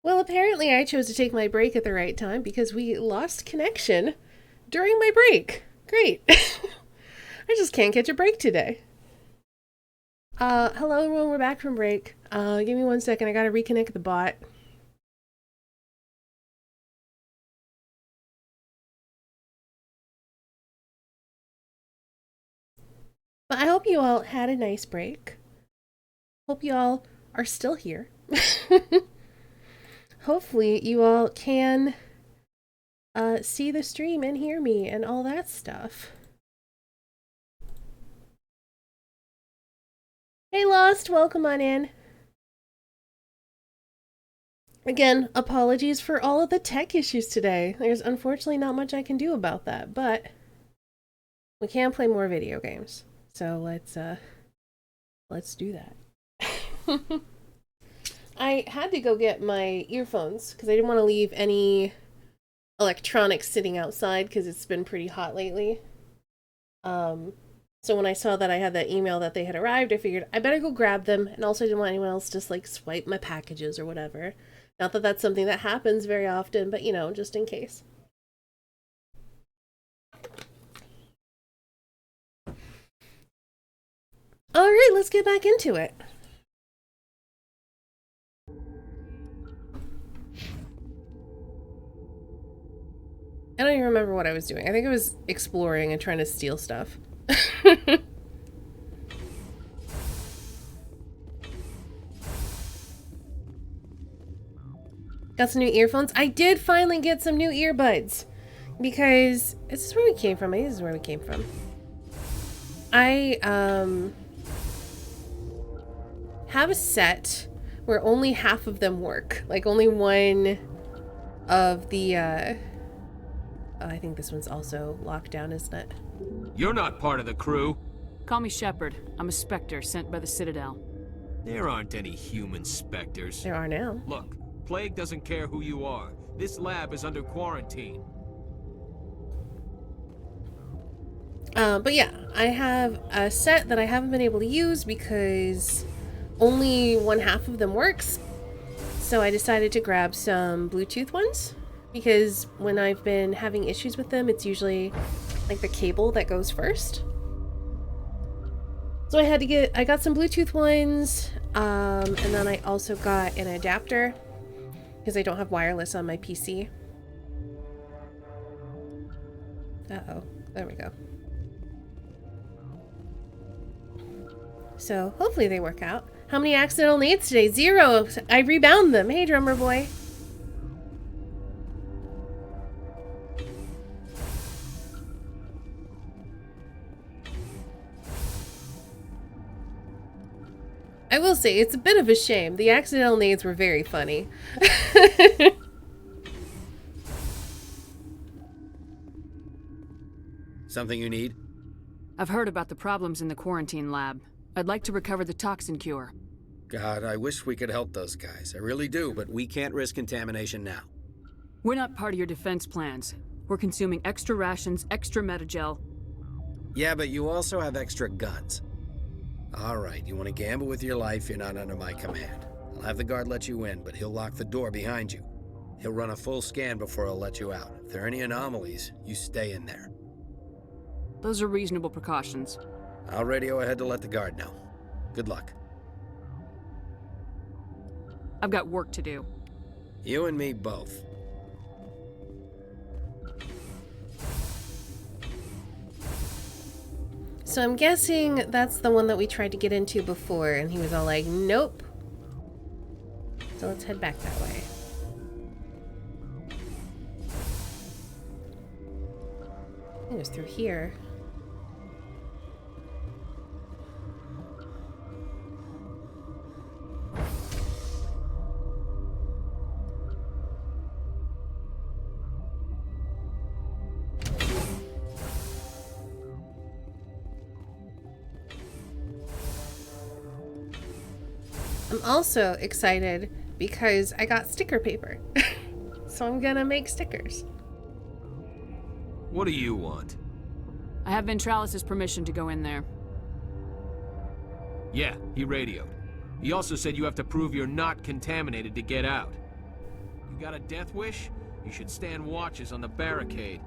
Well, apparently I chose to take my break at the right time because we lost connection during my break. Great. I just can't catch a break today. Hello everyone, we're back from break. Give me 1 second, I gotta reconnect the bot. But I hope you all had a nice break. Hope you all are still here. Hopefully you all can see the stream and hear me and all that stuff. Hey Lost, welcome on in. Again, apologies for all of the tech issues today. There's unfortunately not much I can do about that, but we can play more video games. So let's do that. I had to go get my earphones because I didn't want to leave any electronics sitting outside because it's been pretty hot lately. So when I saw that I had that email that they had arrived, I figured I better go grab them, and also didn't want anyone else to just like swipe my packages or whatever. Not that that's something that happens very often, but you know, just in case. Alright, let's get back into it. I don't even remember what I was doing. I think I was exploring and trying to steal stuff. Got some new earphones. I did finally get some new earbuds. Because, is this where we came from? I think this is where we came from. I, have a set where only half of them work. Like, only one of the, oh, I think this one's also locked down, isn't it? You're not part of the crew. Call me Shepard. I'm a Spectre sent by the Citadel. There aren't any human specters. There are now. Look, Plague doesn't care who you are. This lab is under quarantine. But yeah, I have a set that I haven't been able to use because only one half of them works. So I decided to grab some Bluetooth ones because when I've been having issues with them, it's usually like the cable that goes first. So I got some Bluetooth ones, and then I also got an adapter because I don't have wireless on my PC. Uh-oh, there we go. So hopefully they work out. How many accidental nades today? 0. I rebound them. Hey, drummer boy. I will say, it's a bit of a shame. The accidental nades were very funny. Something you need? I've heard about the problems in the quarantine lab. I'd like to recover the toxin cure. God, I wish we could help those guys. I really do, but we can't risk contamination now. We're not part of your defense plans. We're consuming extra rations, extra metagel. Yeah, but you also have extra guns. All right, you want to gamble with your life, you're not under my command. I'll have the guard let you in, but he'll lock the door behind you. He'll run a full scan before he'll let you out. If there are any anomalies, you stay in there. Those are reasonable precautions. I'll radio ahead to let the guard know. Good luck. I've got work to do. You and me both. So I'm guessing that's the one that we tried to get into before, and he was all like, nope. So let's head back that way. I think it was through here. I'm also excited because I got sticker paper. So I'm gonna make stickers. What do you want? I have Ventralis' permission to go in there. Yeah, he radioed. He also said you have to prove you're not contaminated to get out. got a death wish? You should stand watches on the barricade.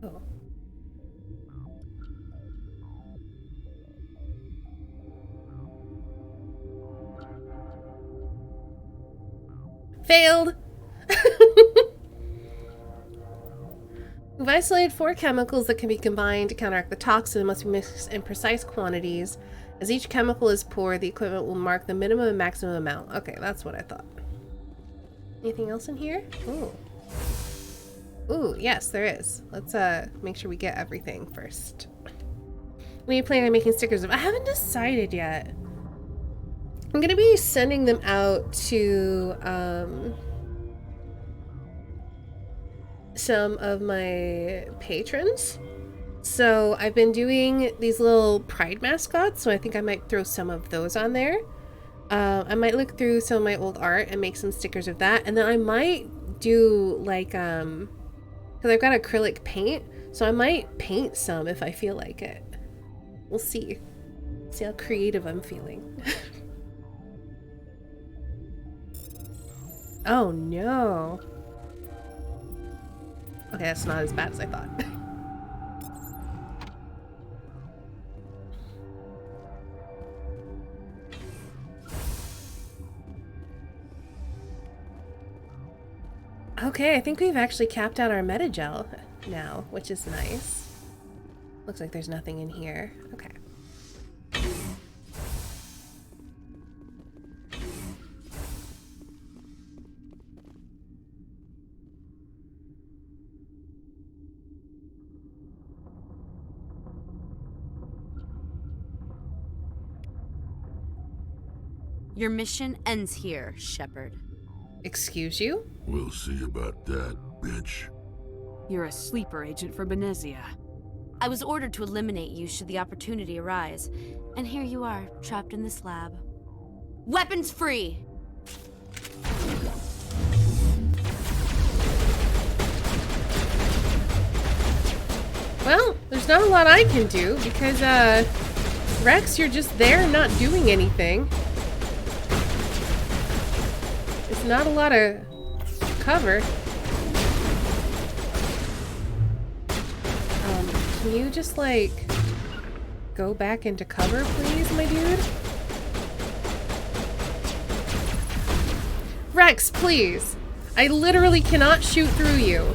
Oh. Failed! We've isolated 4 chemicals that can be combined to counteract the toxin and must be mixed in precise quantities. As each chemical is poured, the equipment will mark the minimum and maximum amount. Okay, that's what I thought. Anything else in here? Ooh. Ooh, yes, there is. Let's make sure we get everything first. What are you planning on making stickers of? I haven't decided yet. I'm gonna be sending them out to some of my patrons. So I've been doing these little pride mascots, so I think I might throw some of those on there. I might look through some of my old art and make some stickers of that, and then I might do like because I've got acrylic paint, so I might paint some if I feel like it. We'll see. See how creative I'm feeling. Oh no. Okay, that's not as bad as I thought. Okay, I think we've actually capped out our metagel now, which is nice. Looks like there's nothing in here. Okay. Your mission ends here, Shepard. Excuse you? We'll see about that, bitch. You're a sleeper agent for Benezia. I was ordered to eliminate you should the opportunity arise, and here you are, trapped in this lab. Weapons free! Well, there's not a lot I can do because, Rex, you're just there not doing anything. It's not a lot of cover. Can you just, like, go back into cover, please, my dude? Rex, please! I literally cannot shoot through you.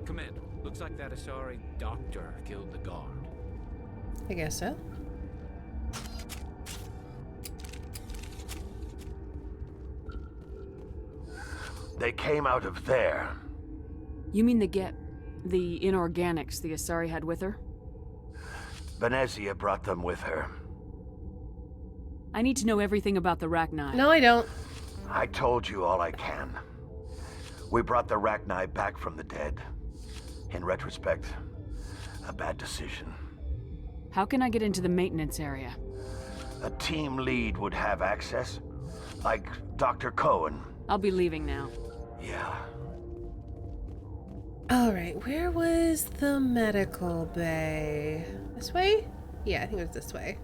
Commander, looks like that Asari doctor killed the guard. I guess so. They came out of there. You mean the inorganics the Asari had with her? Benezia brought them with her. I need to know everything about the Rachni. No, I don't. I told you all I can. We brought the Rachni back from the dead. In retrospect, a bad decision. How can I get into the maintenance area? A team lead would have access, like Dr. Cohen. I'll be leaving now. Yeah. Alright, where was the medical bay? This way? Yeah, I think it was this way.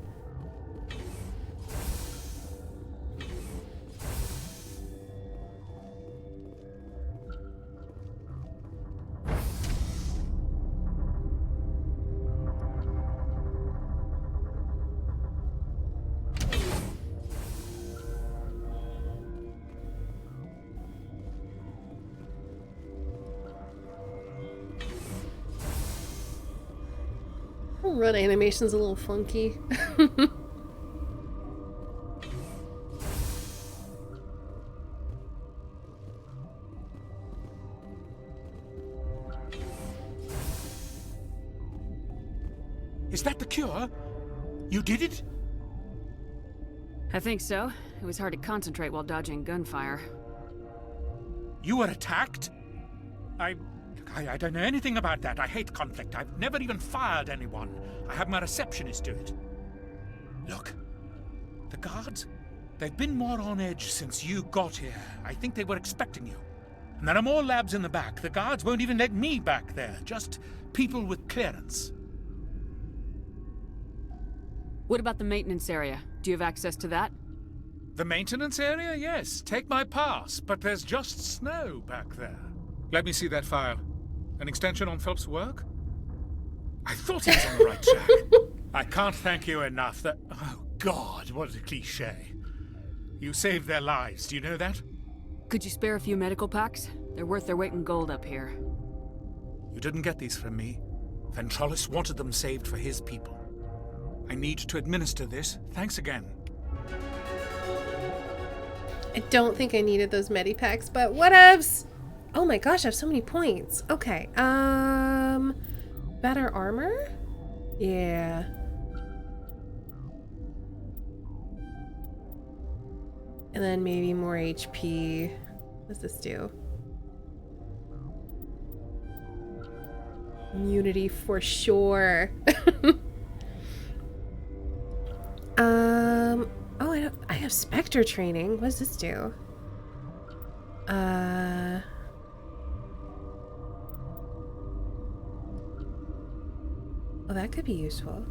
Run animation's a little funky. Is that the cure? You did it? I think so. It was hard to concentrate while dodging gunfire. You were attacked? I don't know anything about that. I hate conflict. I've never even fired anyone. I have my receptionist do it. Look, the guards, they've been more on edge since you got here. I think they were expecting you. And there are more labs in the back. The guards won't even let me back there. Just people with clearance. What about the maintenance area? Do you have access to that? The maintenance area? Yes. Take my pass. But there's just snow back there. Let me see that file. An extension on Phelps' work? I thought he was on the right track. I can't thank you enough. Oh, God, what a cliché. You saved their lives. Do you know that? Could you spare a few medical packs? They're worth their weight in gold up here. You didn't get these from me. Ventrollis wanted them saved for his people. I need to administer this. Thanks again. I don't think I needed those medipacks, but whatevs! Oh my gosh, I have so many points. Okay, better armor? Yeah. And then maybe more HP. What does this do? Immunity for sure. Oh, I have Spectre training. What does this do? Oh, that could be useful.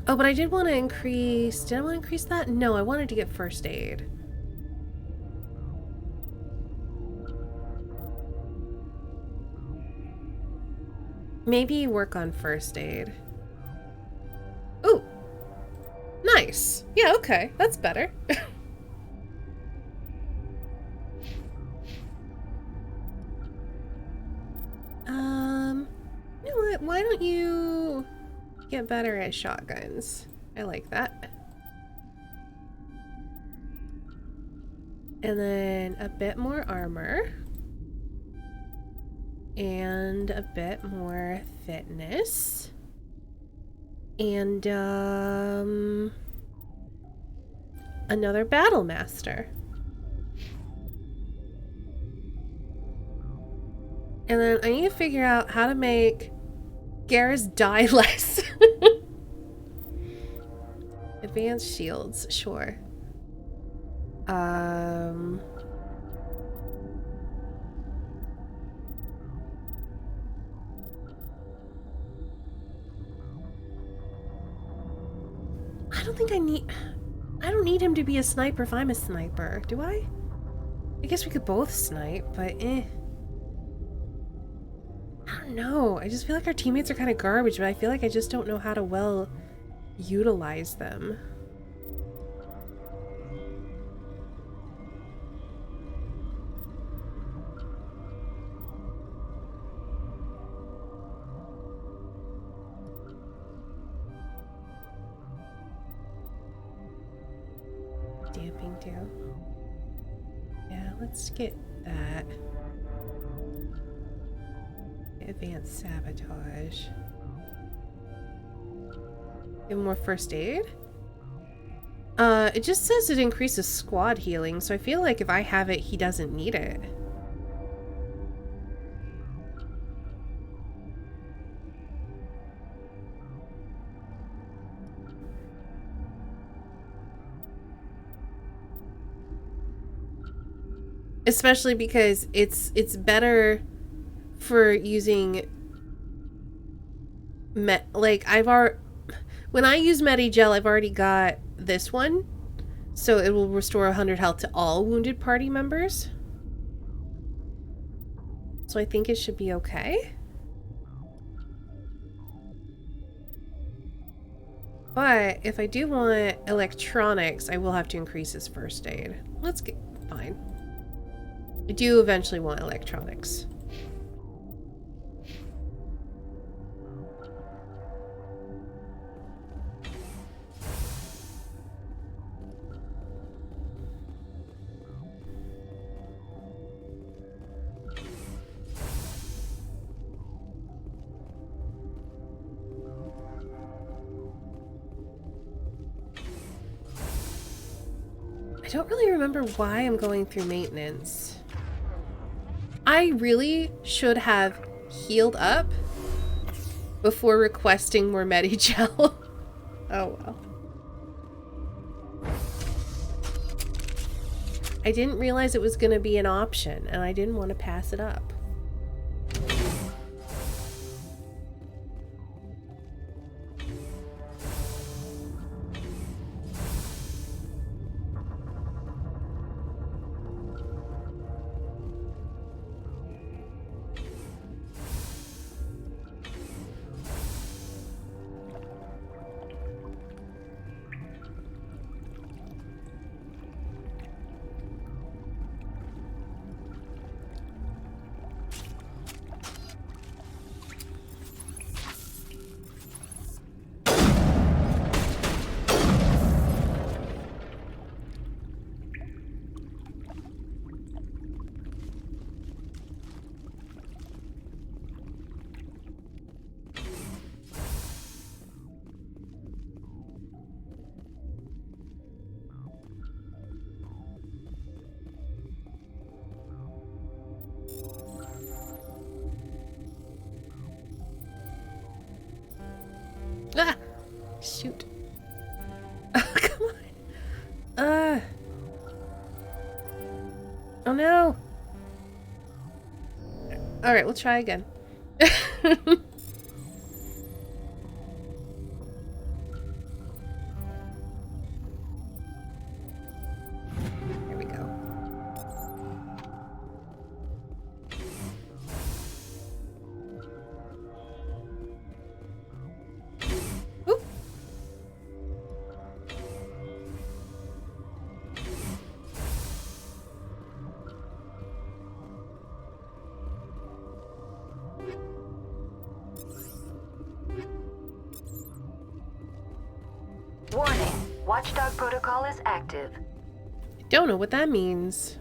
Oh, but I did want to increase... Did I want to increase that? No, I wanted to get first aid. Maybe work on first aid. Ooh! Nice! Yeah, okay. That's better. You know what? Why don't you get better at shotguns? I like that. And then a bit more armor. And a bit more fitness. And, another Battle Master. And then I need to figure out how to make Garrus die less. Advanced shields, sure. I don't need him to be a sniper if I'm a sniper, do I? I guess we could both snipe, but I don't know. I just feel like our teammates are kind of garbage, but I feel like I just don't know how to well utilize them. Damping too. Yeah, let's get that. Advanced sabotage. Give more first aid? It just says it increases squad healing, so I feel like if I have it, he doesn't need it. Especially because it's better for using when I use Medigel, I've already got this one, so it will restore 100 health to all wounded party members. So I think it should be okay. But if I do want electronics, I will have to increase his first aid. Let's get fine. I do eventually want electronics. I don't really remember why I'm going through maintenance. I really should have healed up before requesting more Medigel. Oh well. I didn't realize it was going to be an option, and I didn't want to pass it up. Ah! Shoot. Oh, come on. Oh no. Alright, we'll try again. There we go. Oop. Warning, Watchdog protocol is active. Don't know what that means.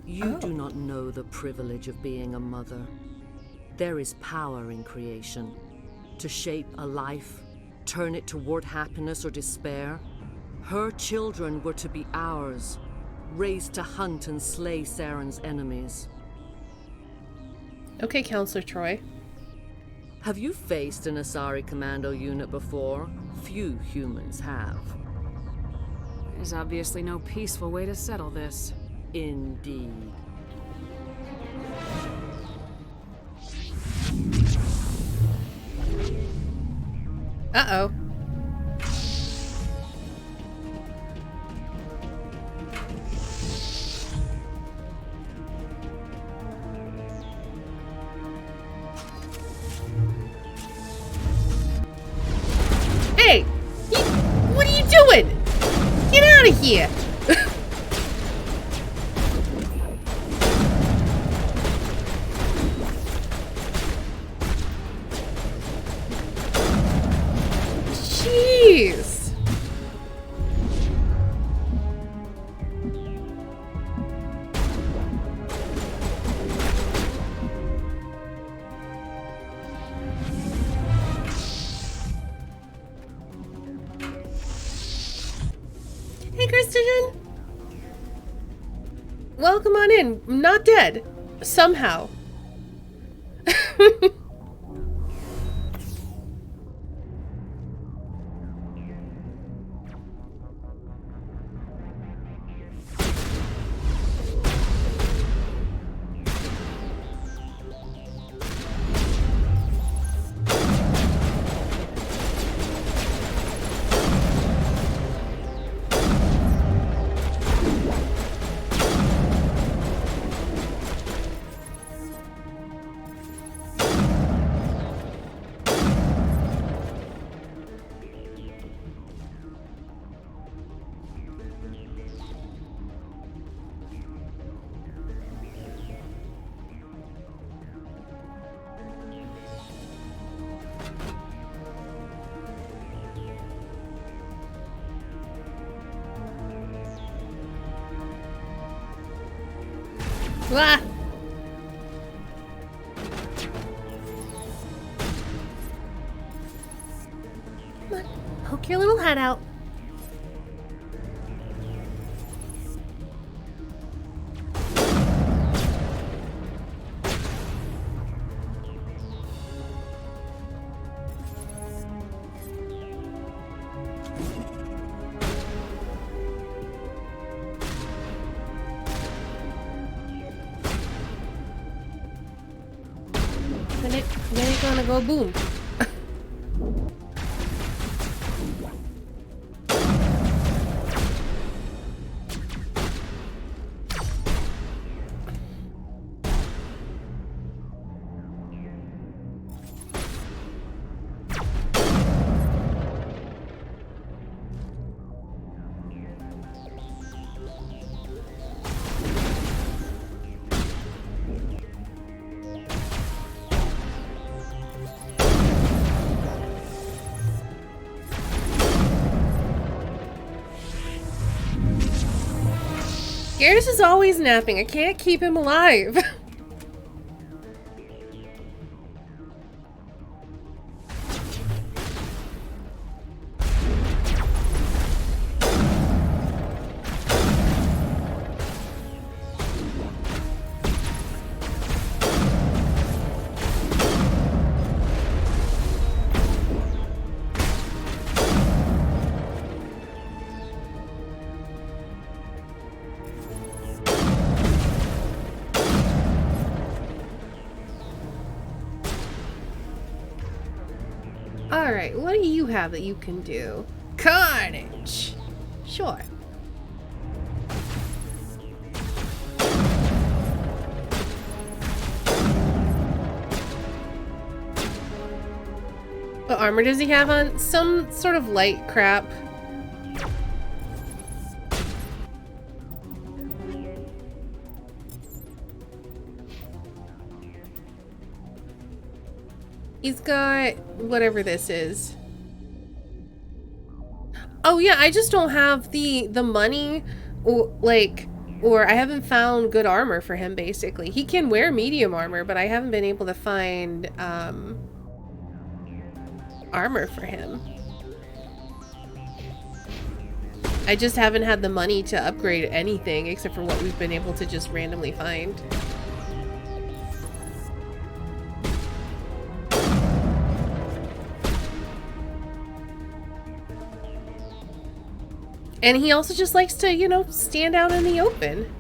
You do not know the privilege of being a mother. There is power in creation. To shape a life, turn it toward happiness or despair. Her children were to be ours, raised to hunt and slay Saren's enemies. Okay, Counselor Troy. Have you faced an Asari commando unit before? Few humans have. There's obviously no peaceful way to settle this. Indeed. Uh-oh. Hey! What are you doing? Get out of here! Jeez! Hey, Christian! Welcome on in. I'm not dead. Somehow. Ah! Come on. Poke your little head out. Then it's gonna go boom. Garrus is always napping. I can't keep him alive. Alright, what do you have that you can do? Carnage! Sure. What armor does he have on? Some sort of light crap. He's got whatever this is. Oh yeah, I just don't have the money or I haven't found good armor for him basically. He can wear medium armor, but I haven't been able to find armor for him. I just haven't had the money to upgrade anything except for what we've been able to just randomly find. And he also just likes to, you know, stand out in the open.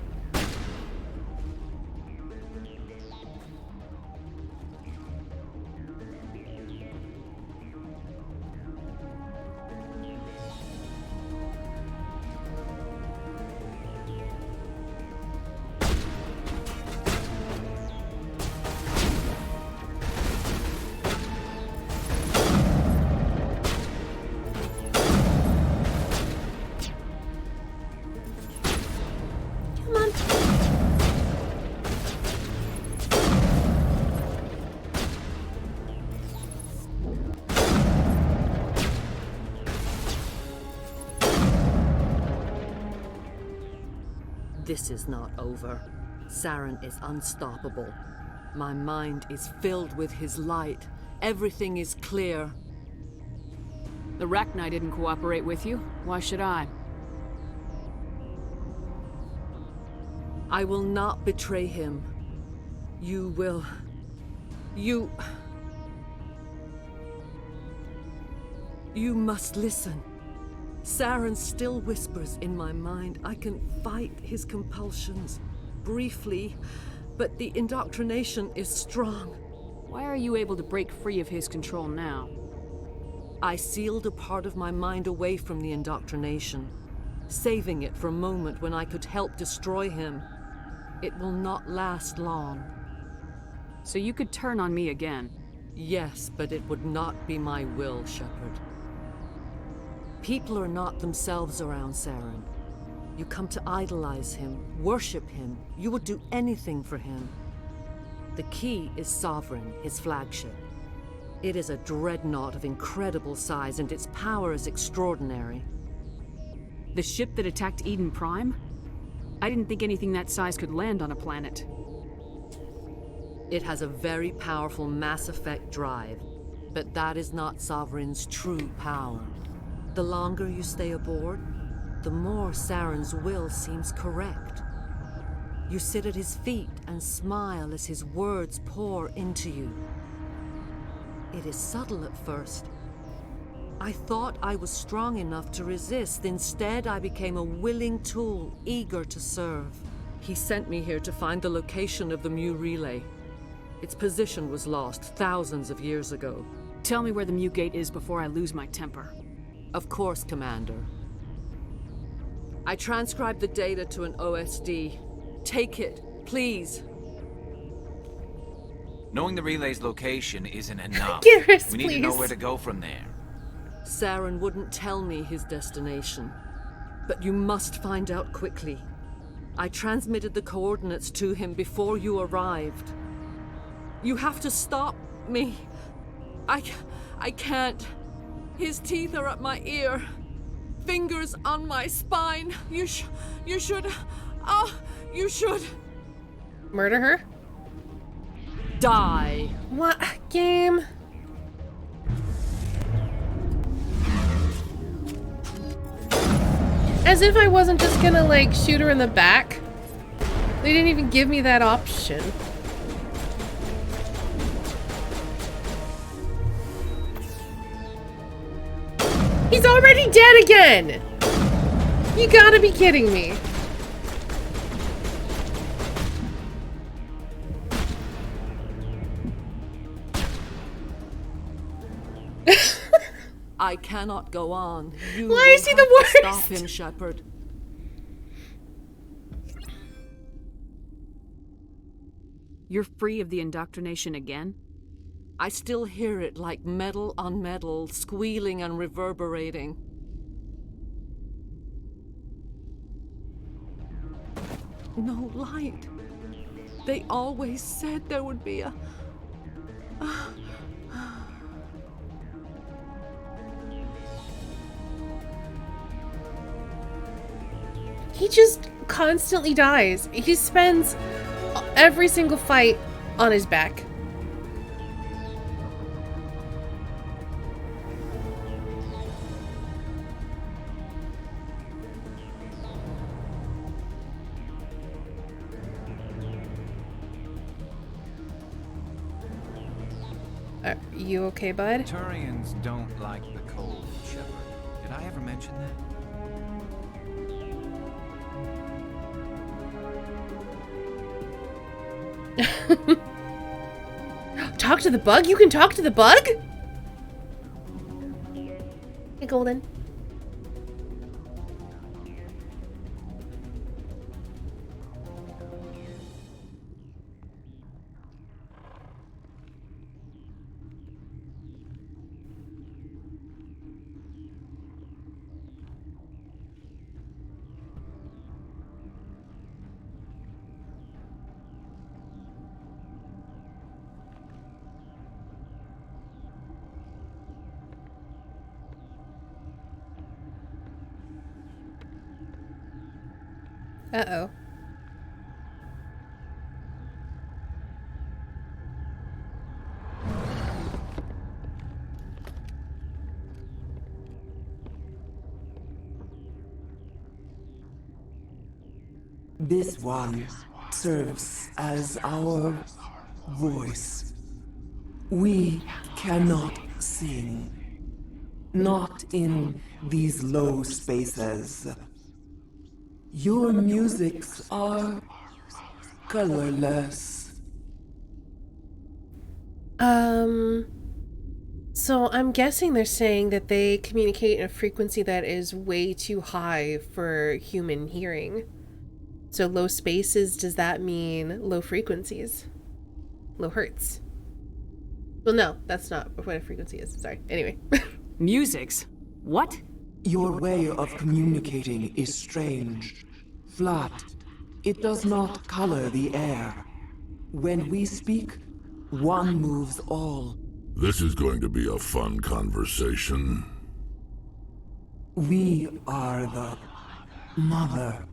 This is not over. Saren is unstoppable. My mind is filled with his light. Everything is clear. The Rachni didn't cooperate with you. Why should I? I will not betray him. You will... You must listen. Saren still whispers in my mind. I can fight his compulsions, briefly, but the indoctrination is strong. Why are you able to break free of his control now? I sealed a part of my mind away from the indoctrination, saving it for a moment when I could help destroy him. It will not last long. So you could turn on me again? Yes, but it would not be my will, Shepard. People are not themselves around Saren. You come to idolize him, worship him. You would do anything for him. The key is Sovereign, his flagship. It is a dreadnought of incredible size, and its power is extraordinary. The ship that attacked Eden Prime? I didn't think anything that size could land on a planet. It has a very powerful Mass Effect drive. But that is not Sovereign's true power. The longer you stay aboard, the more Saren's will seems correct. You sit at his feet and smile as his words pour into you. It is subtle at first. I thought I was strong enough to resist. Instead, I became a willing tool, eager to serve. He sent me here to find the location of the Mu relay. Its position was lost thousands of years ago. Tell me where the Mu gate is before I lose my temper. Of course, Commander. I transcribed the data to an OSD. Take it, please. Knowing the relay's location isn't enough. Garrus, We need to know please. where to go from there. Saren wouldn't tell me his destination. But you must find out quickly. I transmitted the coordinates to him before you arrived. You have to stop me. I can't. His teeth are at my ear. Fingers on my spine. You should... Oh, you should... Murder her? Die. What? Game? As if I wasn't just gonna, like, shoot her in the back. They didn't even give me that option. He's already dead again! You gotta be kidding me. I cannot go on. You Why is will he the have to worst? Stop him, Shepard. You're free of the indoctrination again? I still hear it like metal on metal, squealing and reverberating. No light. They always said there would be a... He just constantly dies. He spends every single fight on his back. Are you okay, bud? Turians don't like the cold, Shepard. Did I ever mention that? Talk to the bug? You can talk to the bug? Hey, Golden. Uh-oh. This one serves as our voice. We cannot sing. Not in these low spaces. Your musics are colorless. So I'm guessing they're saying that they communicate in a frequency that is way too high for human hearing. So low spaces, does that mean low frequencies? Low hertz? Well, no, that's not what a frequency is. Sorry. Anyway. Musics? What? Your way of communicating is strange. Flat. It does not color the air. When we speak, one moves all. This is going to be a fun conversation. We are the mother.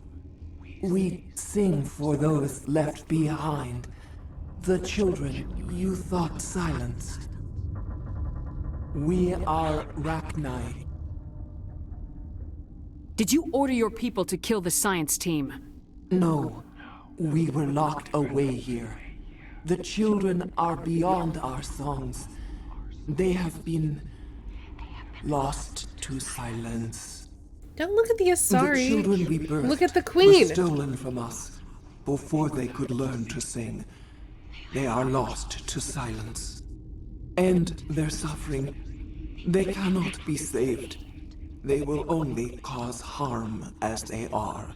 We sing for those left behind. The children you thought silenced. We are Rachni. Did you order your people to kill the science team? No, we were locked away here. The children are beyond our songs. They have been lost to silence. Don't look at the Asari. The children we birthed Look at the queen. were stolen from us before they could learn to sing. They are lost to silence. And their suffering, they cannot be saved. They will only cause harm as they are.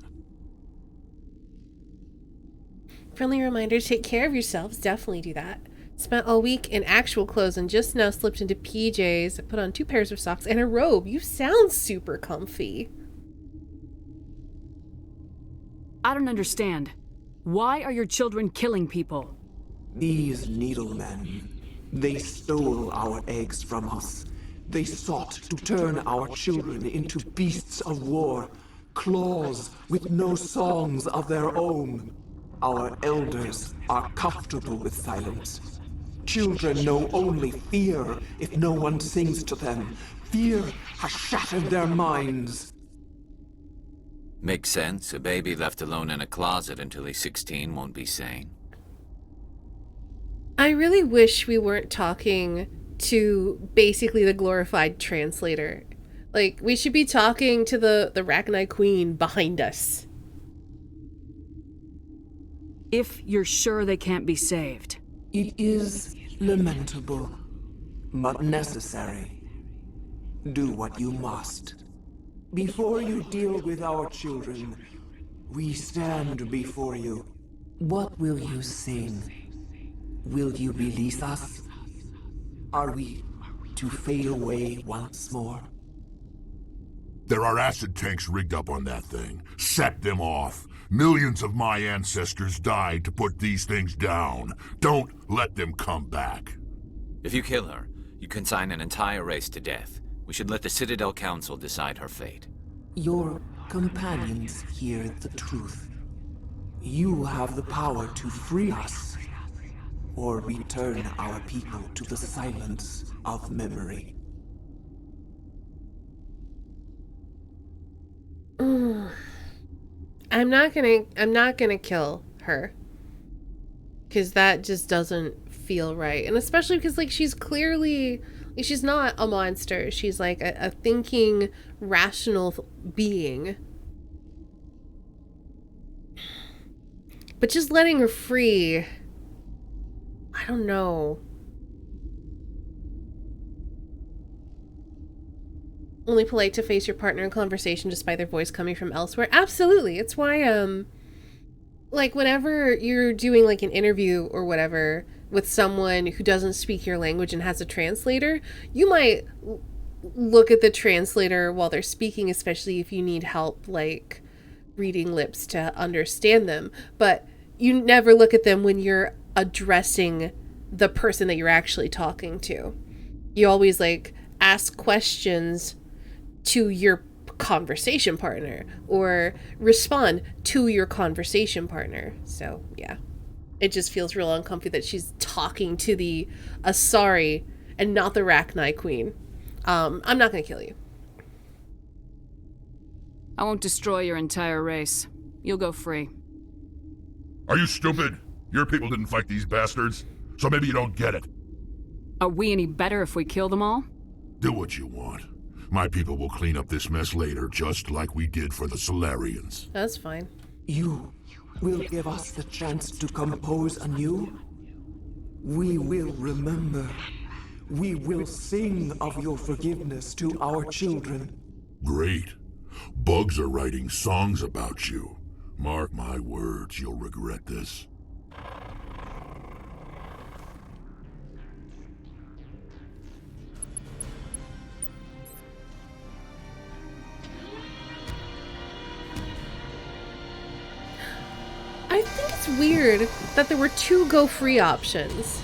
Friendly reminder, take care of yourselves. Definitely do that. Spent all week in actual clothes and just now slipped into PJs. Put on 2 pairs of socks and a robe. You sound super comfy. I don't understand. Why are your children killing people? These needlemen, they stole our eggs from us. They sought to turn our children into beasts of war, claws with no songs of their own. Our elders are comfortable with silence. Children know only fear if no one sings to them. Fear has shattered their minds. Makes sense. A baby left alone in a closet until he's 16 won't be sane. I really wish we weren't talking to basically the glorified translator. Like, we should be talking to the Rachni Queen behind us. If you're sure they can't be saved. It is lamentable, but necessary. Do what you must. Before you deal with our children, we stand before you. What will you sing? Will you release us? Are we to fade away once more? There are acid tanks rigged up on that thing. Set them off. Millions of my ancestors died to put these things down. Don't let them come back. If you kill her, you consign an entire race to death. We should let the Citadel Council decide her fate. Your companions hear the truth. You have the power to free us, or return our people to the silence of memory. I'm not gonna kill her. Because that just doesn't feel right. And especially because, like, she's clearly... she's not a monster. She's, like, a thinking, rational being. But just letting her free... I don't know. Only polite to face your partner in conversation despite their voice coming from elsewhere. Absolutely. It's why, like, whenever you're doing, like, an interview or whatever with someone who doesn't speak your language and has a translator, you might look at the translator while they're speaking, especially if you need help, like, reading lips to understand them. But you never look at them when you're addressing the person that you're actually talking to. You always, like, ask questions to your conversation partner or respond to your conversation partner. So, yeah. It just feels real uncomfy that she's talking to the Asari and not the Rachni Queen. I'm not going to kill you. I won't destroy your entire race. You'll go free. Are you stupid? Your people didn't fight these bastards, so maybe you don't get it. Are we any better if we kill them all? Do what you want. My people will clean up this mess later, just like we did for the Solarians. That's fine. You will give us the chance to compose anew? We will remember. We will sing of your forgiveness to our children. Great. Bugs are writing songs about you. Mark my words, you'll regret this. I think it's weird that there were 2 go free options.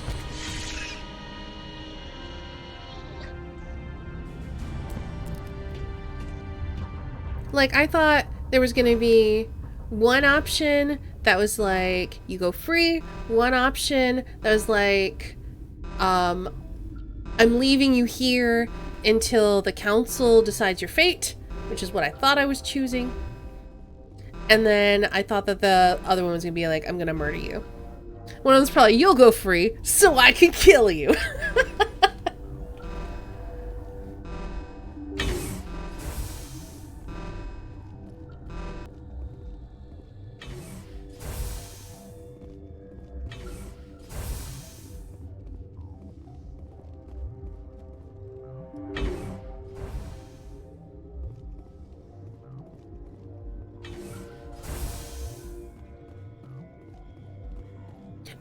Like, I thought there was gonna be one option that was like, you go free, one option that was like, I'm leaving you here until the council decides your fate, which is what I thought I was choosing. And then I thought that the other one was gonna be like, I'm gonna murder you. One of them's probably, you'll go free so I can kill you.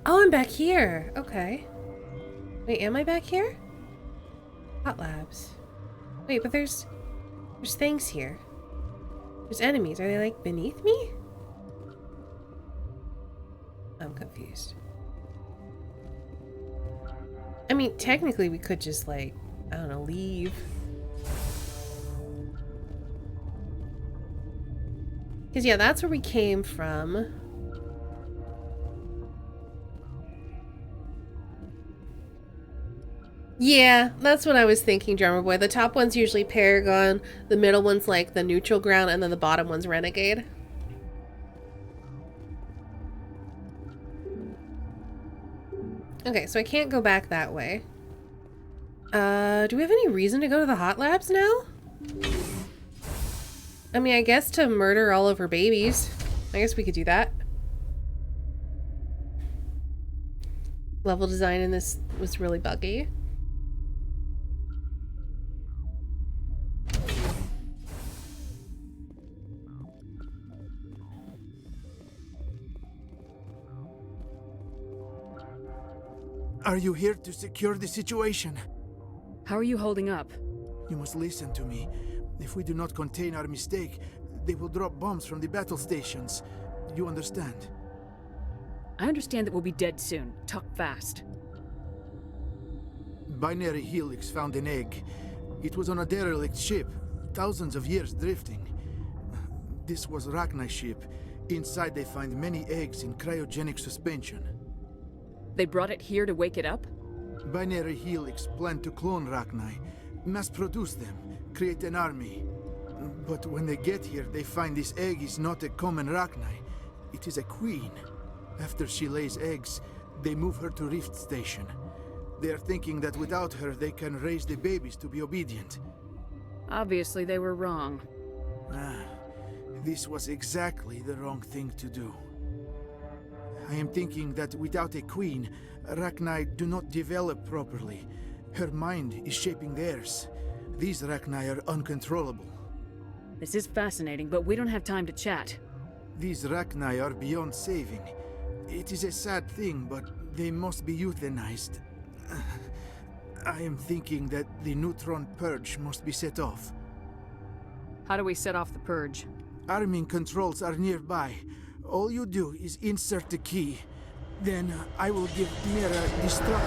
Oh, I'm back here. Okay. Wait, am I back here? Hot labs. Wait, but there's things here. There's enemies. Are they like beneath me? I'm confused. I mean, technically we could just like, I don't know, leave. Because yeah, that's where we came from. Yeah, that's what I was thinking, Drummer Boy. The top one's usually Paragon, the middle one's like the neutral ground, and then the bottom one's Renegade. Okay, so I can't go back that way. Do we have any reason to go to the hot labs now? I mean, I guess to murder all of her babies. I guess we could do that. Level design in this was really buggy. Are you here to secure the situation? How are you holding up? You must listen to me. If we do not contain our mistake, they will drop bombs from the battle stations. You understand? I understand that we'll be dead soon. Talk fast. Binary Helix found an egg. It was on a derelict ship, thousands of years drifting. This was Rachni's ship. Inside they find many eggs in cryogenic suspension. They brought it here to wake it up? Binary Helix planned to clone Rachni, mass-produce them, create an army. But when they get here, they find this egg is not a common Rachni. It is a queen. After she lays eggs, they move her to Rift Station. They are thinking that without her, they can raise the babies to be obedient. Obviously, they were wrong. This was exactly the wrong thing to do. I am thinking that without a queen, Rachni do not develop properly. Her mind is shaping theirs. These Rachni are uncontrollable. This is fascinating, but we don't have time to chat. These Rachni are beyond saving. It is a sad thing, but they must be euthanized. I am thinking that the neutron purge must be set off. How do we set off the purge? Arming controls are nearby. All you do is insert the key. Then I will give Mira destruct.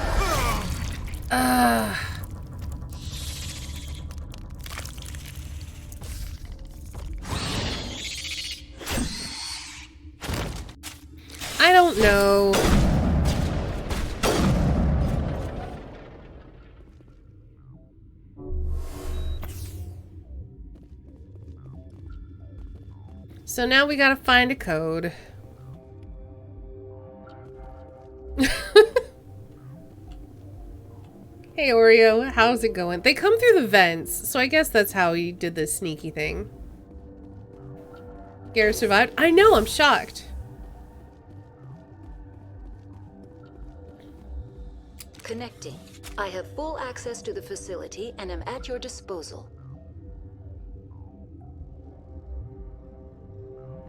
I don't know. So now we gotta find a code. Hey Oreo, how's it going? They come through the vents, so I guess that's how he did this sneaky thing. Garrett survived? I know, I'm shocked. Connecting. I have full access to the facility and am at your disposal.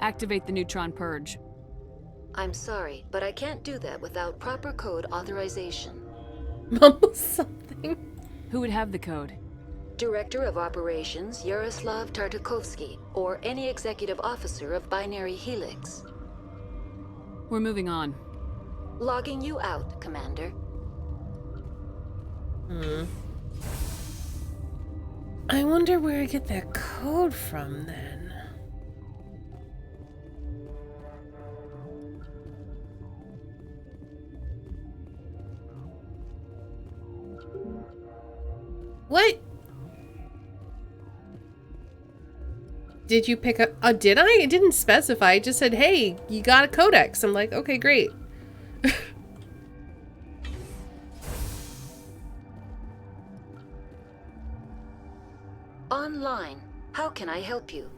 Activate the neutron purge. I'm sorry, but I can't do that without proper code authorization. Mumble something. Who would have the code? Director of Operations Yaroslav Tartakovsky, or any executive officer of Binary Helix. We're moving on. Logging you out, Commander. I wonder where I get that code from then. What? Did you pick up? Oh, did I? It didn't specify. It just said, hey, you got a codex. I'm like, okay, great. Online. How can I help you?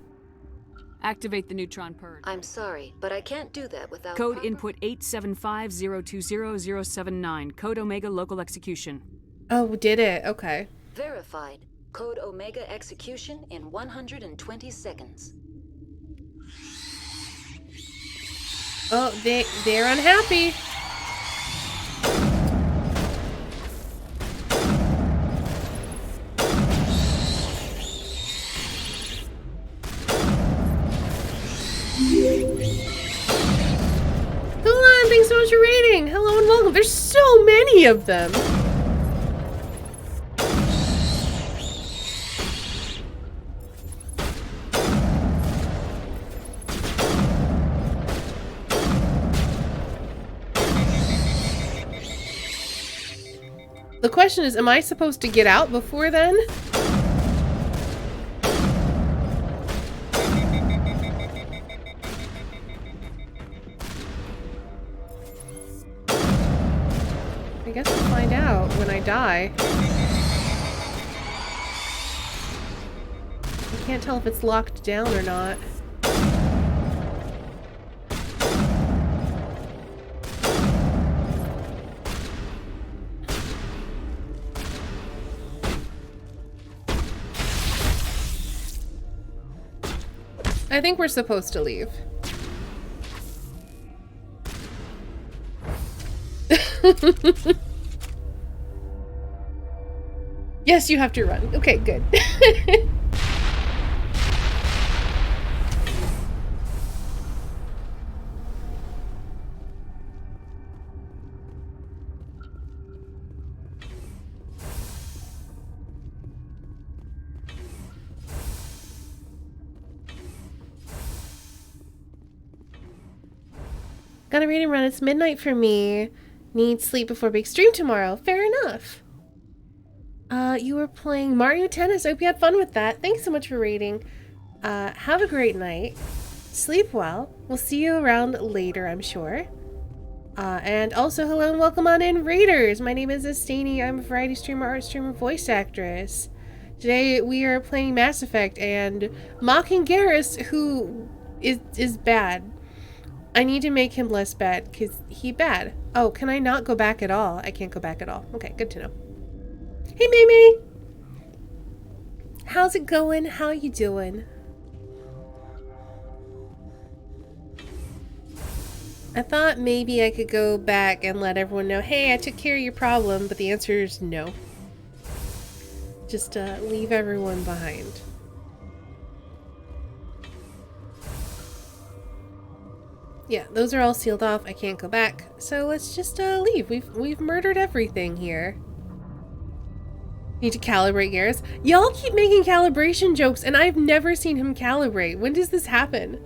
Activate the neutron purge. I'm sorry, but I can't do that without Code input 875020079. Code Omega local execution. Oh, did it? Okay. Verified. Code Omega execution in 120 seconds. Oh, they're unhappy. Come on, thanks so much for rating. Hello and welcome. There's so many of them. The question is, am I supposed to get out before then? I guess we'll find out when I die. I can't tell if it's locked down or not. I think we're supposed to leave. Yes, you have to run. Okay, good. Got a reading run. It's midnight for me. Need sleep before big stream tomorrow. Fair enough. You were playing Mario Tennis. I hope you had fun with that. Thanks so much for rating. Have a great night. Sleep well. We'll see you around later, I'm sure. And also, hello and welcome on in, Raiders. My name is Estani. I'm a variety streamer, art streamer, voice actress. Today we are playing Mass Effect and mocking Garrus, who is bad. I need to make him less bad, because he bad. Oh, can I not go back at all? I can't go back at all. Okay, good to know. Hey, Mimi! How's it going? How you doing? I thought maybe I could go back and let everyone know, hey, I took care of your problem, but the answer is no. Just leave everyone behind. Yeah, those are all sealed off. I can't go back. So let's just leave. We've murdered everything here. Need to calibrate Garrus. Y'all keep making calibration jokes and I've never seen him calibrate. When does this happen?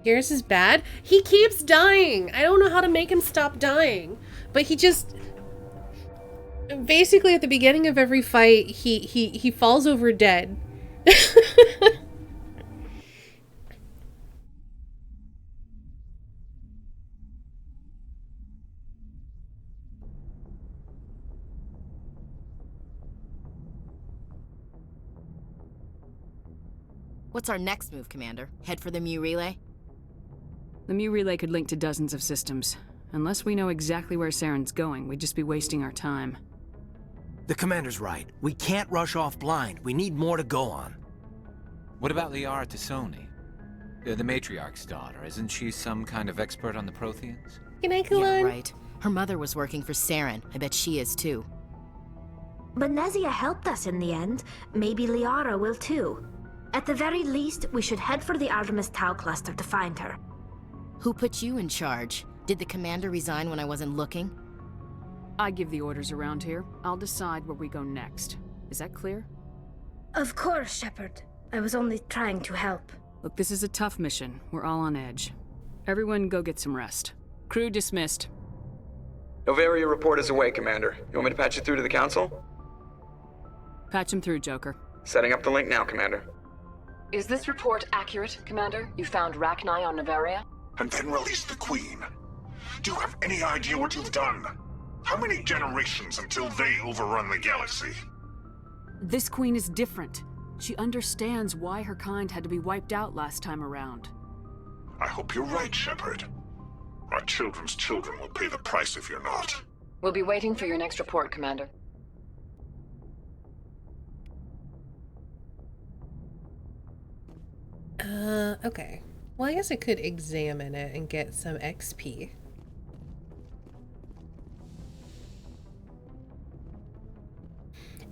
Garrus is bad? He keeps dying. I don't know how to make him stop dying. But he just... Basically, at the beginning of every fight, he falls over dead. What's our next move, Commander? Head for the Mu Relay? The Mu Relay could link to dozens of systems. Unless we know exactly where Saren's going, we'd just be wasting our time. The Commander's right. We can't rush off blind. We need more to go on. What about Liara Tassoni? The Matriarch's daughter. Isn't she some kind of expert on the Protheans? Can I go on? Right. Her mother was working for Saren. I bet she is too. But Nezia helped us in the end. Maybe Liara will too. At the very least, we should head for the Artemis Tau cluster to find her. Who put you in charge? Did the Commander resign when I wasn't looking? I give the orders around here. I'll decide where we go next. Is that clear? Of course, Shepard. I was only trying to help. Look, this is a tough mission. We're all on edge. Everyone go get some rest. Crew dismissed. Novaria report is away, Commander. You want me to patch it through to the Council? Patch him through, Joker. Setting up the link now, Commander. Is this report accurate, Commander? You found Rachni on Novaria? And then released the Queen. Do you have any idea what you've done? How many generations until they overrun the galaxy? This queen is different. She understands why her kind had to be wiped out last time around. I hope you're right, Shepard. Our children's children will pay the price if you're not. We'll be waiting for your next report, Commander. Okay. Well, I guess I could examine it and get some XP.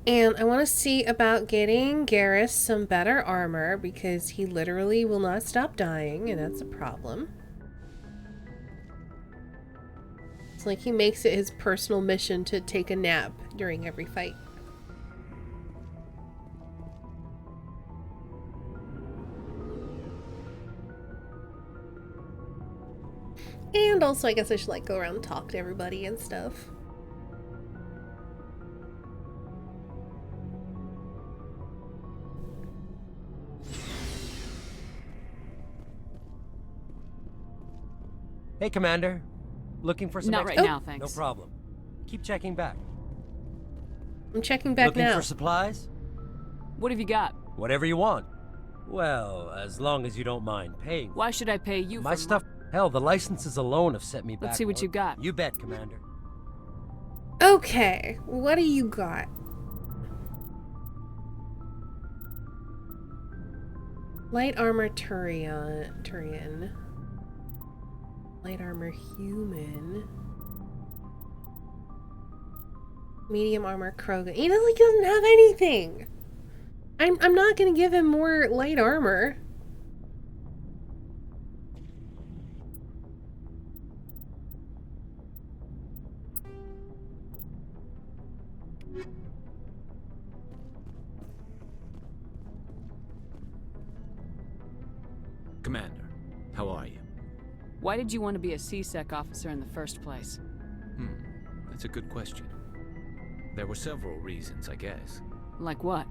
And I want to see about getting Garrus some better armor, because he literally will not stop dying, and that's a problem. It's like he makes it his personal mission to take a nap during every fight. And also, I guess I should like go around and talk to everybody and stuff. Hey, Commander. Looking for some Not XP? right now, thanks. No problem. Keep checking back. I'm checking back now. Looking for supplies? What have you got? Whatever you want. Well, as long as you don't mind paying. Why should I pay you My for stuff? Hell, the licenses alone have set me back. Let's see what you got. You bet, Commander. Okay, what do you got? Light armor Turian. Light armor human. Medium armor Krogan. He doesn't have anything. I'm not gonna give him more light armor. Commander, how are you? Why did you want to be a C-Sec officer in the first place? That's a good question. There were several reasons, I guess. Like what?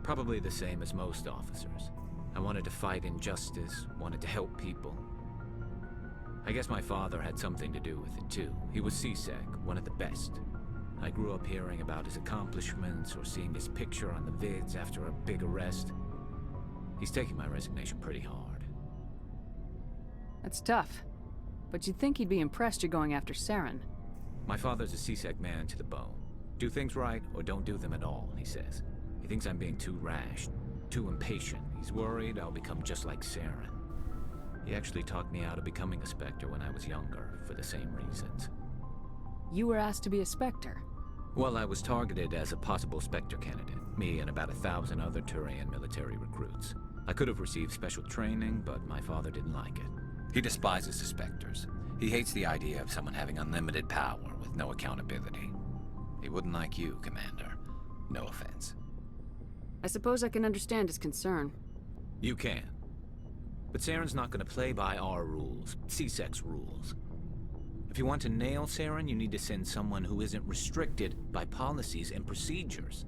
Probably the same as most officers. I wanted to fight injustice, wanted to help people. I guess my father had something to do with it too. He was C-Sec, one of the best. I grew up hearing about his accomplishments or seeing his picture on the vids after a big arrest. He's taking my resignation pretty hard. That's tough. But you'd think he'd be impressed you're going after Saren. My father's a C-Sec man to the bone. Do things right or don't do them at all, he says. He thinks I'm being too rash, too impatient. He's worried I'll become just like Saren. He actually talked me out of becoming a Spectre when I was younger, for the same reasons. You were asked to be a Spectre? Well, I was targeted as a possible Spectre candidate. Me and about 1,000 other Turian military recruits. I could have received special training, but my father didn't like it. He despises the Spectres. He hates the idea of someone having unlimited power with no accountability. He wouldn't like you, Commander. No offense. I suppose I can understand his concern. You can. But Saren's not going to play by our rules, C-Sec's rules. If you want to nail Saren, you need to send someone who isn't restricted by policies and procedures.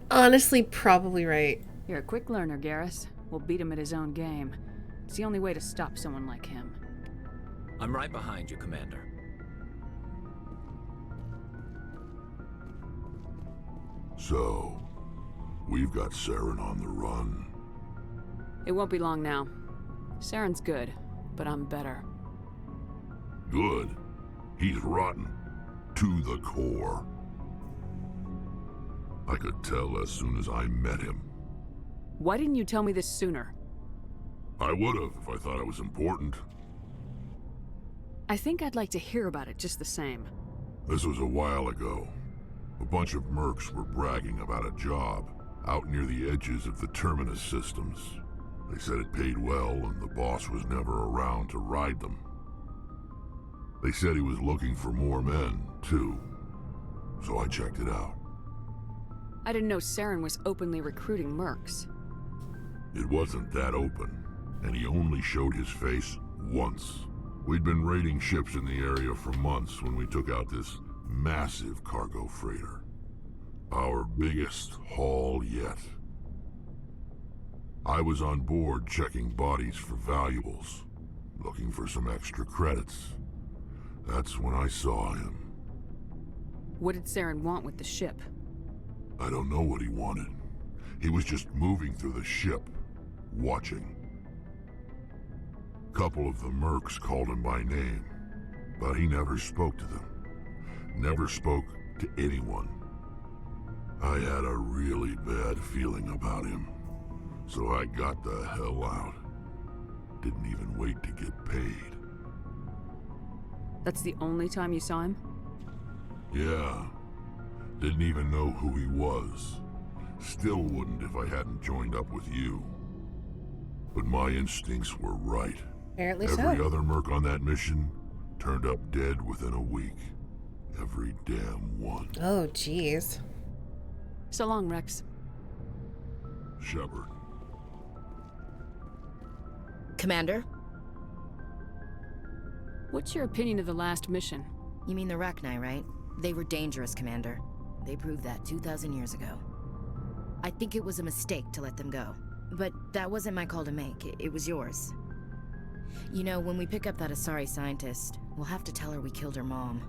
Honestly, probably right. You're a quick learner, Garrus. We'll beat him at his own game. It's the only way to stop someone like him. I'm right behind you, Commander. So, we've got Saren on the run. It won't be long now. Saren's good, but I'm better. Good. He's rotten. To the core. I could tell as soon as I met him. Why didn't you tell me this sooner? I would have if I thought it was important. I think I'd like to hear about it just the same. This was a while ago. A bunch of mercs were bragging about a job out near the edges of the Terminus systems. They said it paid well and the boss was never around to ride them. They said he was looking for more men, too. So I checked it out. I didn't know Saren was openly recruiting mercs. It wasn't that open, and he only showed his face once. We'd been raiding ships in the area for months when we took out this massive cargo freighter. Our biggest haul yet. I was on board checking bodies for valuables, looking for some extra credits. That's when I saw him. What did Saren want with the ship? I don't know what he wanted. He was just moving through the ship, watching. Couple of the mercs called him by name, but he never spoke to them. Never spoke to anyone. I had a really bad feeling about him, so I got the hell out. Didn't even wait to get paid. That's the only time you saw him? Yeah. Didn't even know who he was. Still wouldn't if I hadn't joined up with you. But my instincts were right. Apparently Every so. other merc on that mission turned up dead within a week. Every damn one. Oh, jeez. So long, Rex. Shepard. Commander? What's your opinion of the last mission? You mean the Rachni, right? They were dangerous, Commander. They proved that 2,000 years ago. I think it was a mistake to let them go. But that wasn't my call to make. It was yours. You know, when we pick up that Asari scientist, we'll have to tell her we killed her mom.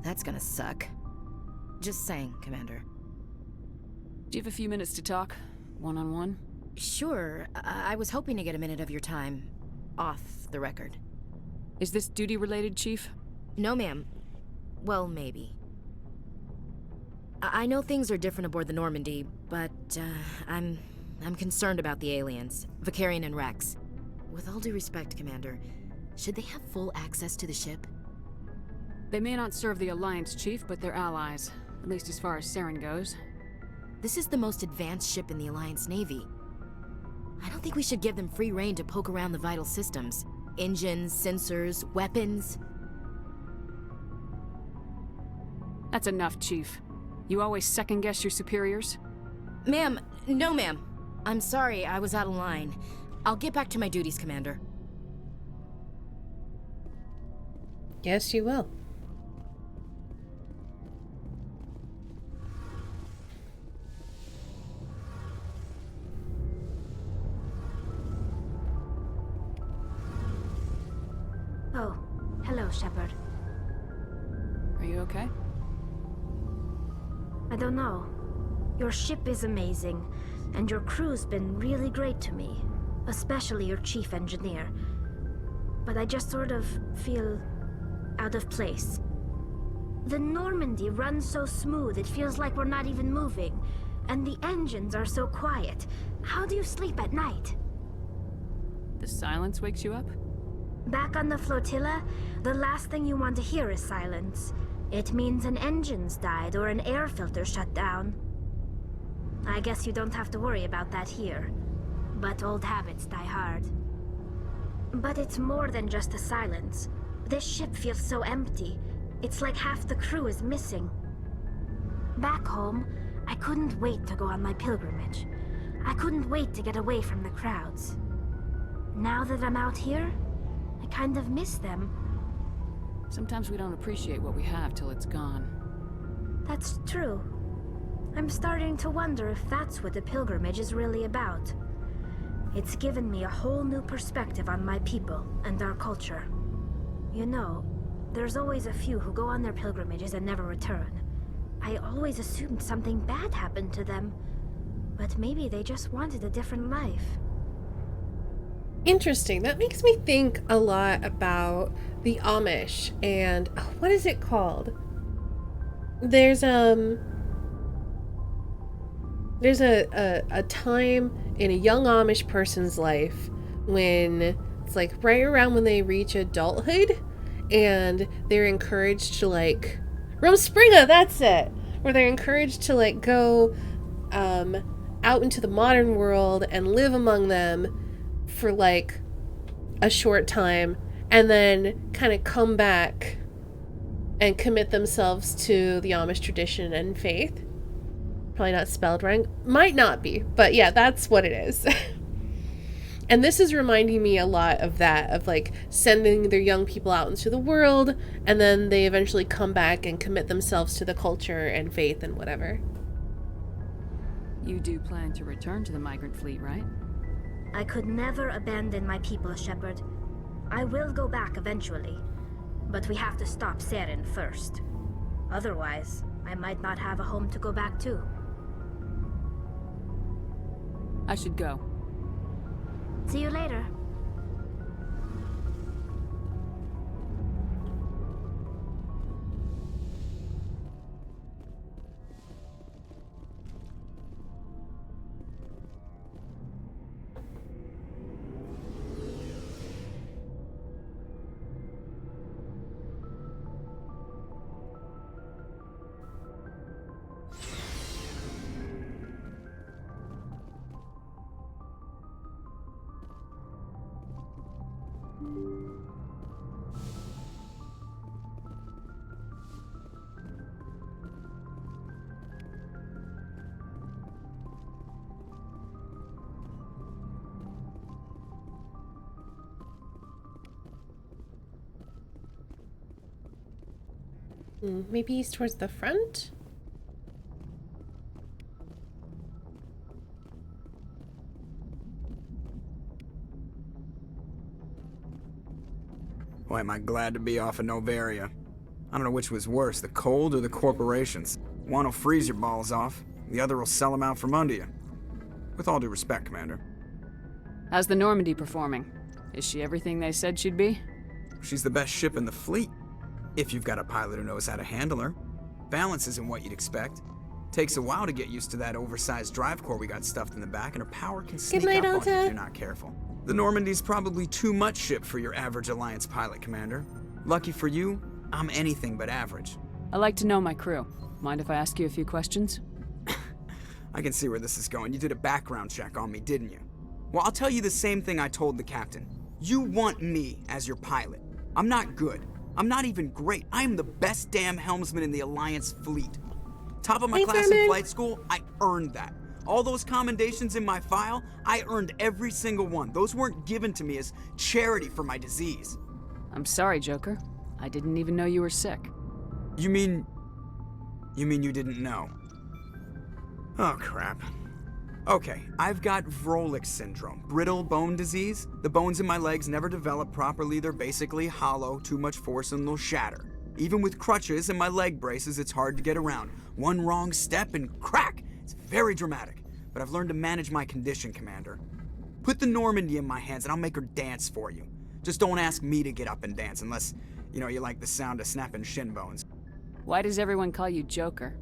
That's gonna suck. Just saying, Commander. Do you have a few minutes to talk? One-on-one? Sure. I was hoping to get a minute of your time. Off the record. Is this duty-related, Chief? No, ma'am. Well, maybe. I know things are different aboard the Normandy, but, I'm concerned about the aliens. Vicarian and Rex. With all due respect, Commander, should they have full access to the ship? They may not serve the Alliance, Chief, but they're allies. At least as far as Saren goes. This is the most advanced ship in the Alliance Navy. I don't think we should give them free rein to poke around the vital systems. Engines, sensors, weapons. That's enough, Chief. You always second-guess your superiors? Ma'am, no ma'am. I'm sorry, I was out of line. I'll get back to my duties, Commander. Yes, you will. Oh, hello, Shepard. Are you okay? I don't know. Your ship is amazing, and your crew's been really great to me, especially your chief engineer. But I just sort of feel out of place. The Normandy runs so smooth it feels like we're not even moving, and the engines are so quiet. How do you sleep at night? The silence wakes you up? Back on the flotilla, the last thing you want to hear is silence. It means an engine's died or an air filter shut down. I guess you don't have to worry about that here. But old habits die hard. But it's more than just the silence. This ship feels so empty. It's like half the crew is missing. Back home, I couldn't wait to go on my pilgrimage. I couldn't wait to get away from the crowds. Now that I'm out here, I kind of miss them. Sometimes we don't appreciate what we have till it's gone. That's true. I'm starting to wonder if that's what the pilgrimage is really about. It's given me a whole new perspective on my people and our culture. You know, there's always a few who go on their pilgrimages and never return. I always assumed something bad happened to them, but maybe they just wanted a different life. Interesting. That makes me think a lot about the Amish and what is it called? There's a time in a young Amish person's life when it's like right around when they reach adulthood and they're encouraged to like Rumspringa, that's it. Where they're encouraged to like go out into the modern world and live among them for like a short time and then kind of come back and commit themselves to the Amish tradition and faith. probably not spelled right. Might not be, but yeah, that's what it is. And this is reminding me a lot of that, of like sending their young people out into the world, and then they eventually come back and commit themselves to the culture and faith and whatever. You do plan to return to the migrant fleet, right? I could never abandon my people, Shepard. I will go back eventually, but we have to stop Saren first. Otherwise, I might not have a home to go back to. I should go. See you later. Maybe he's towards the front? Boy, am I glad to be off of Novaria. I don't know which was worse, the cold or the corporations. One will freeze your balls off, the other will sell them out from under you. With all due respect, Commander. How's the Normandy performing? Is she everything they said she'd be? She's the best ship in the fleet. If you've got a pilot who knows how to handle her. Balance isn't what you'd expect. Takes a while to get used to that oversized drive core we got stuffed in the back, and her power can sneak up on you if you're not careful. The Normandy's probably too much ship for your average Alliance pilot, Commander. Lucky for you, I'm anything but average. I like to know my crew. Mind if I ask you a few questions? I can see where this is going. You did a background check on me, didn't you? Well, I'll tell you the same thing I told the captain. You want me as your pilot. I'm not good. I'm not even great. I am the best damn helmsman in the Alliance fleet. Top of my class in flight school, I earned that. All those commendations in my file, I earned every single one. Those weren't given to me as charity for my disease. I'm sorry, Joker. I didn't even know you were sick. You mean you didn't know? Oh, crap. Okay, I've got Vrolik syndrome, brittle bone disease. The bones in my legs never develop properly. They're basically hollow, too much force and they'll shatter. Even with crutches and my leg braces, it's hard to get around. One wrong step and crack! It's very dramatic, but I've learned to manage my condition, Commander. Put the Normandy in my hands and I'll make her dance for you. Just don't ask me to get up and dance unless, you like the sound of snapping shin bones. Why does everyone call you Joker?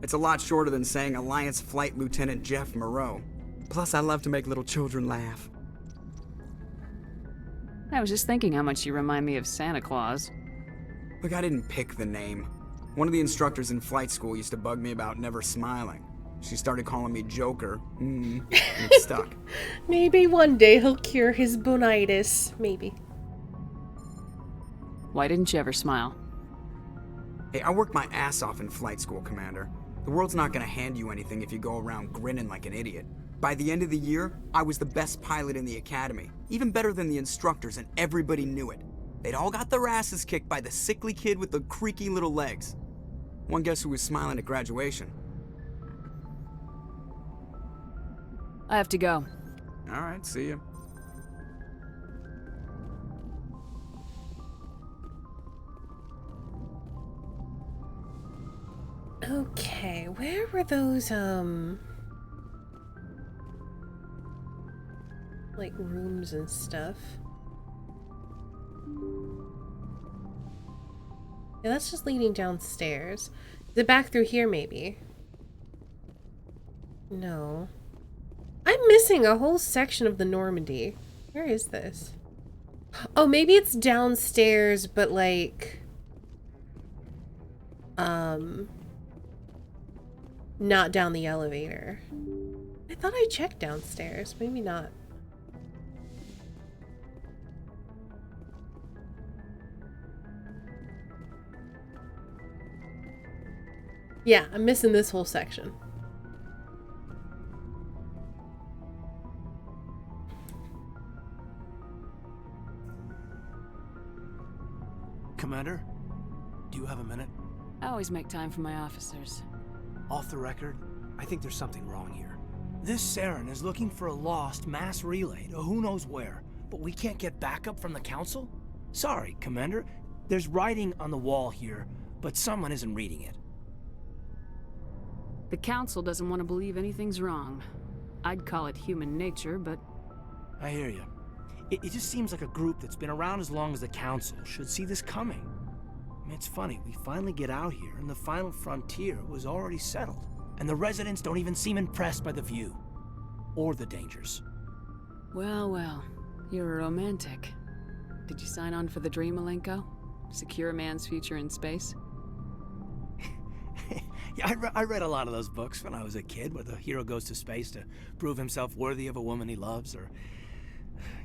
It's a lot shorter than saying Alliance Flight Lieutenant Jeff Moreau. Plus, I love to make little children laugh. I was just thinking how much you remind me of Santa Claus. Look, I didn't pick the name. One of the instructors in flight school used to bug me about never smiling. She started calling me Joker. And it stuck. Maybe one day he'll cure his bonitis. Maybe. Why didn't you ever smile? Hey, I worked my ass off in flight school, Commander. The world's not gonna hand you anything if you go around grinning like an idiot. By the end of the year, I was the best pilot in the academy. Even better than the instructors, and everybody knew it. They'd all got their asses kicked by the sickly kid with the creaky little legs. One guess who was smiling at graduation? I have to go. All right, see you. Okay, where were those, like, rooms and stuff? Yeah, that's just leading downstairs. Is it back through here, maybe? No. I'm missing a whole section of the Normandy. Where is this? Oh, maybe it's downstairs, but, like... not down the elevator. I thought I checked downstairs. Maybe not. Yeah, I'm missing this whole section. Commander, do you have a minute? I always make time for my officers. Off the record, I think there's something wrong here. This Saren is looking for a lost mass relay to who knows where, but we can't get backup from the Council? Sorry, Commander. There's writing on the wall here, but someone isn't reading it. The Council doesn't want to believe anything's wrong. I'd call it human nature, but... I hear you. It just seems like a group that's been around as long as the Council should see this coming. I mean, it's funny, we finally get out here, and the final frontier was already settled. And the residents don't even seem impressed by the view. Or the dangers. Well, well. You're a romantic. Did you sign on for the dream, Malenko? Secure a man's future in space? Yeah, I read a lot of those books when I was a kid, where the hero goes to space to prove himself worthy of a woman he loves, or,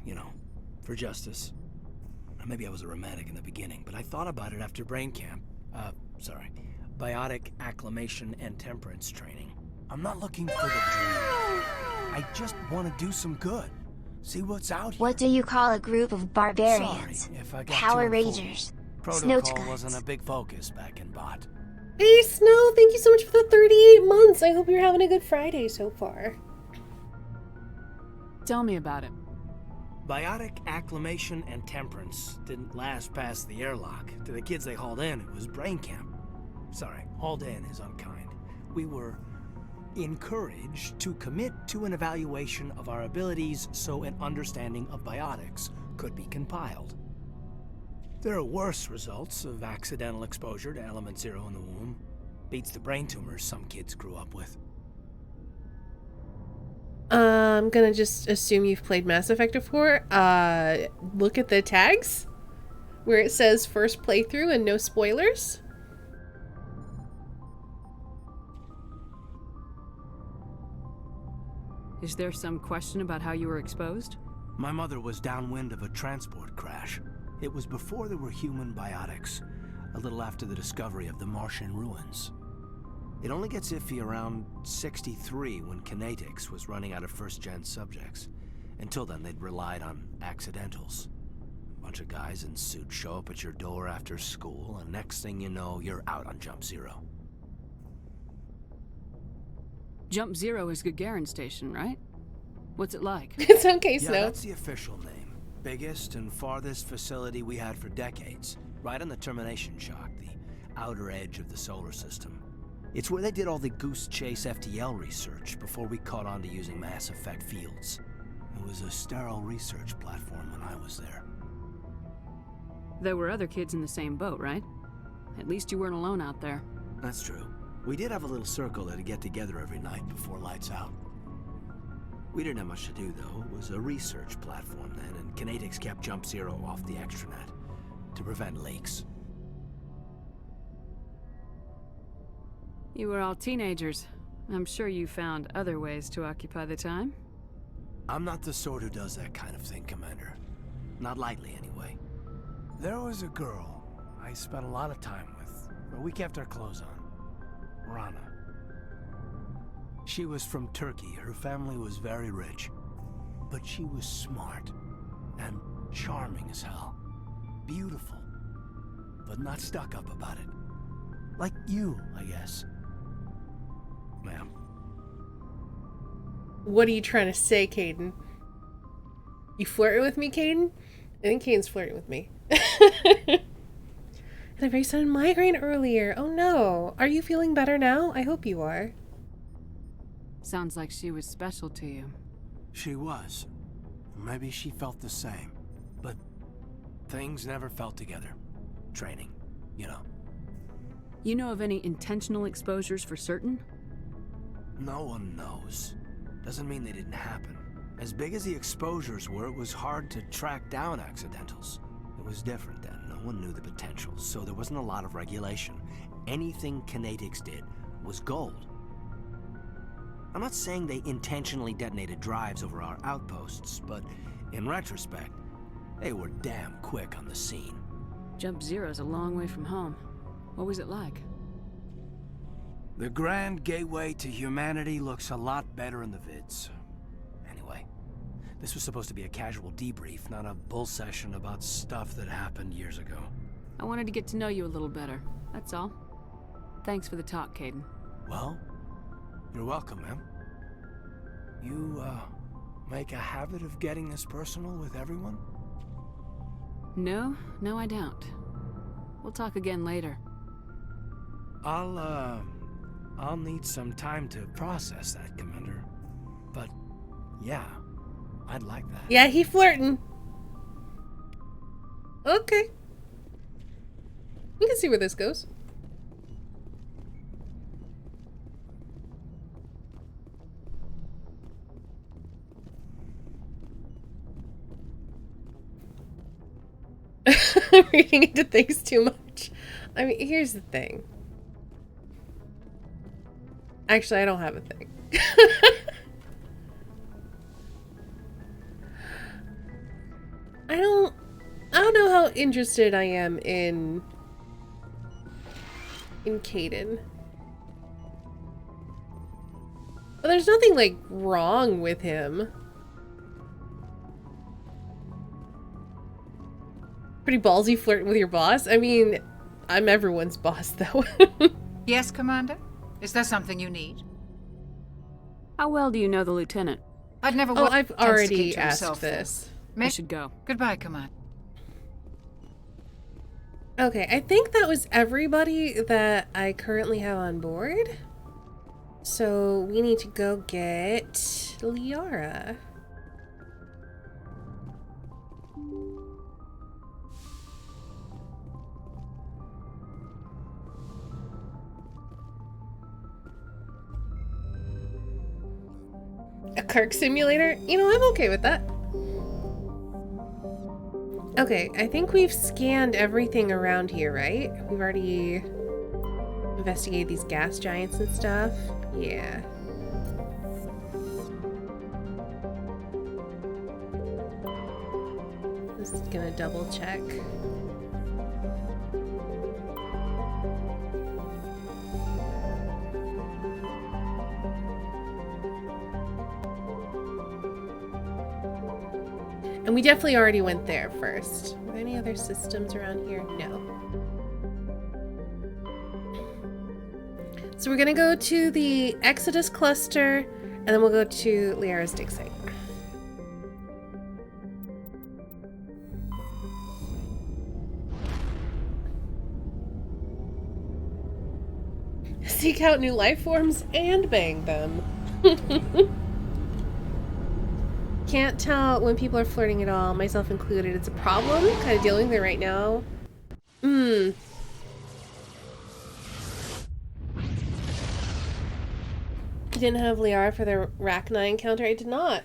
you know, for justice. Maybe I was a romantic in the beginning, but I thought about it after brain camp. Biotic acclimation and temperance training. I'm not looking for the dream. I just want to do some good. See what's out here. What do you call a group of barbarians? Sorry if I got Power too Rangers. Protocol wasn't a big focus back in Bot. Hey, Snow, thank you so much for the 38 months. I hope you're having a good Friday so far. Tell me about it. Biotic acclimation and temperance didn't last past the airlock. To the kids they hauled in, it was brain camp. Sorry, hauled in is unkind. We were encouraged to commit to an evaluation of our abilities so an understanding of biotics could be compiled. There are worse results of accidental exposure to Element Zero in the womb. Beats the brain tumors some kids grew up with. I'm gonna just assume you've played Mass Effect before. Look at the tags where it says first playthrough and no spoilers. Is there some question about how you were exposed? My mother was downwind of a transport crash. It was before there were human biotics, a little after the discovery of the Martian ruins. It only gets iffy around 63 when Kinetics was running out of first-gen subjects. Until then, they'd relied on accidentals. A bunch of guys in suits show up at your door after school, and next thing you know, you're out on Jump Zero. Jump Zero is Gagarin Station, right? What's it like? It's okay, Snow. Yeah, that's the official name. Biggest and farthest facility we had for decades. Right on the termination shock, the outer edge of the solar system. It's where they did all the Goose Chase FTL research before we caught on to using mass effect fields. It was a sterile research platform when I was there. There were other kids in the same boat, right? At least you weren't alone out there. That's true. We did have a little circle that'd get together every night before lights out. We didn't have much to do, though. It was a research platform then, and Kinetics kept Jump Zero off the extranet to prevent leaks. You were all teenagers. I'm sure you found other ways to occupy the time. I'm not the sort who does that kind of thing, Commander. Not lightly, anyway. There was a girl I spent a lot of time with, but we kept our clothes on. Rana. She was from Turkey. Her family was very rich. But she was smart and charming as hell. Beautiful, but not stuck up about it. Like you, I guess. Ma'am. What are you trying to say, Caden? You flirting with me, Caden? I think Caden's flirting with me. Had a very sudden migraine earlier. Oh no. Are you feeling better now? I hope you are. Sounds like she was special to you. She was. Maybe she felt the same. But things never felt together. Training, you know. You know of any intentional exposures for certain? No one knows. Doesn't mean they didn't happen. As big as the exposures were, it was hard to track down accidentals. It was different then. No one knew the potential, so there wasn't a lot of regulation. Anything Kinetics did was gold. I'm not saying they intentionally detonated drives over our outposts, but in retrospect, they were damn quick on the scene. Jump Zero's a long way from home. What was it like? The grand gateway to humanity looks a lot better in the vids. Anyway, this was supposed to be a casual debrief, not a bull session about stuff that happened years ago. I wanted to get to know you a little better, that's all. Thanks for the talk, Caden. Well, you're welcome, ma'am. You, make a habit of getting this personal with everyone? No, I don't. We'll talk again later. I'll need some time to process that, Commander. But, yeah, I'd like that. Yeah, he flirting. Okay. We can see where this goes. Reading into things too much. I mean, here's the thing. Actually, I don't have a thing. I don't know how interested I am in Caden. But there's nothing like wrong with him. Pretty ballsy flirting with your boss. I mean, I'm everyone's boss though. Yes, Commander? Is there something you need? How well do you know the lieutenant? I'd never. Oh, I've already asked this. I should go. Goodbye, Commander. Okay, I think that was everybody that I currently have on board. So we need to go get Liara. A Kirk simulator? You know, I'm okay with that. Okay, I think we've scanned everything around here, right? We've already investigated these gas giants and stuff. Yeah. Just gonna double check. And we definitely already went there first. Are there any other systems around here? No. So we're gonna go to the Exodus cluster, and then we'll go to Liara's dig site. Seek out new life forms and bang them. Can't tell when people are flirting at all, myself included. It's a problem, kind of dealing with it right now. You didn't have Liara for the Rachni encounter? I did not.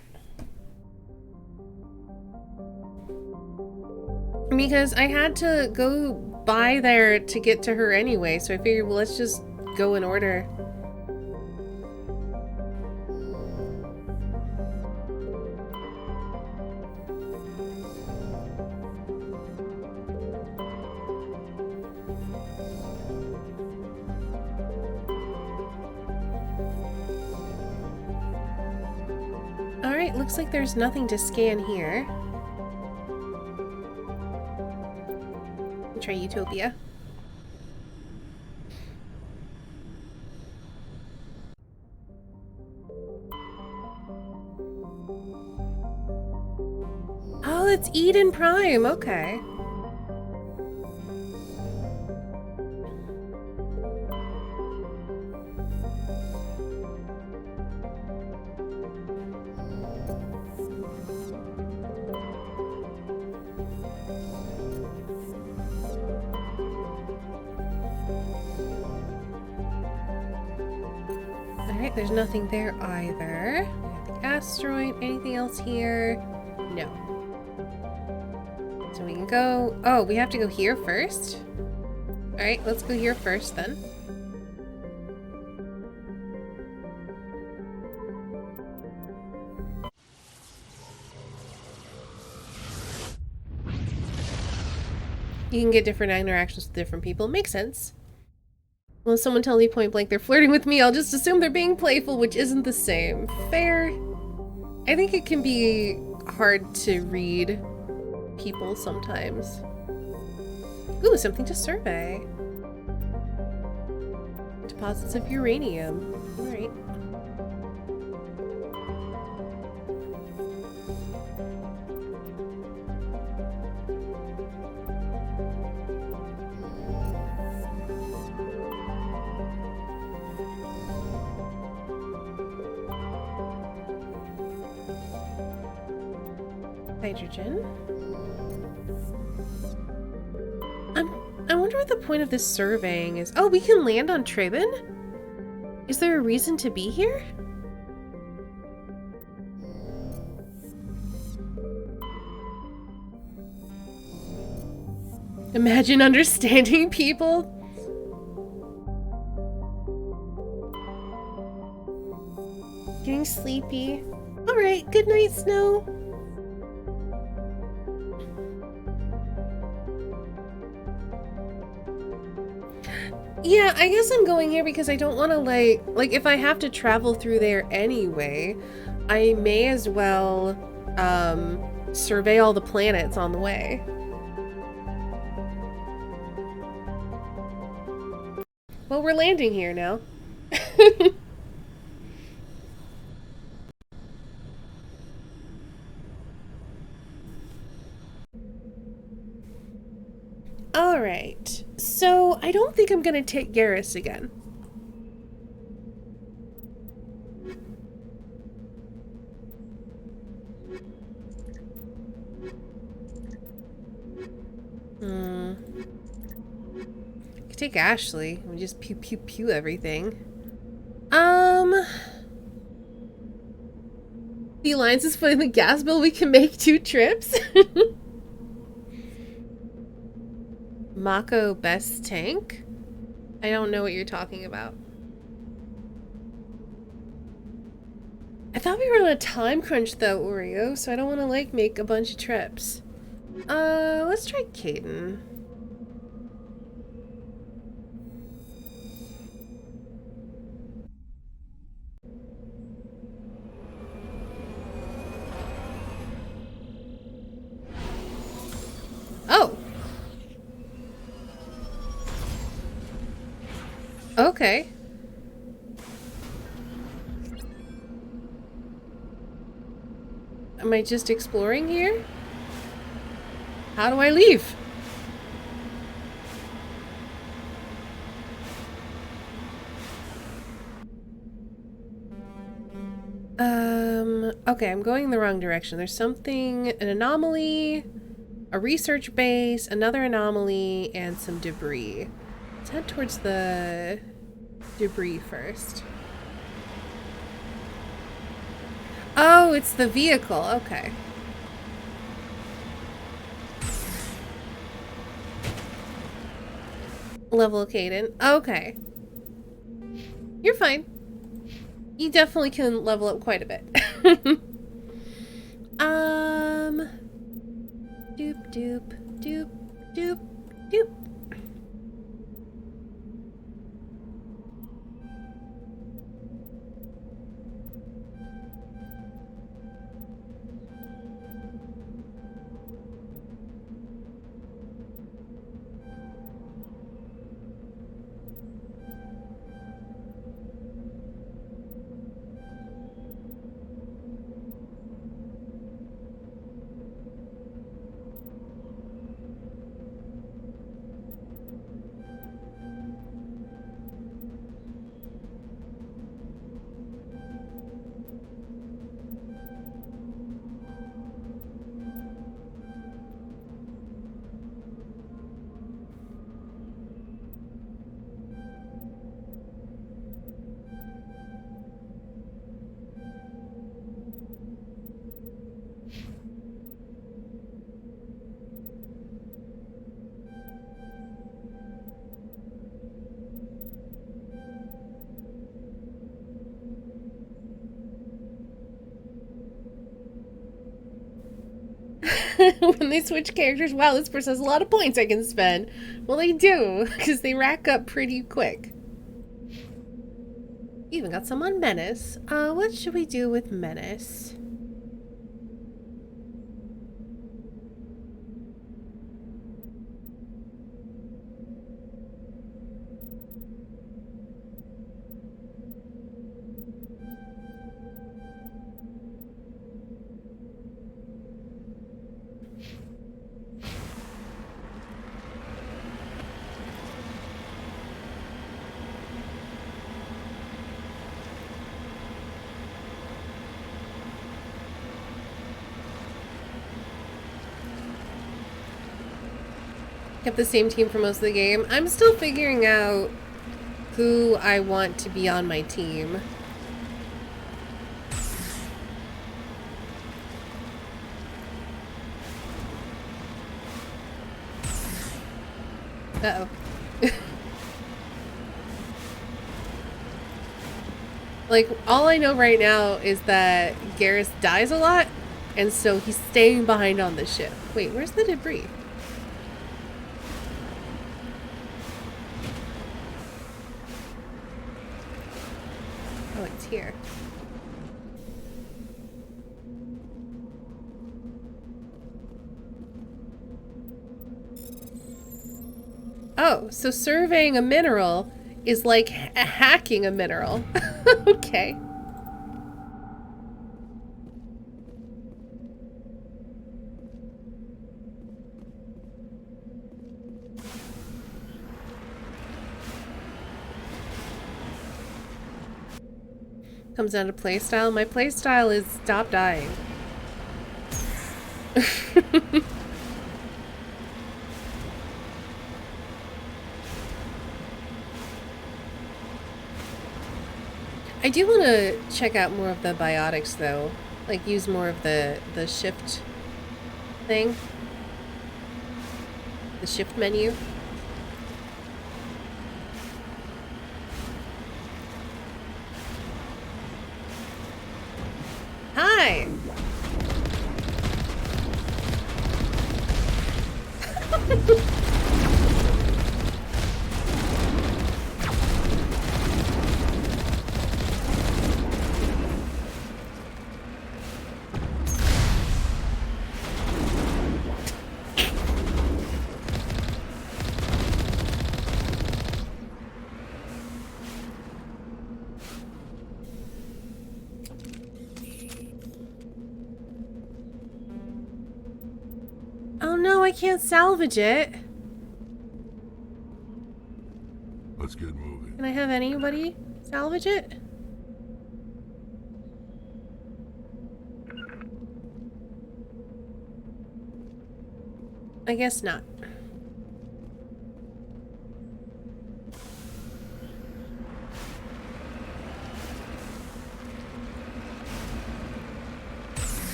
Because I had to go by there to get to her anyway, so I figured, well, let's just go in order. Alright, looks like there's nothing to scan here. Try Utopia. Oh, that's Eden Prime, okay. Alright, there's nothing there either. We have the asteroid. Anything else here? No. So we can go... Oh, we have to go here first? Alright, let's go here first then. You can get different interactions with different people. Makes sense. Well, if someone tells me point blank they're flirting with me, I'll just assume they're being playful, which isn't the same. Fair. I think it can be hard to read people sometimes. Ooh, something to survey. Deposits of uranium. Alright. Hydrogen. I wonder what the point of this surveying is. Oh, we can land on Tribon? Is there a reason to be here? Imagine understanding people. Getting sleepy. Alright, good night, Snow. Yeah, I guess I'm going here because I don't want to, like, if I have to travel through there anyway, I may as well, survey all the planets on the way. Well, we're landing here now. Alright, so I don't think I'm gonna take Garrus again. I could take Ashley and just pew pew pew everything. The Alliance is putting the gas bill, we can make 2 trips. Mako best tank? I don't know what you're talking about. I thought we were on a time crunch though, Oreo, so I don't want to like make a bunch of trips. Let's try Caden. Oh! Okay. Am I just exploring here? How do I leave? Okay, I'm going the wrong direction. There's something, an anomaly, a research base, another anomaly, and some debris. Let's head towards the debris first. Oh, it's the vehicle. Okay. Level Caden. Okay. You're fine. You definitely can level up quite a bit. Doop doop doop doop doop. When they switch characters, wow, this person has a lot of points I can spend. Well, they do, because they rack up pretty quick. Even got some on Menace. What should we do with Menace? Kept the same team for most of the game. I'm still figuring out who I want to be on my team. Uh-oh. Like, all I know right now is that Garrus dies a lot, and so he's staying behind on the ship. Wait, where's the debris? Oh, it's here. Oh, so surveying a mineral is like hacking a mineral. Okay. Comes down to playstyle. My playstyle is stop dying. I do want to check out more of the biotics though. Like use more of the shift thing. The shift menu. Hi! Oh no, I can't salvage it. Let's get moving. Can I have anybody salvage it? I guess not.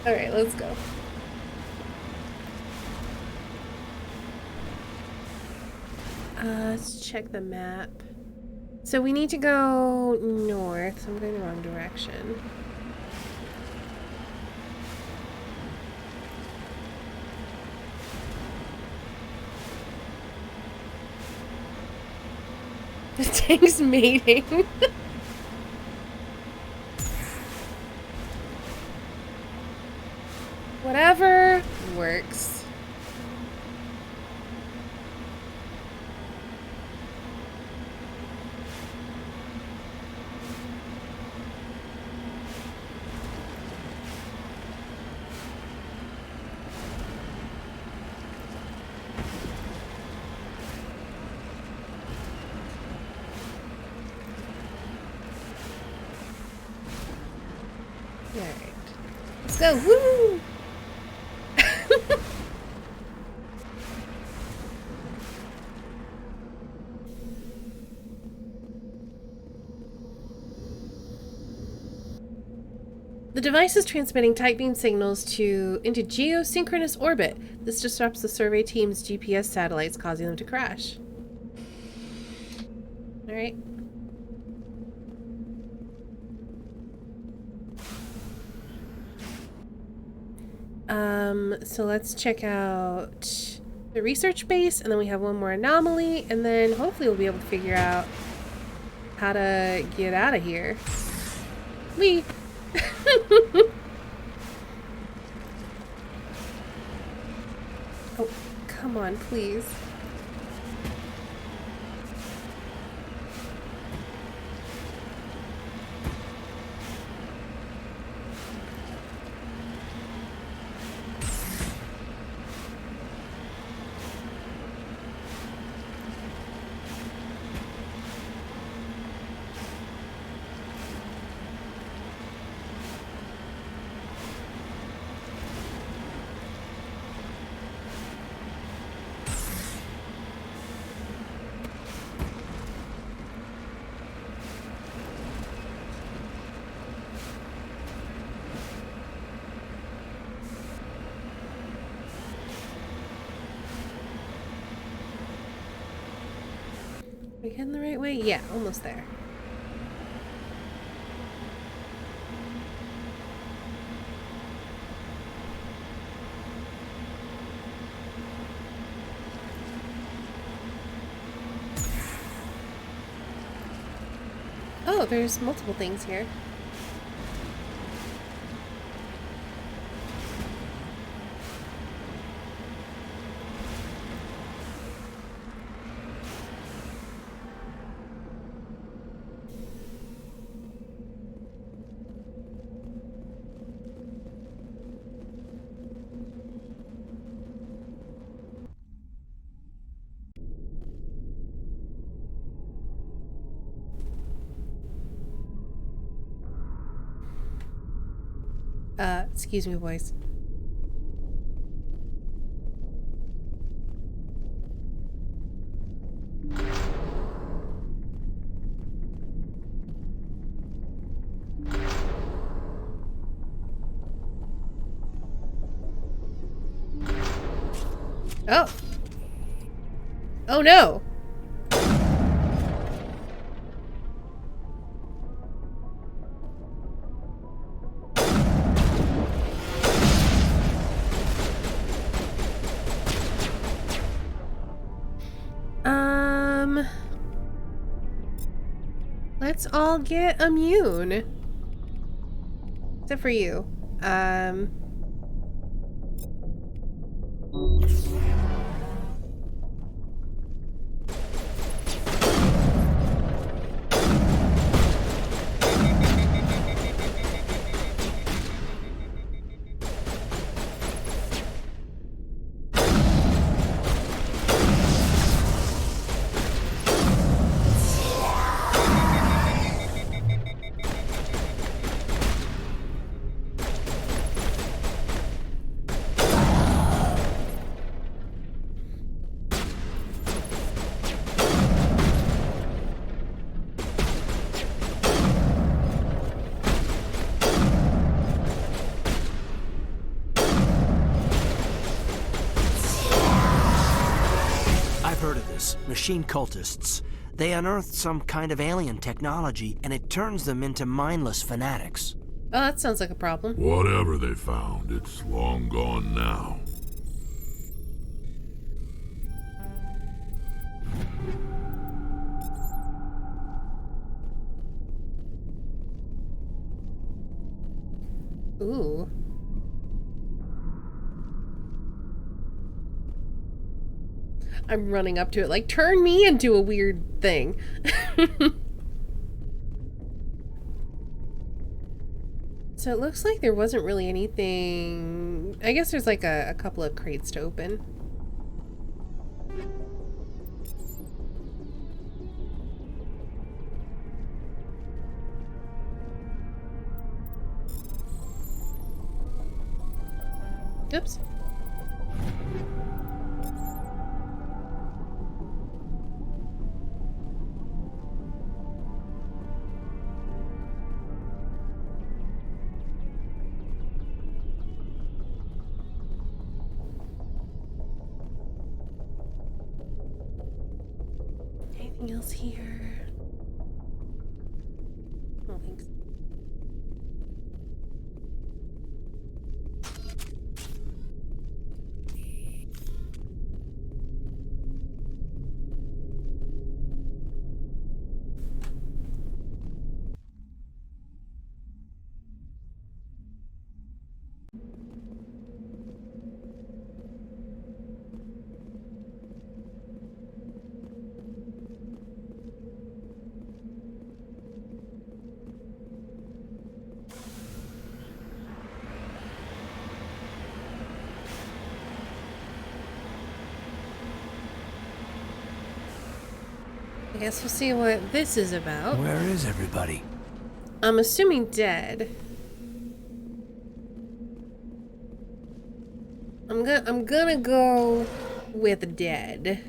Alright, let's go. Let's check the map. So we need to go north, so I'm going the wrong direction. The tank's mating. Whatever works. Alright. Let's go. Woo! The device is transmitting tight beam signals into geosynchronous orbit. This disrupts the survey team's GPS satellites, causing them to crash. Alright. So let's check out the research base, and then we have one more anomaly, and then hopefully we'll be able to figure out how to get out of here. Whee! Oh, come on, please. we heading the right way? Yeah, almost there. Oh, there's multiple things here. Excuse me, boys. Oh. Oh no. Let's all get immune. Except for you. Machine cultists. They unearthed some kind of alien technology, and it turns them into mindless fanatics. Oh, that sounds like a problem. Whatever they found, it's long gone now. Ooh. I'm running up to it like, turn me into a weird thing. So it looks like there wasn't really anything... I guess there's like a couple of crates to open. Oops. Anything else here? I don't think so. I guess we'll see what this is about. Where is everybody? I'm assuming dead. I'm gonna go with dead.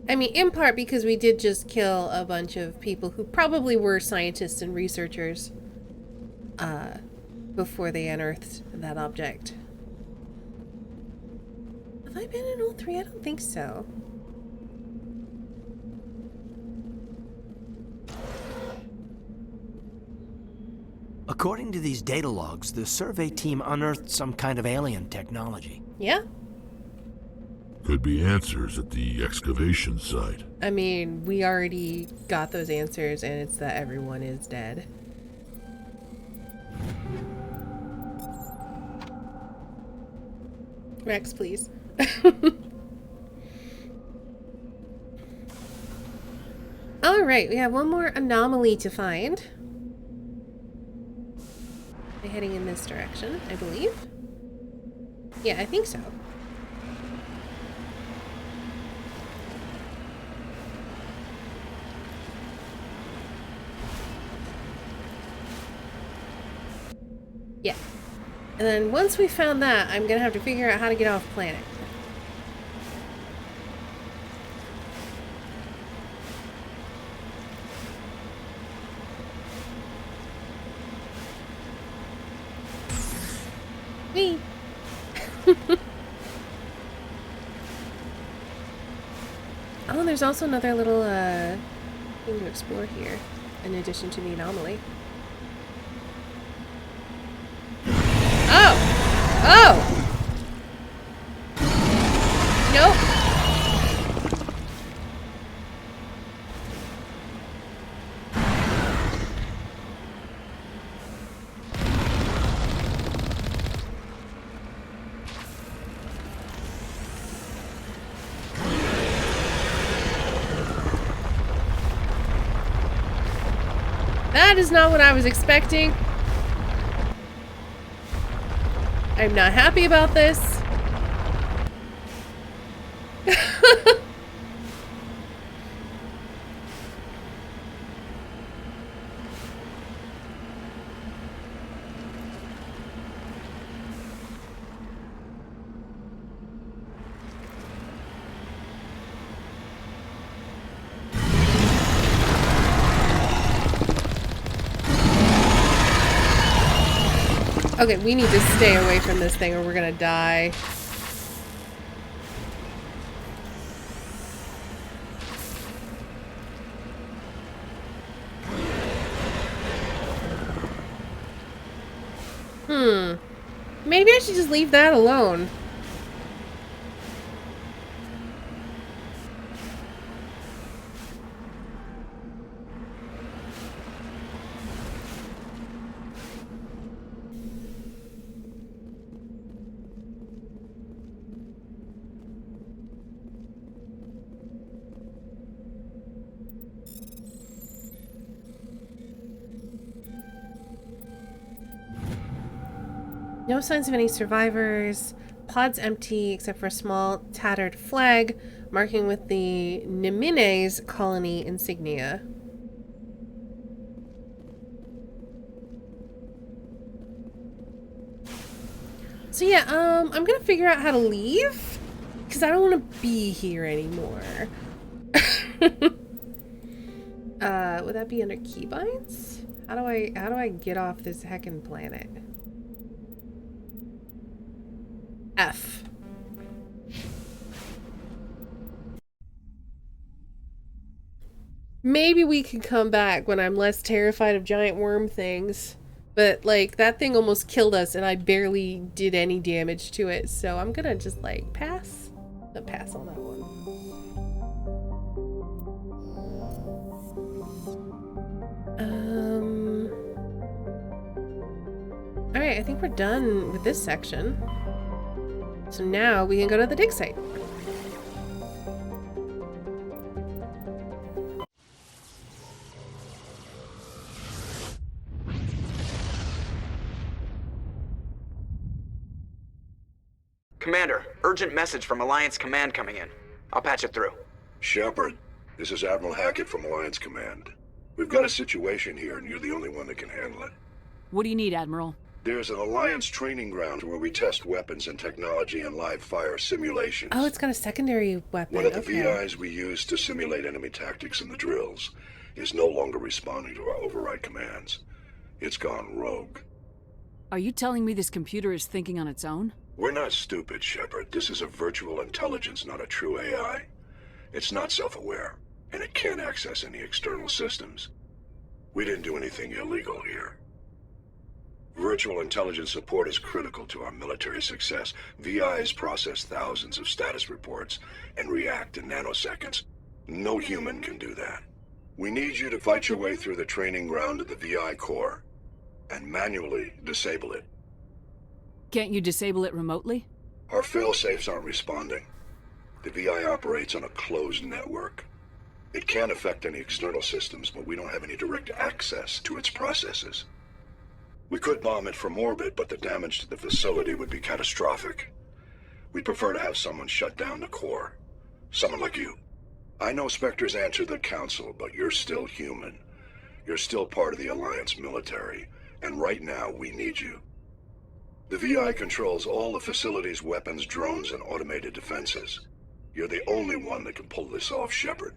I mean, in part because we did just kill a bunch of people who probably were scientists and researchers before they unearthed that object. Have I been in all three? I don't think so. According to these data logs, the survey team unearthed some kind of alien technology. Yeah? Could be answers at the excavation site. I mean, we already got those answers, and it's that everyone is dead. Rex, please. Alright, we have one more anomaly to find. They're heading in this direction, I believe. Yeah, I think so. Yeah. And then once we found that, I'm gonna have to figure out how to get off planet. Whee! Oh, there's also another little thing to explore here, in addition to the anomaly. Oh! Nope. That is not what I was expecting. I'm not happy about this. Okay, we need to stay away from this thing or we're gonna die. Maybe I should just leave that alone. No signs of any survivors. Pod's empty except for a small tattered flag marking with the Nemine's colony insignia. So yeah, I'm gonna figure out how to leave because I don't want to be here anymore. Would that be under keybinds? How do I get off this heckin' planet? F. Maybe we can come back when I'm less terrified of giant worm things. But, like, that thing almost killed us and I barely did any damage to it. So I'm gonna just, like, pass. I'll pass on that one. Alright, I think we're done with this section. So now we can go to the dig site. Commander, urgent message from Alliance Command coming in. I'll patch it through. Shepard, this is Admiral Hackett from Alliance Command. We've got a situation here and you're the only one that can handle it. What do you need, Admiral? There's an Alliance training ground where we test weapons and technology in live fire simulations. Oh, it's got a secondary weapon. One of the Okay. VIs we use to simulate enemy tactics in the drills is no longer responding to our override commands. It's gone rogue. Are you telling me this computer is thinking on its own? We're not stupid, Shepard. This is a virtual intelligence, not a true AI. It's not self-aware, and it can't access any external systems. We didn't do anything illegal here. Virtual intelligence support is critical to our military success. VIs process thousands of status reports and react in nanoseconds. No human can do that. We need you to fight your way through the training ground of the VI core and manually disable it. Can't you disable it remotely? Our fail-safes aren't responding. The VI operates on a closed network. It can't affect any external systems, but we don't have any direct access to its processes. We could bomb it from orbit, but the damage to the facility would be catastrophic. We'd prefer to have someone shut down the core. Someone like you. I know Spectres answer the Council, but you're still human. You're still part of the Alliance military, and right now we need you. The VI controls all the facility's weapons, drones, and automated defenses. You're the only one that can pull this off, Shepard.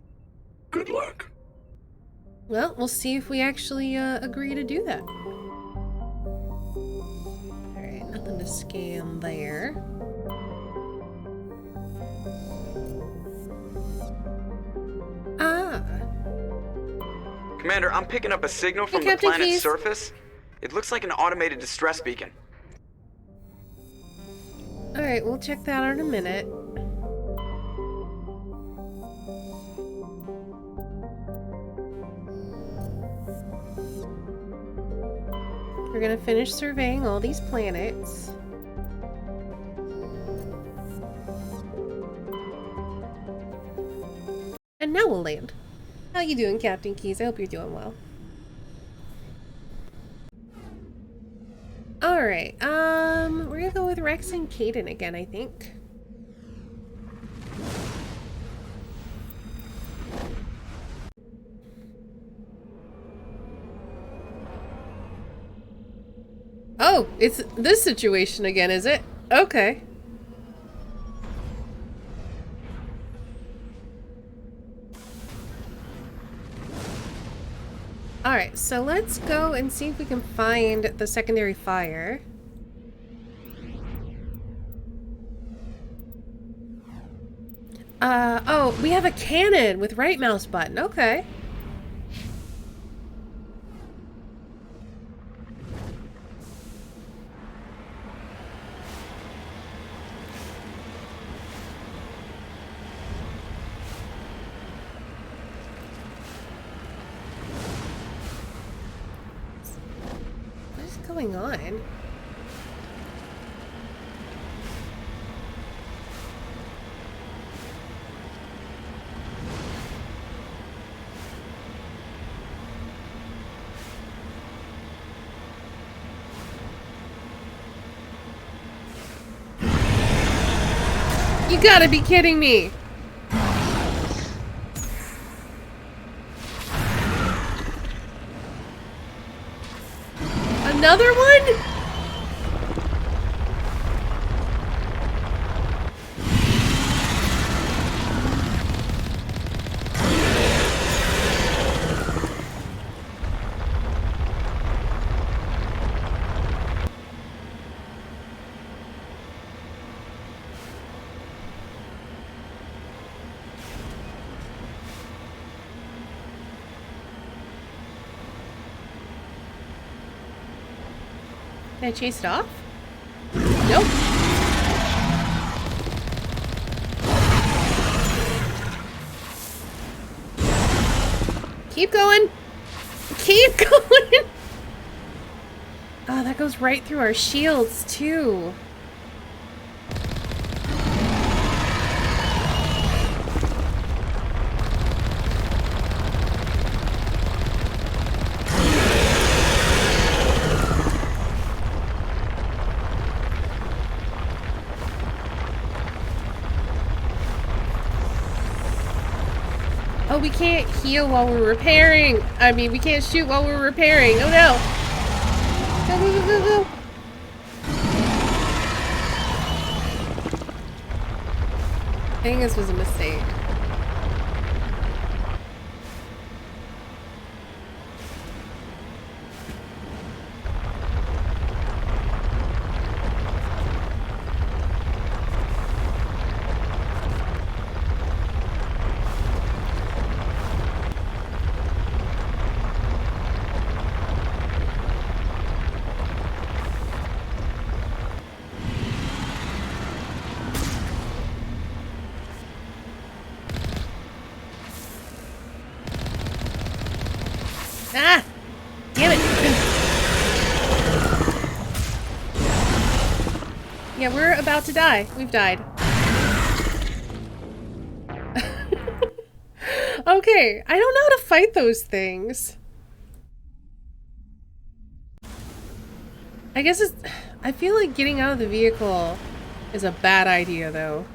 Good luck. Well, we'll see if we actually agree to do that. Alright, nothing to scan there. Ah! Commander, I'm picking up a signal from the Captain planet's Keyes. surface. It looks like an automated distress beacon. Alright, we'll check that out in a minute. We're gonna finish surveying all these planets. And now we'll land. How you doing, Captain Keyes? I hope you're doing well. Alright, we're gonna go with Rex and Caden again, I think. Oh, it's this situation again, is it? Okay. Alright, so let's go and see if we can find the secondary fire. Oh, we have a cannon with right mouse button. Okay. What is going on? You gotta be kidding me! Another one? Did I chase it off? Nope. Keep going. Keep going. Oh, that goes right through our shields, too. Oh, we can't heal while we're repairing. I mean, we can't shoot while we're repairing. Oh no. Go, go, go, go, go. think this was a mistake. Ah! Damn it! Yeah, we're about to die. We've died. Okay, I don't know how to fight those things. I guess it's... I feel like getting out of the vehicle is a bad idea, though.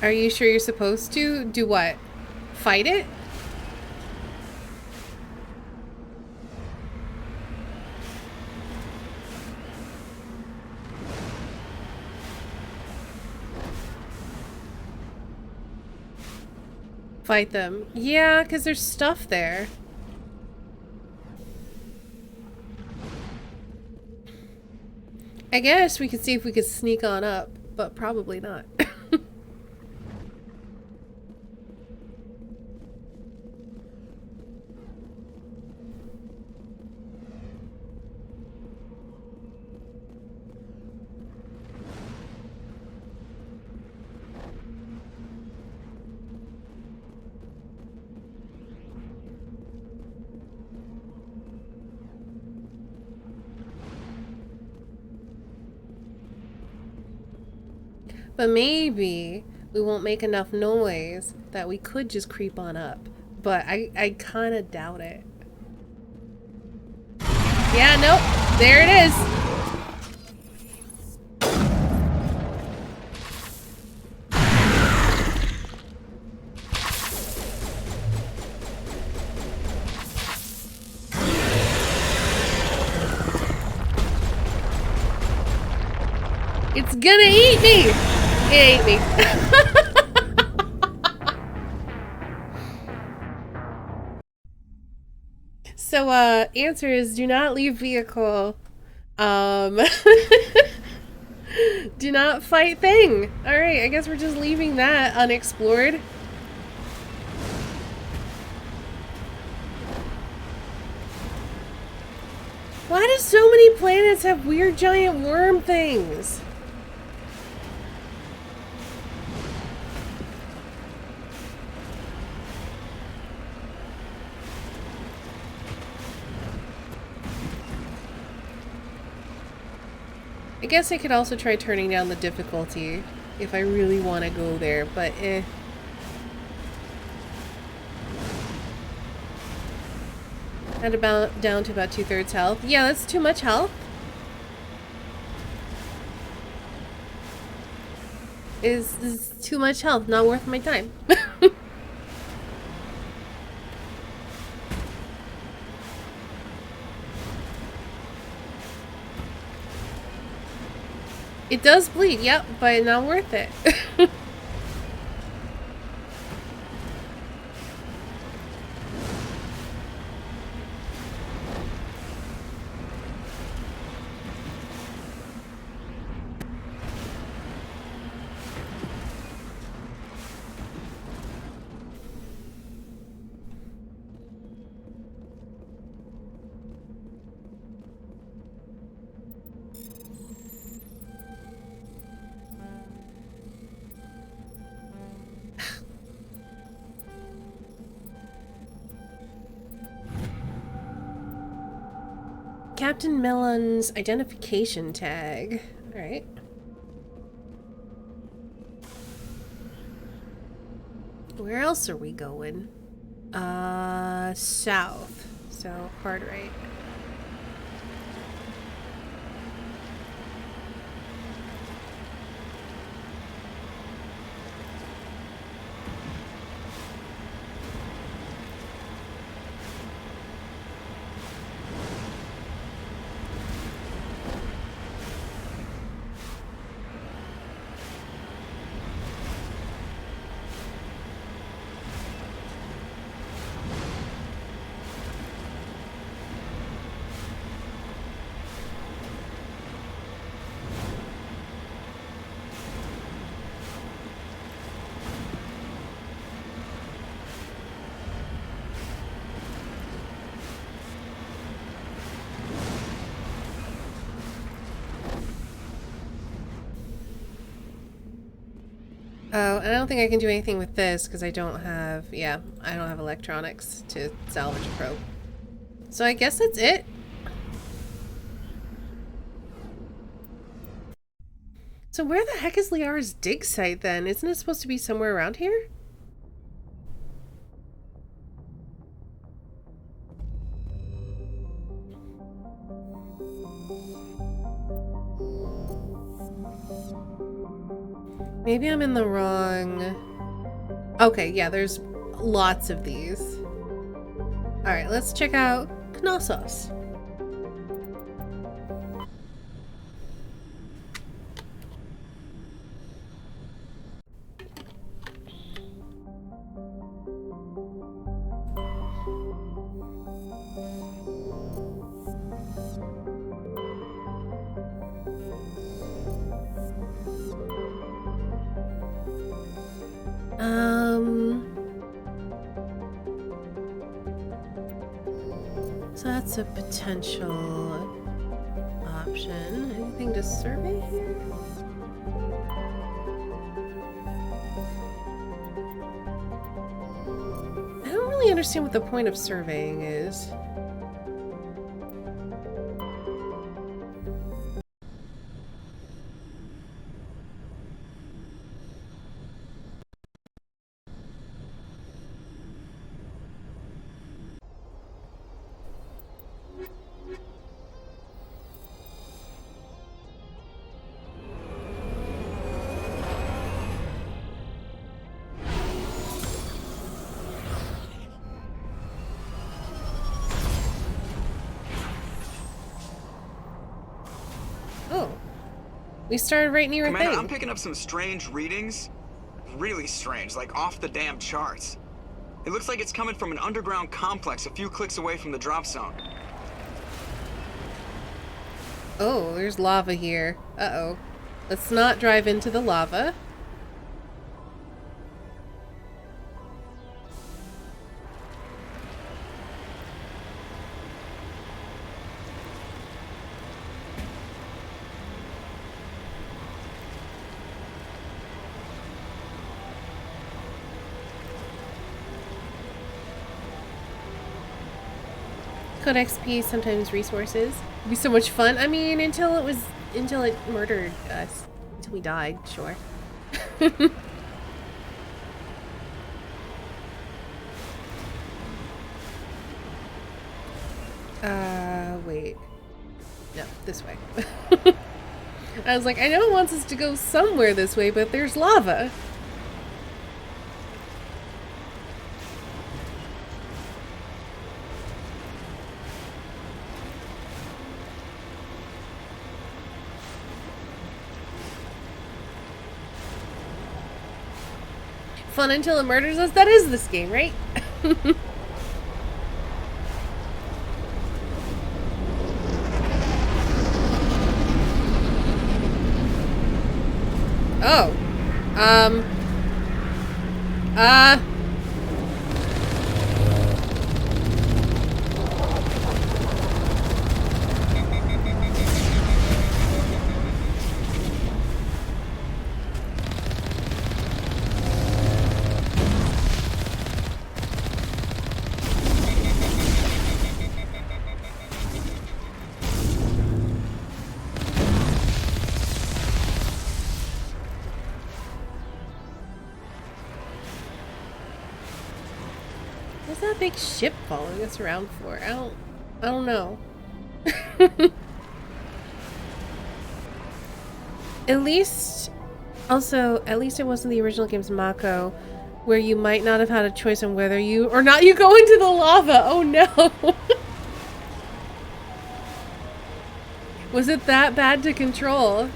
Are you sure you're supposed to? Do what? Fight it? Fight them. Yeah, because there's stuff there. I guess we could see if we could sneak on up, but probably not. But maybe we won't make enough noise that we could just creep on up. But I kind of doubt it. Yeah, nope. There it is. It's gonna eat me! It ate me. So, answer is do not leave vehicle. Do not fight thing. Alright, I guess we're just leaving that unexplored. Why do so many planets have weird giant worm things? I guess I could also try turning down the difficulty if I really want to go there, but eh. At about down to about 2/3 health. Yeah, that's too much health. Is too much health, not worth my time. It does bleed, yep, but not worth it. Captain Mellon's identification tag. Alright. Where else are we going? South. So, hard right. Oh, and I don't think I can do anything with this because I don't have, yeah, I don't have electronics to salvage a probe. So I guess that's it. So where the heck is Liara's dig site then? Isn't it supposed to be somewhere around here? Maybe I'm in the wrong... Okay, yeah, there's lots of these. Alright, let's check out Knossos. So that's a potential option. Anything to survey here? I don't really understand what the point of surveying is. We started right near a Commander, thing. I'm picking up some strange readings. Really strange, like off the damn charts. It looks like it's coming from an underground complex a few clicks away from the drop zone. Oh, there's lava here. Uh-oh. Let's not drive into the lava. Code XP, sometimes resources. It'd be so much fun. I mean, until it murdered us. Until we died, sure. Wait. No, this way. I was like, I know it wants us to go somewhere this way, but there's lava. Fun until it murders us. That is this game, right? Oh. What's that big ship following us around for? I don't know. At least it wasn't the original game's Mako, where you might not have had a choice on whether you or not you go into the lava. Oh no. Was it that bad to control?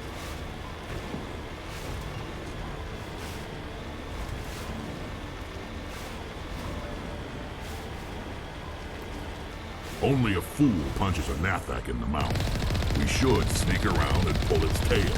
Only a fool punches a Nathak in the mouth. We should sneak around and pull its tail.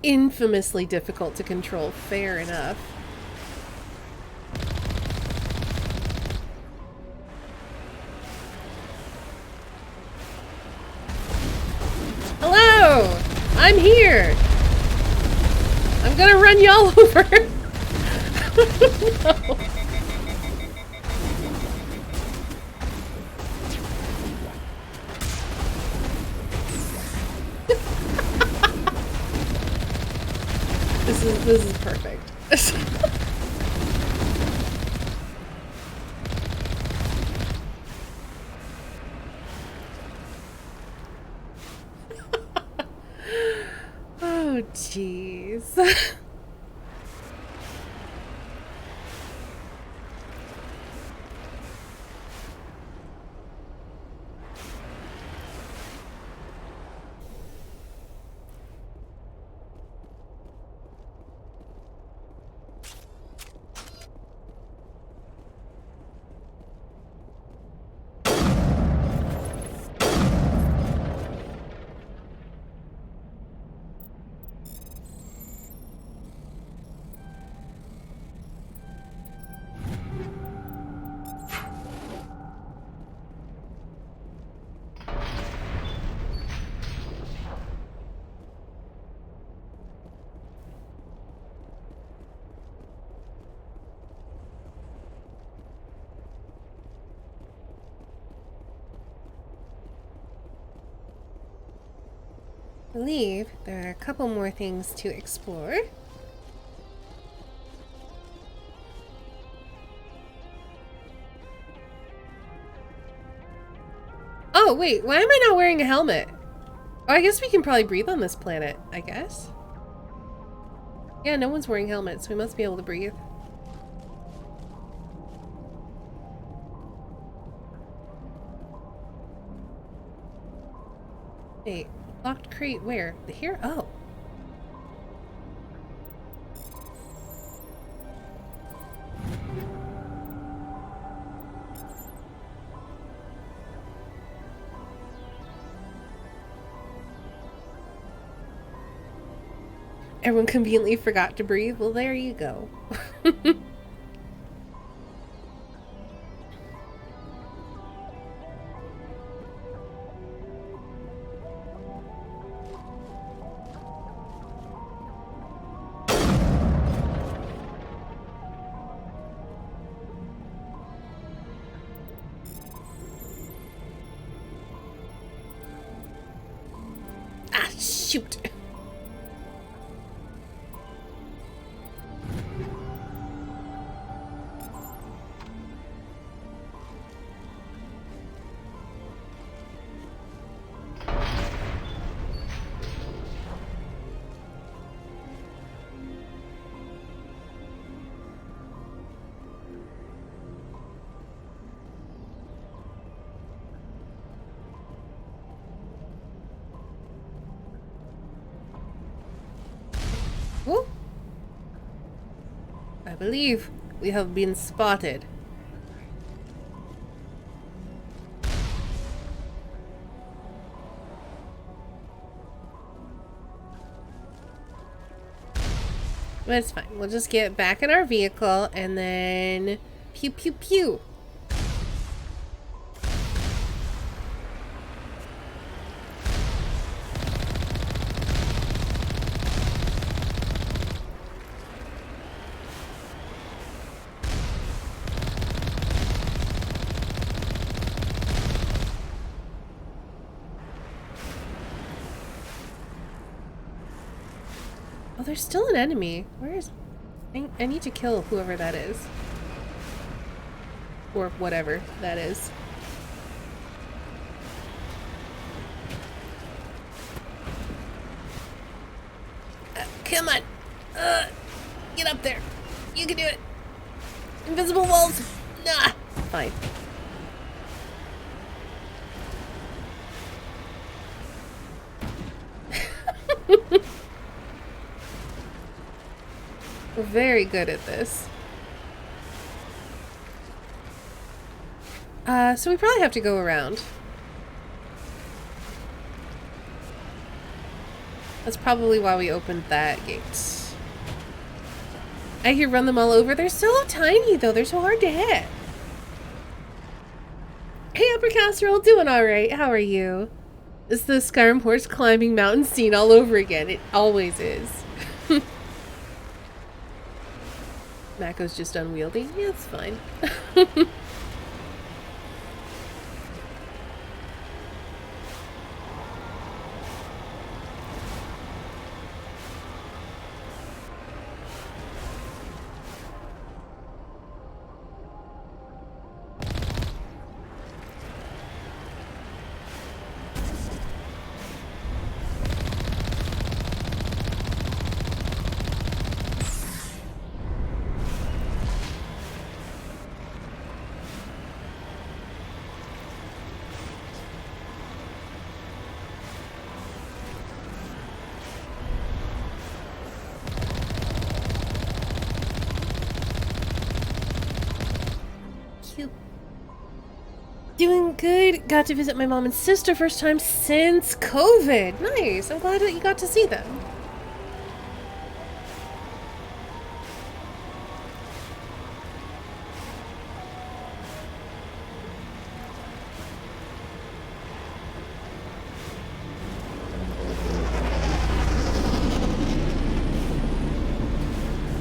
infamously difficult to control. Fair enough. Hello! I'm here! I'm gonna run y'all over! No. This is perfect. Oh, jeez. I believe there are a couple more things to explore. Oh, wait, why am I not wearing a helmet? Oh, I guess we can probably breathe on this planet, I guess. Yeah, no one's wearing helmets. We must be able to breathe. Wait, locked crate where? Here? Oh. Everyone conveniently forgot to breathe. Well, there you go. Ah, shoot. Woo. I believe we have been spotted. But it's fine. We'll just get back in our vehicle and then pew pew pew. Oh, there's still an enemy. Where is... I need to kill whoever that is. Or whatever that is. Come on. Get up there. You can do it. Invisible walls. Nah. Fine. We're very good at this. So we probably have to go around. That's probably why we opened that gate. I hear run them all over. They're so tiny, though. They're so hard to hit. Hey, Upper Casserole, doing alright. How are you? It's the Skyrim horse climbing mountain scene all over again. It always is. Mako's just unwieldy. Yeah, it's fine. Doing good. Got to visit my mom and sister first time since COVID. Nice. I'm glad that you got to see them.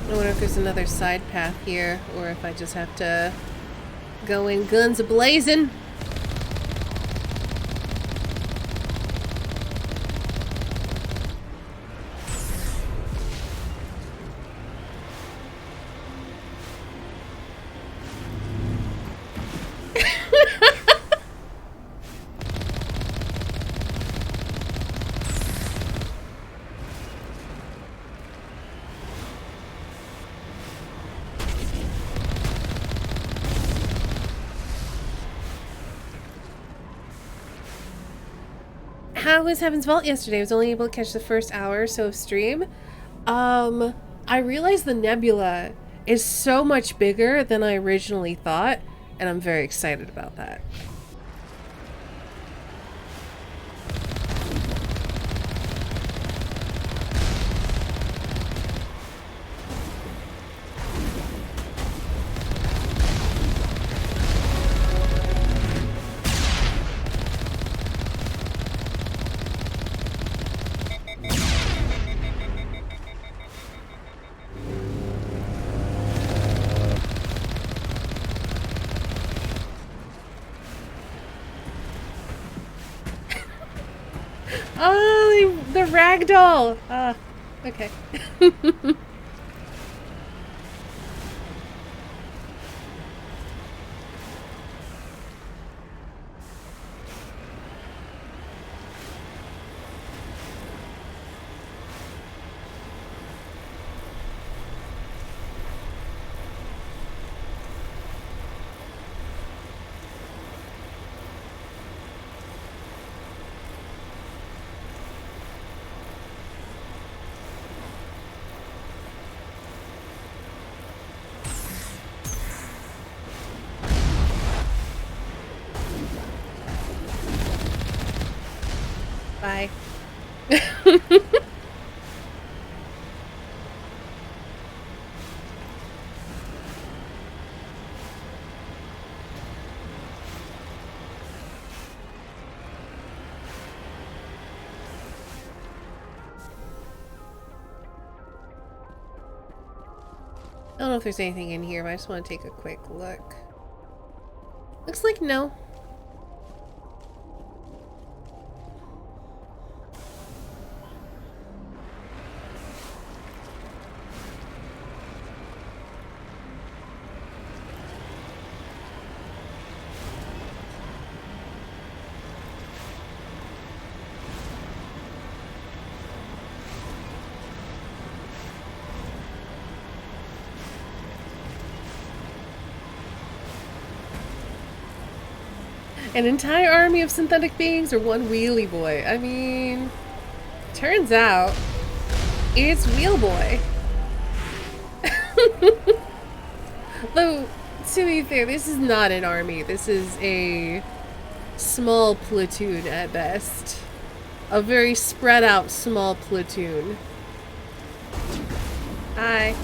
I wonder if there's another side path here, or if I just have to go in guns a-blazing. How was Heaven's Vault yesterday? I was only able to catch the first hour or so of stream. I realized the nebula is so much bigger than I originally thought, and I'm very excited about that. Oh, the ragdoll! Okay. Bye. I don't know if there's anything in here, but I just want to take a quick look. Looks like no. An entire army of synthetic beings or one wheelie boy? I mean, turns out it's Wheel Boy. Though, to be fair, this is not an army. This is a small platoon at best. a very spread out small platoon. Hi.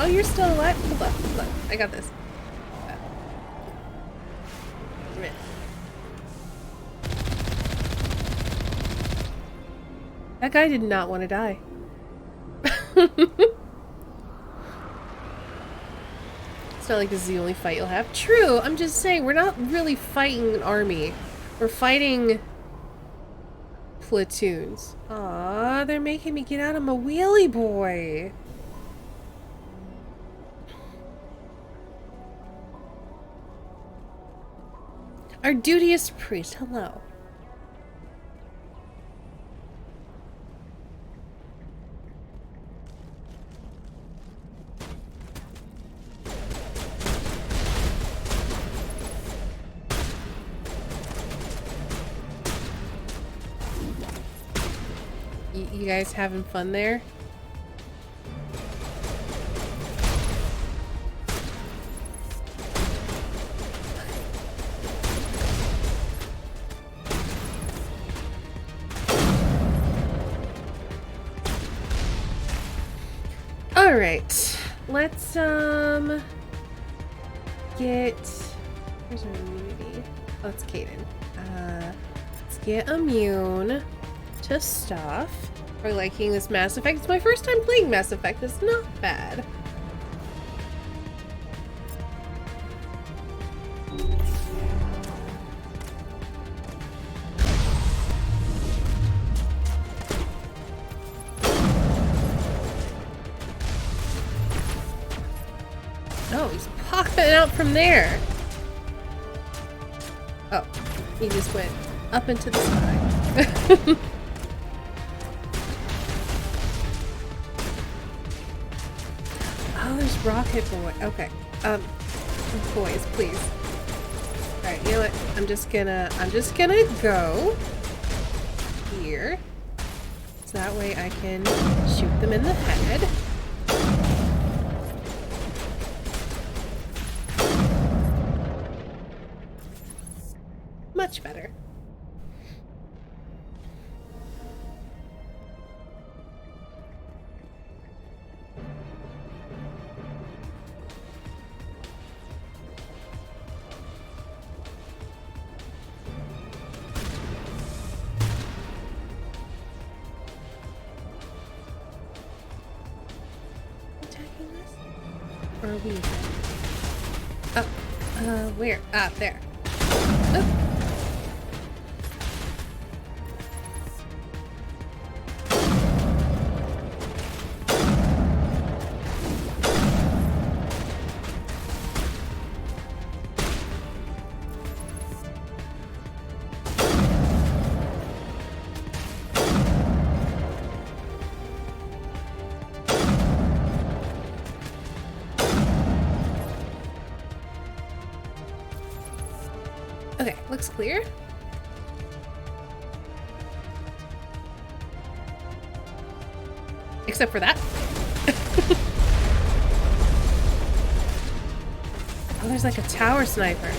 Oh, you're still alive? Hold up, hold up. I got this. That guy did not want to die. It's not like this is the only fight you'll have. True, I'm just saying, we're not really fighting an army. We're fighting platoons. Aw, they're making me get out of my wheelie boy. Our duteous priest, hello. You guys having fun there? Alright, let's get, where's our immunity? Oh, it's Kaden. Let's get immune to stuff. Are liking this Mass Effect? It's my first time playing Mass Effect. It's not bad. Oh, he's popping out from there. Oh, he just went up into the sky. Oh, there's Rocket Boy. Okay. Boys, please. Alright, you know what? I'm just gonna go here. So that way I can shoot them in the head. Much better. Or are we? Oh, where? Ah, there. Oh. Okay, looks clear. Except for that. Oh, there's like a tower sniper.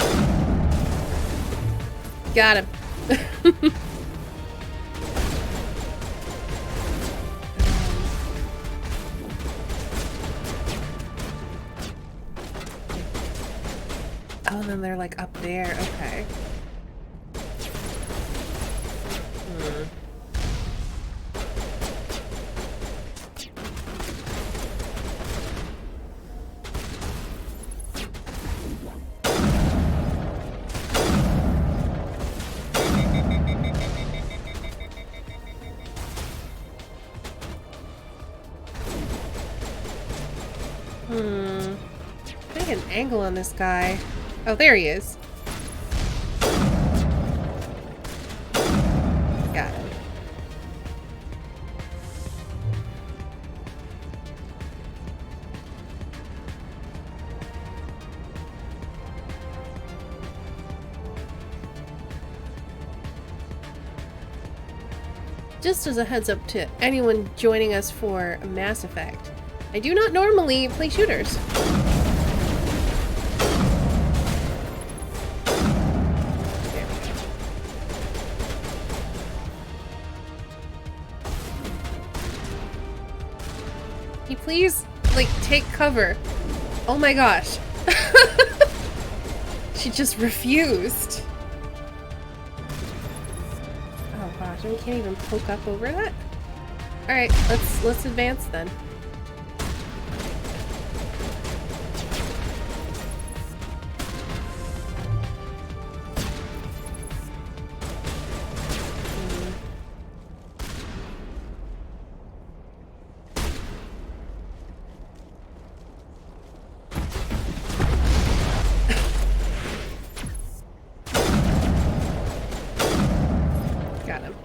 Got him. Oh, and then they're like up there. Okay. I think an angle on this guy. Oh, there he is. Got him. Just as a heads up to anyone joining us for Mass Effect, I do not normally play shooters. Can you please, like, take cover? Oh my gosh. She just refused. Oh gosh, we can't even poke up over that? Alright, let's advance then. Got him.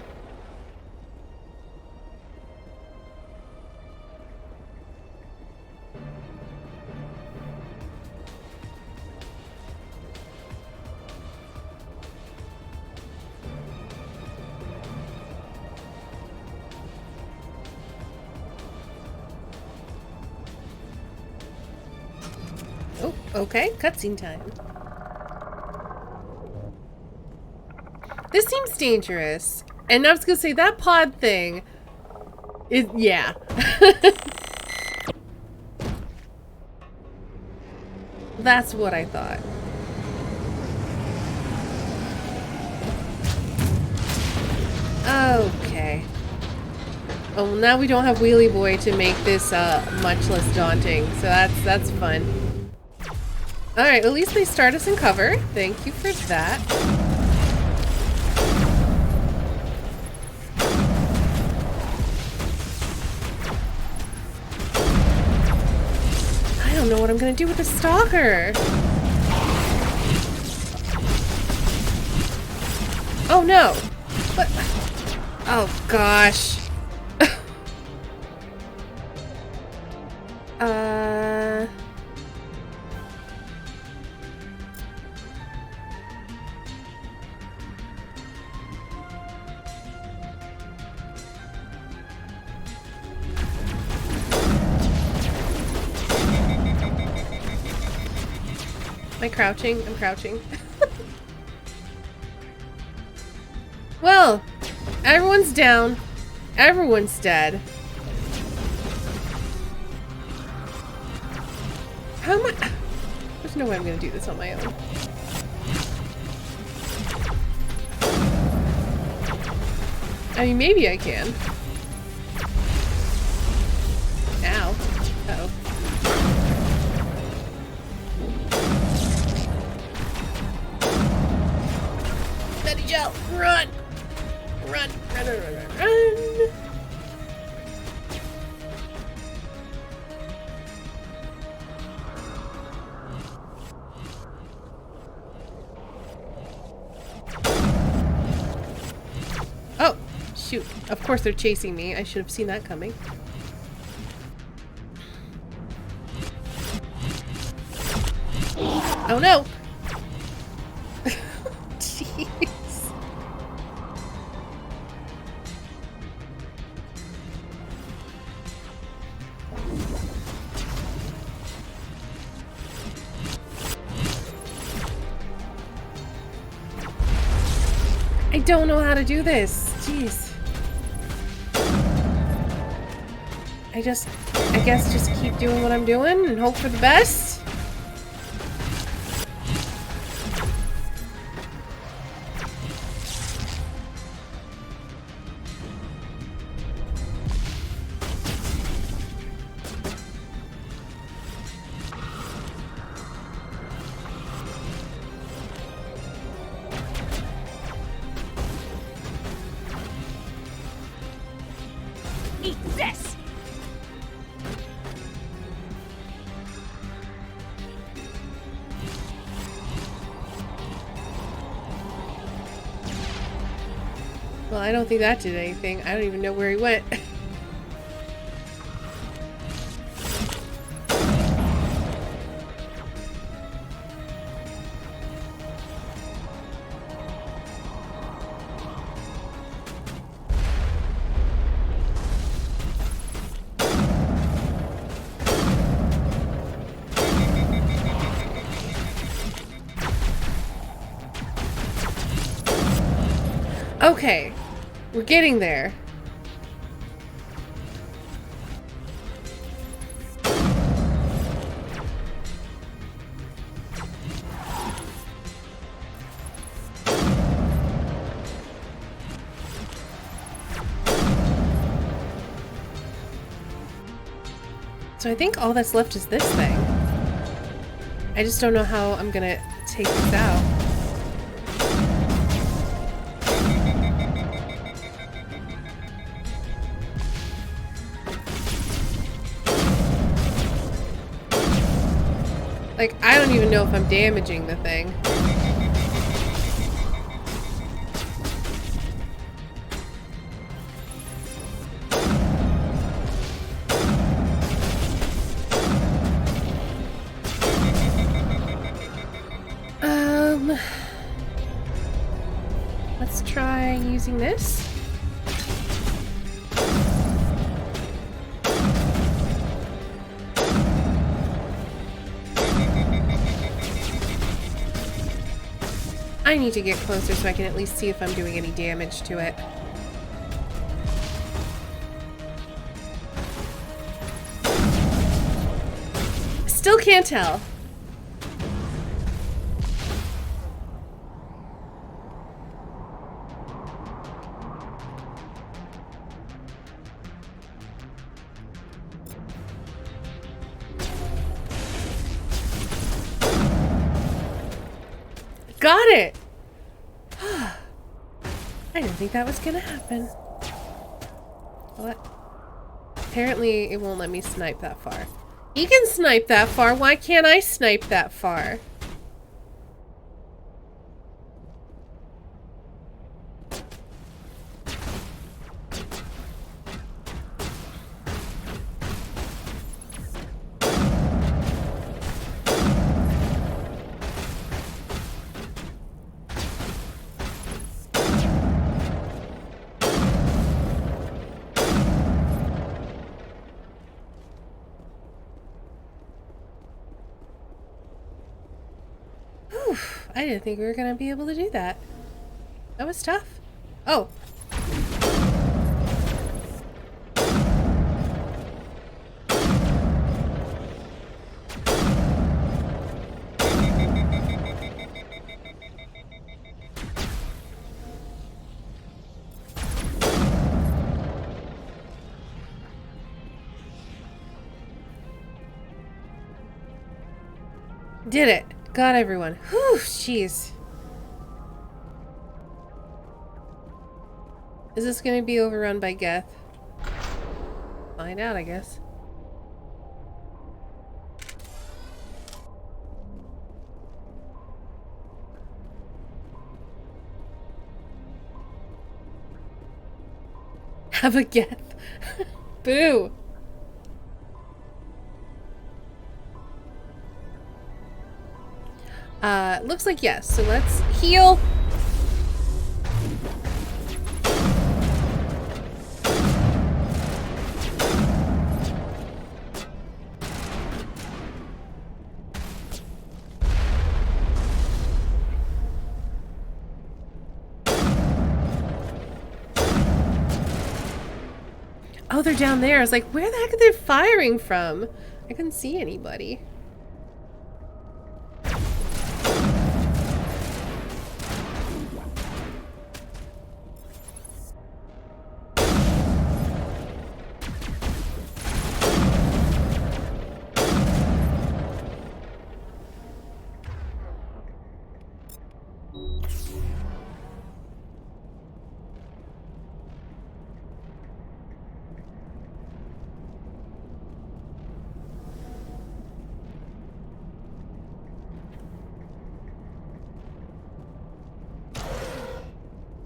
Oh, okay, cutscene time. This seems dangerous. And I was gonna say, that pod thing is, yeah. That's what I thought. Okay. Oh, well, now we don't have Wheelie Boy to make this much less daunting, so that's fun. Alright, at least they start us in cover. Thank you for that. I don't know what I'm gonna do with the stalker. Oh no! What? Oh gosh. Am I crouching? I'm crouching. Well, everyone's down. Everyone's dead. How am I? There's no way I'm gonna do this on my own. I mean, maybe I can. Ow. Uh-oh. Betty Joe, run! Run, run, run, run, run, run! Oh, shoot. Of course they're chasing me. I should have seen that coming. Oh no! Jeez. I don't know how to do this. Jeez. I guess just keep doing what I'm doing and hope for the best. Eat this! Well, I don't think that did anything. I don't even know where he went. Okay, we're getting there. So I think all that's left is this thing. I just don't know how I'm gonna take this out. Like, I don't even know if I'm damaging the thing. Let's try using this. I need to get closer so I can at least see if I'm doing any damage to it. Still can't tell. Got it! I didn't think that was gonna happen. What? Apparently it won't let me snipe that far. He can snipe that far, why can't I snipe that far? I didn't think we were gonna be able to do that. That was tough. Oh. Did it. Got everyone. Whew, jeez. Is this gonna be overrun by Geth? Find out, I guess. Have a Geth. Boo. Looks like yes, so let's heal. Oh, they're down there. I was like, where the heck are they firing from? I couldn't see anybody.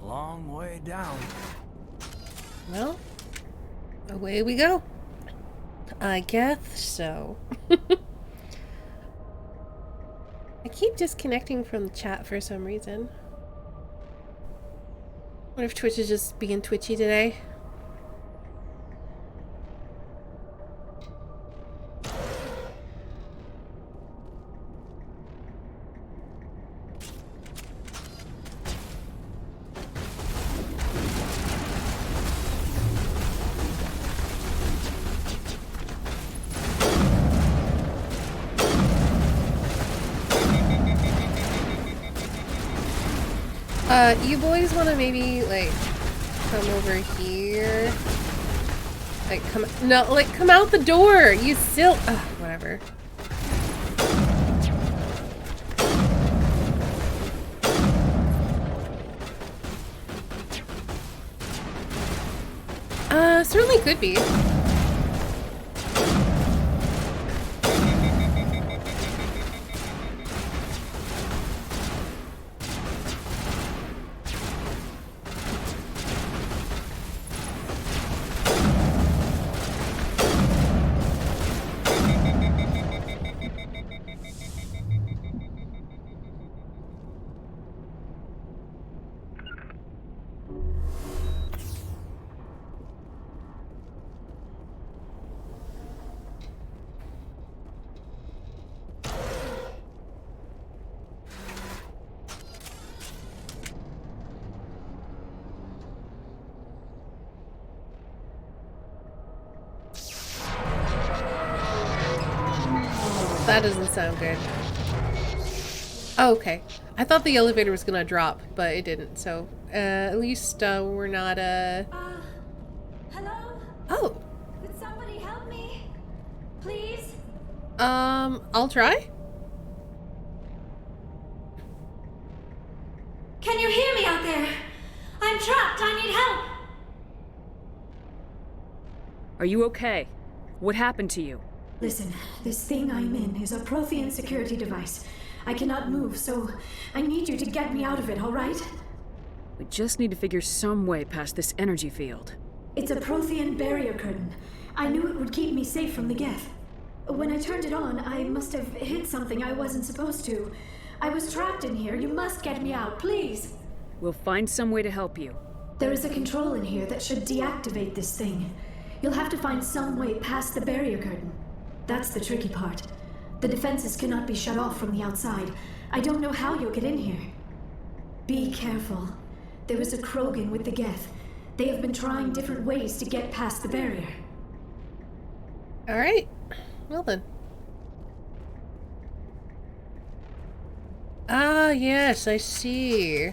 Long way down. Well, away we go. I guess so. I keep disconnecting from the chat for some reason. What if Twitch is just being twitchy today? You boys want to maybe, like, come over here? Like, come out the door! You still- whatever. Certainly could be. That doesn't sound good. Oh, okay. I thought the elevator was gonna drop, but it didn't, so at least we're not Hello? Oh. Could somebody help me? Please? I'll try. Can you hear me out there? I'm trapped. I need help. Are you okay? What happened to you? Listen, this thing I'm in is a Prothean security device. I cannot move, so I need you to get me out of it, all right? We just need to figure some way past this energy field. It's a Prothean barrier curtain. I knew it would keep me safe from the Geth. When I turned it on, I must have hit something I wasn't supposed to. I was trapped in here. You must get me out, please. We'll find some way to help you. There is a control in here that should deactivate this thing. You'll have to find some way past the barrier curtain. That's the tricky part. The defenses cannot be shut off from the outside. I don't know how you'll get in here. Be careful. There is a Krogan with the Geth. They have been trying different ways to get past the barrier. Alright. Well then. Ah, yes, I see.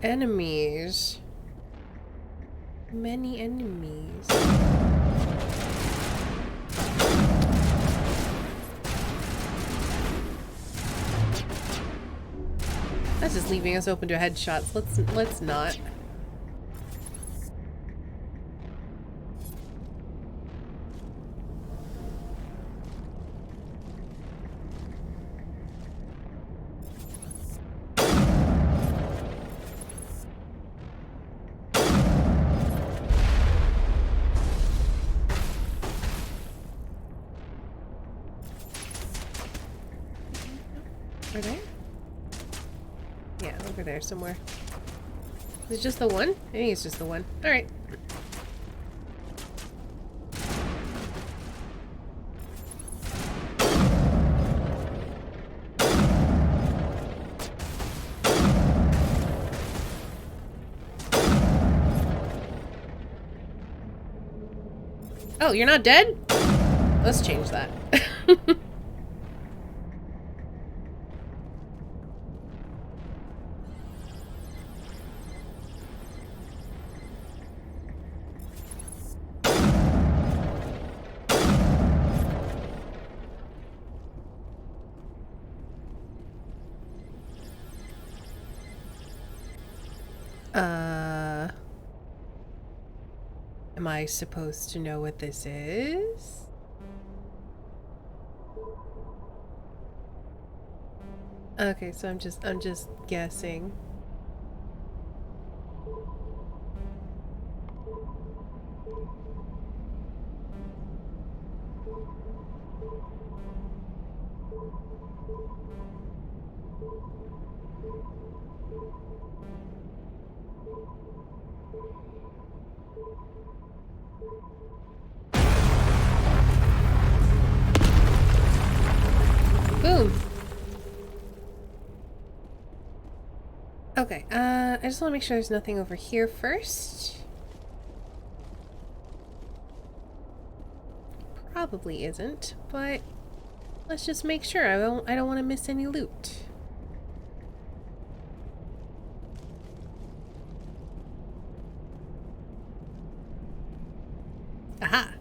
Enemies. Many enemies. That's just leaving us open to headshots. Let's not. Are they? Yeah, over there somewhere. Is it just the one? I think it's just the one. Alright. Oh, you're not dead? Let's change that. Am I supposed to know what this is? Okay, so I'm just guessing. Boom. Okay, I just want to make sure there's nothing over here first. Probably isn't, but let's just make sure. I don't want to miss any loot. Aha!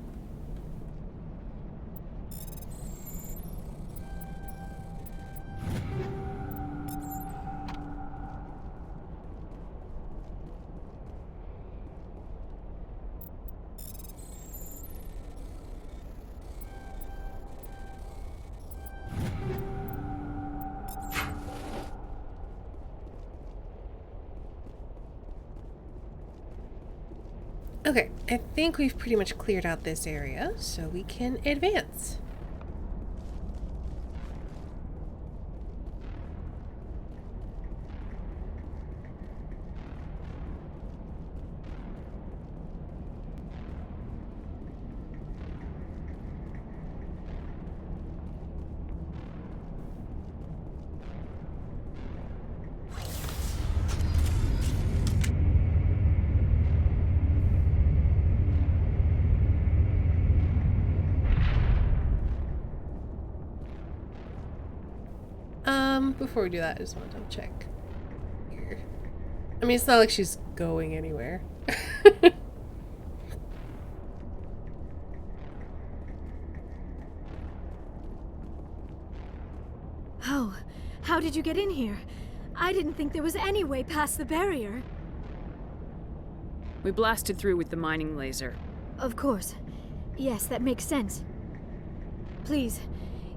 Okay, I think we've pretty much cleared out this area, so we can advance. Before we do that, I just want to check here. I mean, it's not like she's going anywhere. Oh, how did you get in here? I didn't think there was any way past the barrier. We blasted through with the mining laser. Of course. Yes, that makes sense. Please,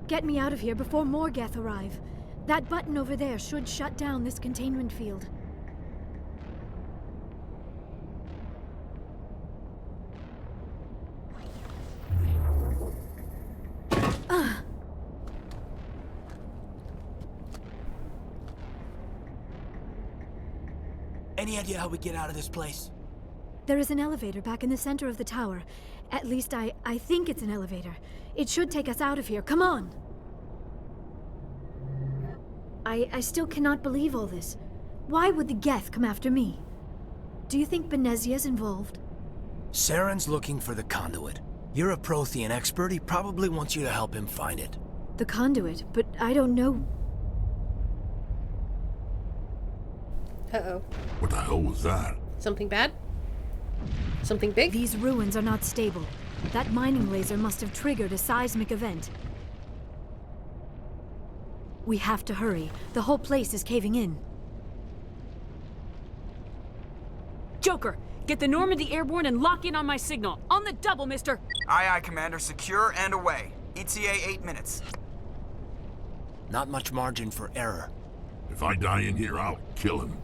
get me out of here before more Geth arrive. That button over there should shut down this containment field. Any idea how we get out of this place? There is an elevator back in the center of the tower. At least I think it's an elevator. It should take us out of here. Come on! I still cannot believe all this. Why would the Geth come after me? Do you think Benezia's involved? Saren's looking for the conduit. You're a Prothean expert. He probably wants you to help him find it. The conduit, but I don't know. Uh-oh. What the hell was that? Something bad? Something big? These ruins are not stable. That mining laser must have triggered a seismic event. We have to hurry. The whole place is caving in. Joker, get the Normandy airborne and lock in on my signal. On the double, mister! Aye, aye, Commander. Secure and away. ETA 8 minutes. Not much margin for error. If I die in here, I'll kill him.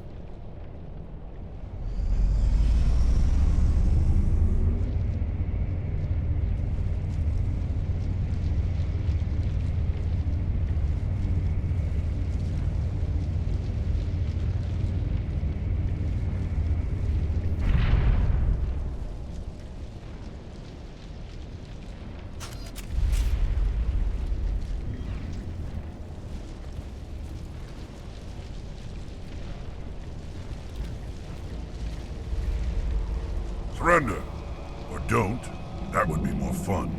Surrender. Or don't. That would be more fun.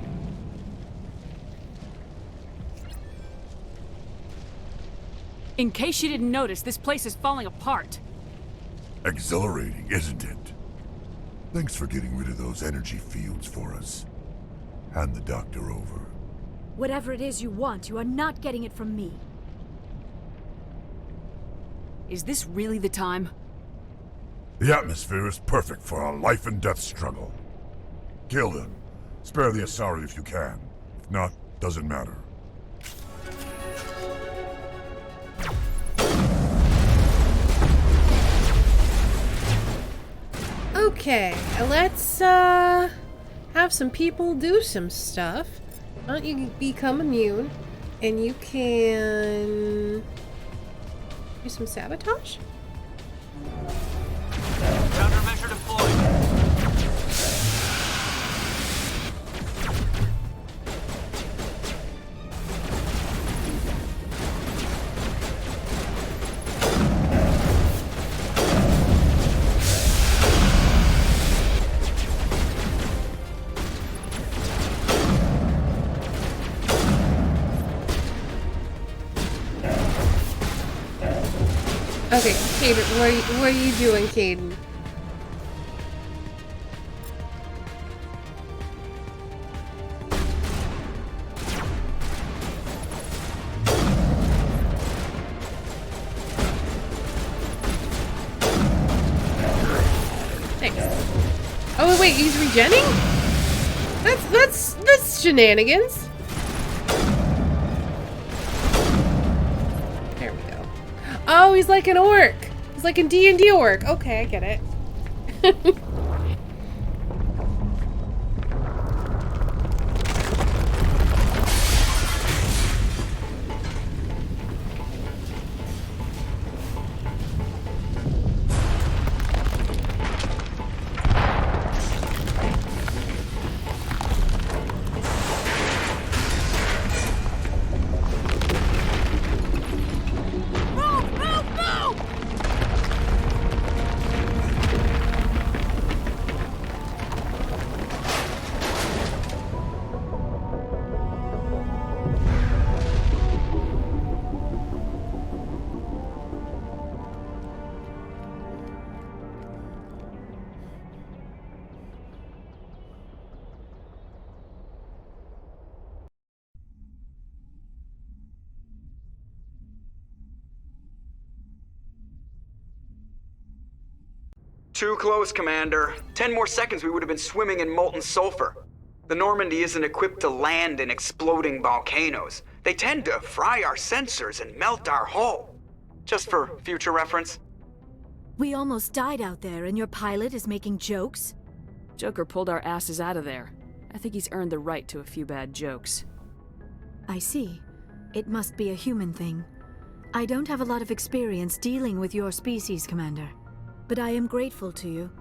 In case you didn't notice, this place is falling apart. Exhilarating, isn't it? Thanks for getting rid of those energy fields for us. Hand the doctor over. Whatever it is you want, you are not getting it from me. Is this really the time? The atmosphere is perfect for a life and death struggle. Kill him. Spare the Asari if you can. If not, doesn't matter. Okay, let's have some people do some stuff. Why don't you become immune and you can do some sabotage? Countermeasure deployed. Okay, Caden, what are you doing, Caden? Oh wait, he's regenning? That's shenanigans. There we go. Oh, he's like an orc. He's like a D&D orc. Okay, I get it. Too close, Commander. 10 more seconds we would have been swimming in molten sulfur. The Normandy isn't equipped to land in exploding volcanoes. They tend to fry our sensors and melt our hull. Just for future reference. We almost died out there, and your pilot is making jokes? Joker pulled our asses out of there. I think he's earned the right to a few bad jokes. I see. It must be a human thing. I don't have a lot of experience dealing with your species, Commander. But I am grateful to you.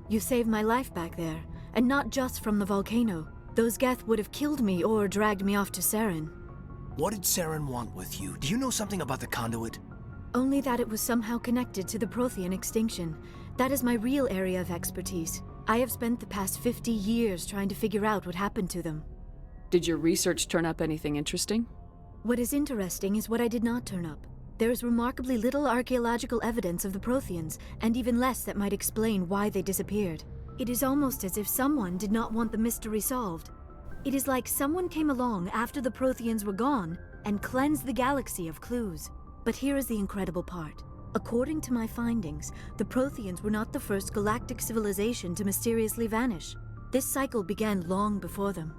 You saved my life back there, and not just from the volcano. Those Geth would have killed me or dragged me off to Saren. What did Saren want with you? Do you know something about the conduit? Only that it was somehow connected to the Prothean extinction. That is my real area of expertise. I have spent the past 50 years trying to figure out what happened to them. Did your research turn up anything interesting? What is interesting is what I did not turn up. There is remarkably little archaeological evidence of the Protheans, and even less that might explain why they disappeared. It is almost as if someone did not want the mystery solved. It is like someone came along after the Protheans were gone and cleansed the galaxy of clues. But here is the incredible part. According to my findings, the Protheans were not the first galactic civilization to mysteriously vanish. This cycle began long before them.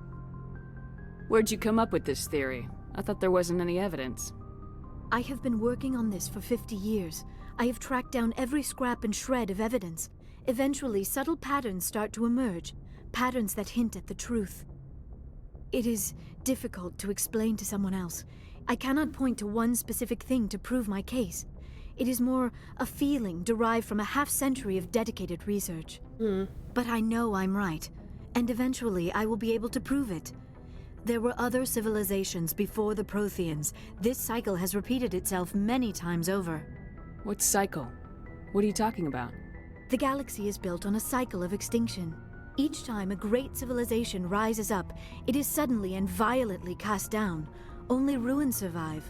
Where'd you come up with this theory? I thought there wasn't any evidence. I have been working on this for 50 years. I have tracked down every scrap and shred of evidence. Eventually, subtle patterns start to emerge, patterns that hint at the truth. It is difficult to explain to someone else. I cannot point to one specific thing to prove my case. It is more a feeling derived from a half-century of dedicated research. But I know I'm right, and eventually I will be able to prove it. There were other civilizations before the Protheans. This cycle has repeated itself many times over. What cycle? What are you talking about? The galaxy is built on a cycle of extinction. Each time a great civilization rises up, it is suddenly and violently cast down. Only ruins survive.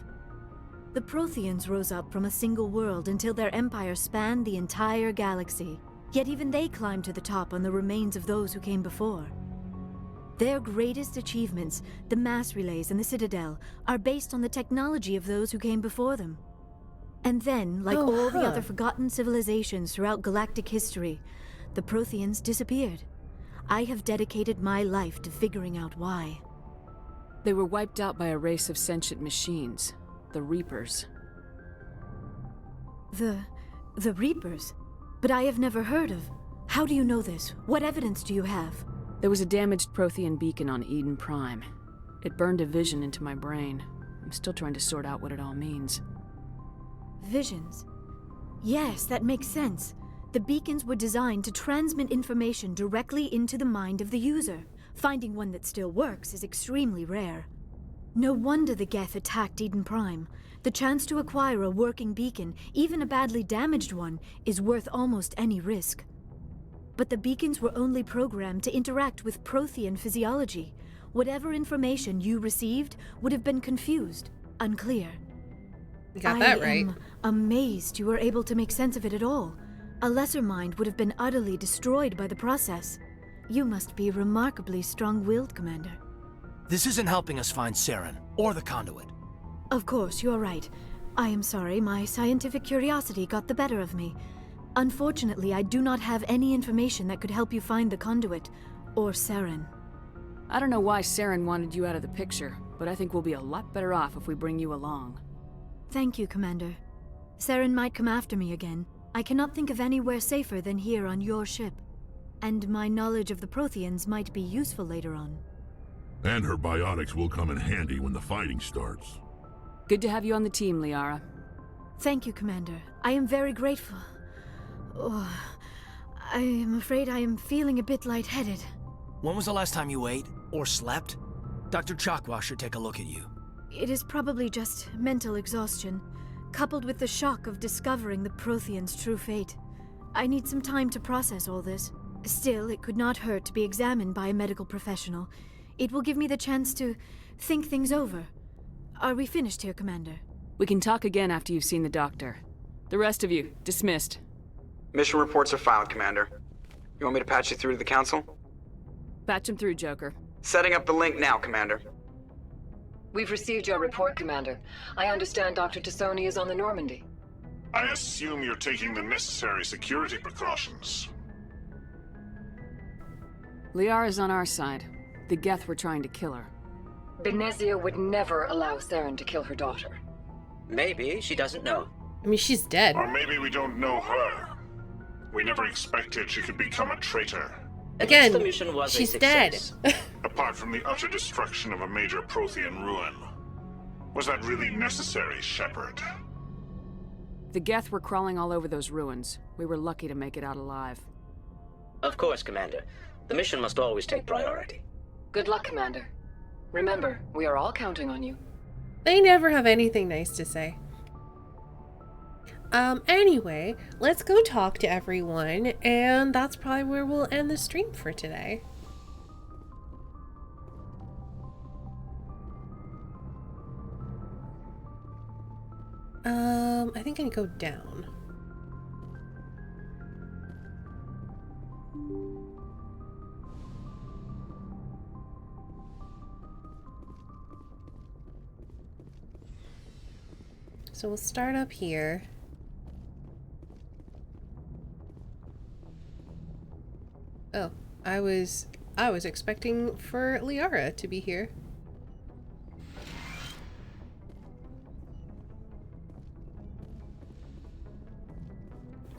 The Protheans rose up from a single world until their empire spanned the entire galaxy. Yet even they climbed to the top on the remains of those who came before. Their greatest achievements, the mass relays and the Citadel, are based on the technology of those who came before them. And then, like all the other forgotten civilizations throughout galactic history, the Protheans disappeared. I have dedicated my life to figuring out why. They were wiped out by a race of sentient machines, the Reapers. The Reapers? But I have never heard of. How do you know this? What evidence do you have? There was a damaged Prothean beacon on Eden Prime. It burned a vision into my brain. I'm still trying to sort out what it all means. Visions? Yes, that makes sense. The beacons were designed to transmit information directly into the mind of the user. Finding one that still works is extremely rare. No wonder the Geth attacked Eden Prime. The chance to acquire a working beacon, even a badly damaged one, is worth almost any risk. But the beacons were only programmed to interact with Prothean physiology. Whatever information you received would have been confused, unclear. You got that right. I am amazed you were able to make sense of it at all. A lesser mind would have been utterly destroyed by the process. You must be remarkably strong-willed, Commander. This isn't helping us find Saren, or the conduit. Of course, you're right. I am sorry, my scientific curiosity got the better of me. Unfortunately, I do not have any information that could help you find the conduit, or Saren. I don't know why Saren wanted you out of the picture, but I think we'll be a lot better off if we bring you along. Thank you, Commander. Saren might come after me again. I cannot think of anywhere safer than here on your ship. And my knowledge of the Protheans might be useful later on. And her biotics will come in handy when the fighting starts. Good to have you on the team, Liara. Thank you, Commander. I am very grateful. Oh, I am afraid I am feeling a bit lightheaded. When was the last time you ate? Or slept? Dr. Chakwa should take a look at you. It is probably just mental exhaustion, coupled with the shock of discovering the Protheans' true fate. I need some time to process all this. Still, it could not hurt to be examined by a medical professional. It will give me the chance to think things over. Are we finished here, Commander? We can talk again after you've seen the doctor. The rest of you, dismissed. Mission reports are filed, Commander. You want me to patch you through to the Council? Patch him through, Joker. Setting up the link now, Commander. We've received your report, Commander. I understand Dr. Tassoni is on the Normandy. I assume you're taking the necessary security precautions. Liara's on our side. The Geth were trying to kill her. Benezia would never allow Saren to kill her daughter. Maybe she doesn't know. I mean, she's dead. Or maybe we don't know her. We never expected she could become a traitor. Again, the mission was she's a dead. Apart from the utter destruction of a major Prothean ruin. Was that really necessary, Shepard? The Geth were crawling all over those ruins. We were lucky to make it out alive. Of course, Commander. The mission must always take priority. Good luck, Commander. Remember, we are all counting on you. They never have anything nice to say. Anyway, let's go talk to everyone, and that's probably where we'll end the stream for today. I think I need to go down. So we'll start up here. Oh, I was expecting for Liara to be here.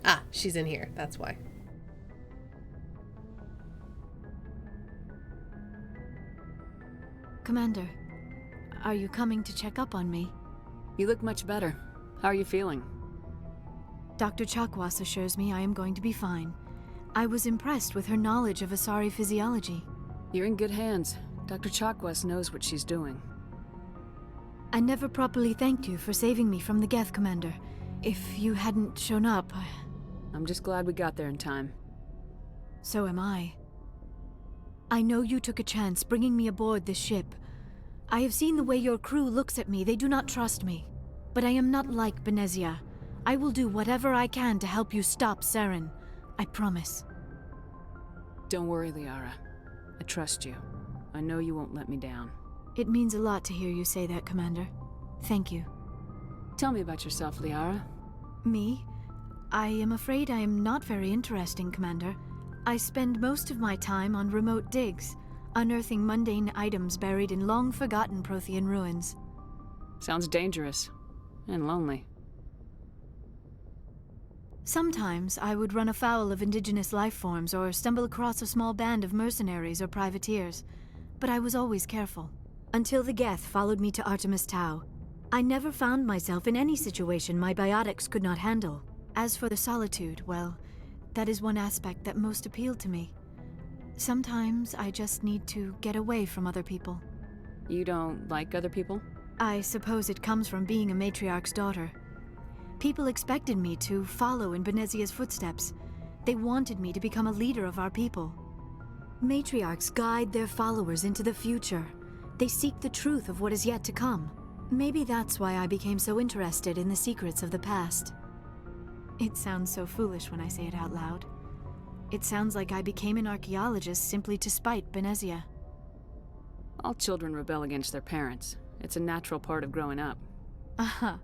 Ah, she's in here. That's why. Commander, are you coming to check up on me? You look much better. How are you feeling? Dr. Chakwas assures me I am going to be fine. I was impressed with her knowledge of Asari physiology. You're in good hands. Dr. Chakwas knows what she's doing. I never properly thanked you for saving me from the Geth, Commander. If you hadn't shown up... I'm just glad we got there in time. So am I. I know you took a chance bringing me aboard this ship. I have seen the way your crew looks at me. They do not trust me. But I am not like Benezia. I will do whatever I can to help you stop Saren. I promise. Don't worry, Liara. I trust you. I know you won't let me down. It means a lot to hear you say that, Commander. Thank you. Tell me about yourself, Liara. Me? I am afraid I am not very interesting, Commander. I spend most of my time on remote digs, unearthing mundane items buried in long-forgotten Prothean ruins. Sounds dangerous. And lonely. Sometimes I would run afoul of indigenous life forms or stumble across a small band of mercenaries or privateers, but I was always careful. Until the Geth followed me to Artemis Tau. I never found myself in any situation my biotics could not handle. As for the solitude, well, that is one aspect that most appealed to me. Sometimes I just need to get away from other people. You don't like other people? I suppose it comes from being a matriarch's daughter. People expected me to follow in Benezia's footsteps. They wanted me to become a leader of our people. Matriarchs guide their followers into the future. They seek the truth of what is yet to come. Maybe that's why I became so interested in the secrets of the past. It sounds so foolish when I say it out loud. It sounds like I became an archaeologist simply to spite Benezia. All children rebel against their parents. It's a natural part of growing up. Aha,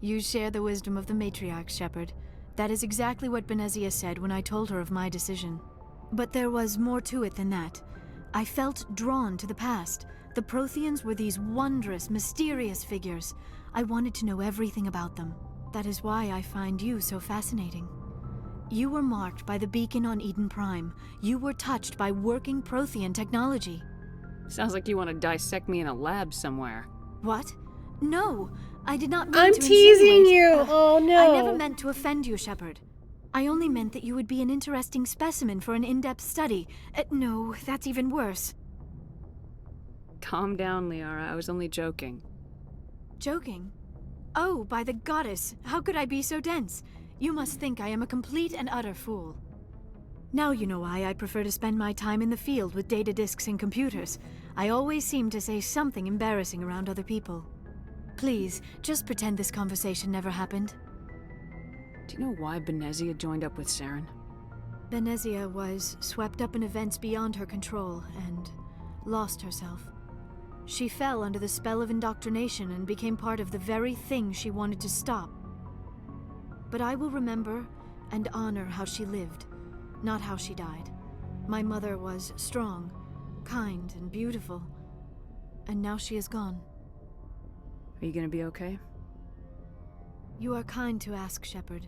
you share the wisdom of the matriarch, Shepard. That is exactly what Benezia said when I told her of my decision. But there was more to it than that. I felt drawn to the past. The Protheans were these wondrous, mysterious figures. I wanted to know everything about them. That is why I find you so fascinating. You were marked by the beacon on Eden Prime. You were touched by working Prothean technology. Sounds like you want to dissect me in a lab somewhere. What? No, I did not mean I'm to teasing insinuate- you. Oh no. I never meant to offend you, Shepard. I only meant that you would be an interesting specimen for an in-depth study. No, that's even worse. Calm down, Liara. I was only joking. Joking? Oh, by the goddess, how could I be so dense? You must think I am a complete and utter fool. Now you know why I prefer to spend my time in the field with data disks and computers. I always seem to say something embarrassing around other people. Please, just pretend this conversation never happened. Do you know why Benezia joined up with Saren? Benezia was swept up in events beyond her control and lost herself. She fell under the spell of indoctrination and became part of the very thing she wanted to stop. But I will remember and honor how she lived, not how she died. My mother was strong, kind, and beautiful, and now she is gone. Are you gonna be okay? You are kind to ask, Shepard.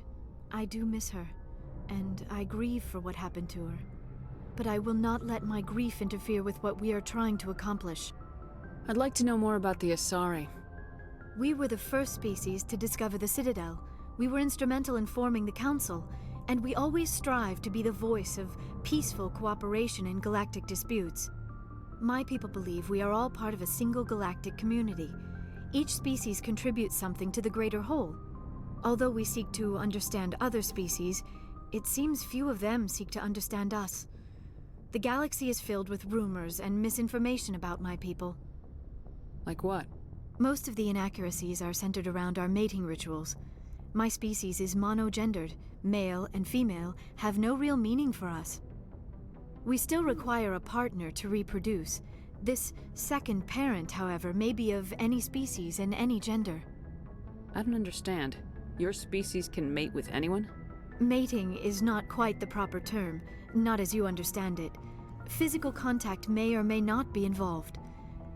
I do miss her, and I grieve for what happened to her. But I will not let my grief interfere with what we are trying to accomplish. I'd like to know more about the Asari. We were the first species to discover the Citadel. We were instrumental in forming the Council, and we always strive to be the voice of peaceful cooperation in galactic disputes. My people believe we are all part of a single galactic community. Each species contributes something to the greater whole. Although we seek to understand other species, it seems few of them seek to understand us. The galaxy is filled with rumors and misinformation about my people. Like what? Most of the inaccuracies are centered around our mating rituals. My species is monogendered. Male and female have no real meaning for us. We still require a partner to reproduce. This second parent, however, may be of any species and any gender. I don't understand. Your species can mate with anyone? Mating is not quite the proper term, not as you understand it. Physical contact may or may not be involved,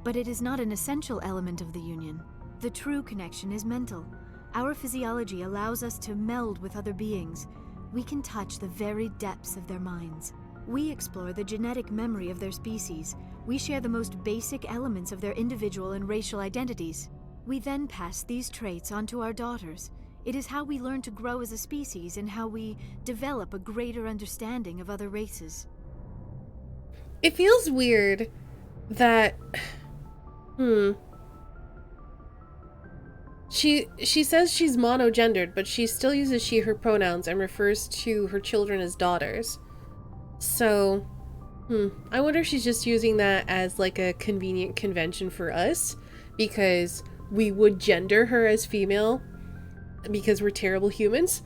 but it is not an essential element of the union. The true connection is mental. Our physiology allows us to meld with other beings. We can touch the very depths of their minds. We explore the genetic memory of their species. We share the most basic elements of their individual and racial identities. We then pass these traits onto our daughters. It is how we learn to grow as a species and how we develop a greater understanding of other races. It feels weird that... She says she's monogendered, but she still uses she, her pronouns and refers to her children as daughters. So, I wonder if she's just using that as like a convenient convention for us, because we would gender her as female because we're terrible humans.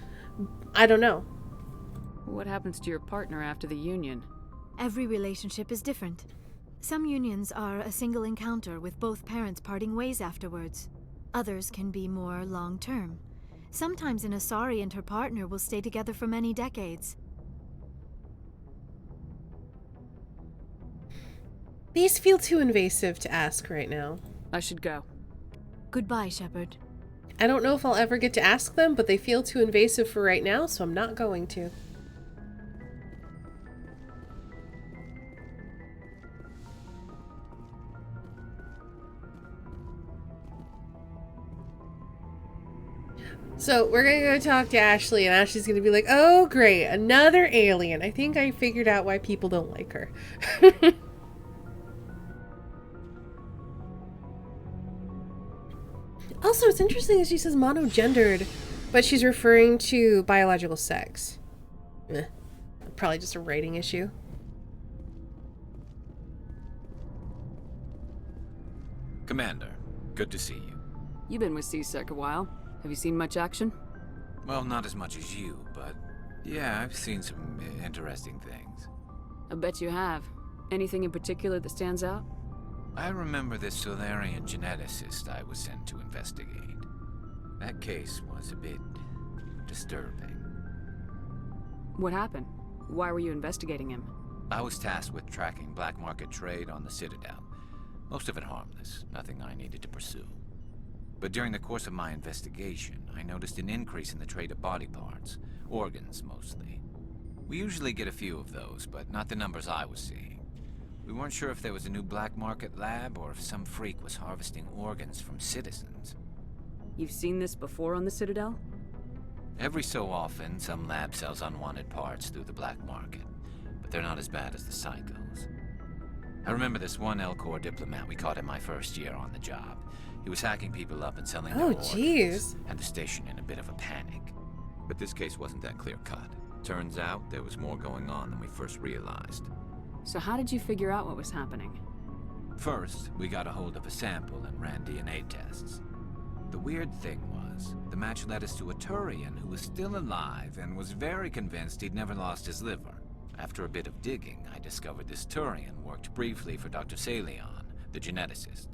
I don't know. What happens to your partner after the union? Every relationship is different. Some unions are a single encounter with both parents parting ways afterwards. Others can be more long-term. Sometimes an Asari and her partner will stay together for many decades. These feel too invasive to ask right now. I should go. Goodbye, Shepard. I don't know if I'll ever get to ask them, but they feel too invasive for right now, so I'm not going to. So we're gonna go talk to Ashley, and Ashley's gonna be like, oh great, another alien. I think I figured out why people don't like her. Also, it's interesting that she says monogendered, but she's referring to biological sex. Probably just a writing issue. Commander, good to see you. You've been with C-Sec a while. Have you seen much action? Well, not as much as you, but yeah, I've seen some interesting things. I bet you have. Anything in particular that stands out? I remember this Solarian geneticist I was sent to investigate. That case was a bit disturbing. What happened? Why were you investigating him? I was tasked with tracking black market trade on the Citadel. Most of it harmless, nothing I needed to pursue. But during the course of my investigation, I noticed an increase in the trade of body parts, organs mostly. We usually get a few of those, but not the numbers I was seeing. We weren't sure if there was a new black market lab or if some freak was harvesting organs from citizens. You've seen this before on the Citadel? Every so often, some lab sells unwanted parts through the black market, but they're not as bad as the psychos. I remember this one L-Corps diplomat we caught in my first year on the job. He was hacking people up and selling their organs. Jeez. Had the station in a bit of a panic. But this case wasn't that clear-cut. Turns out there was more going on than we first realized. So how did you figure out what was happening? First, we got a hold of a sample and ran DNA tests. The weird thing was, the match led us to a Turian who was still alive and was very convinced he'd never lost his liver. After a bit of digging, I discovered this Turian worked briefly for Dr. Salion, the geneticist.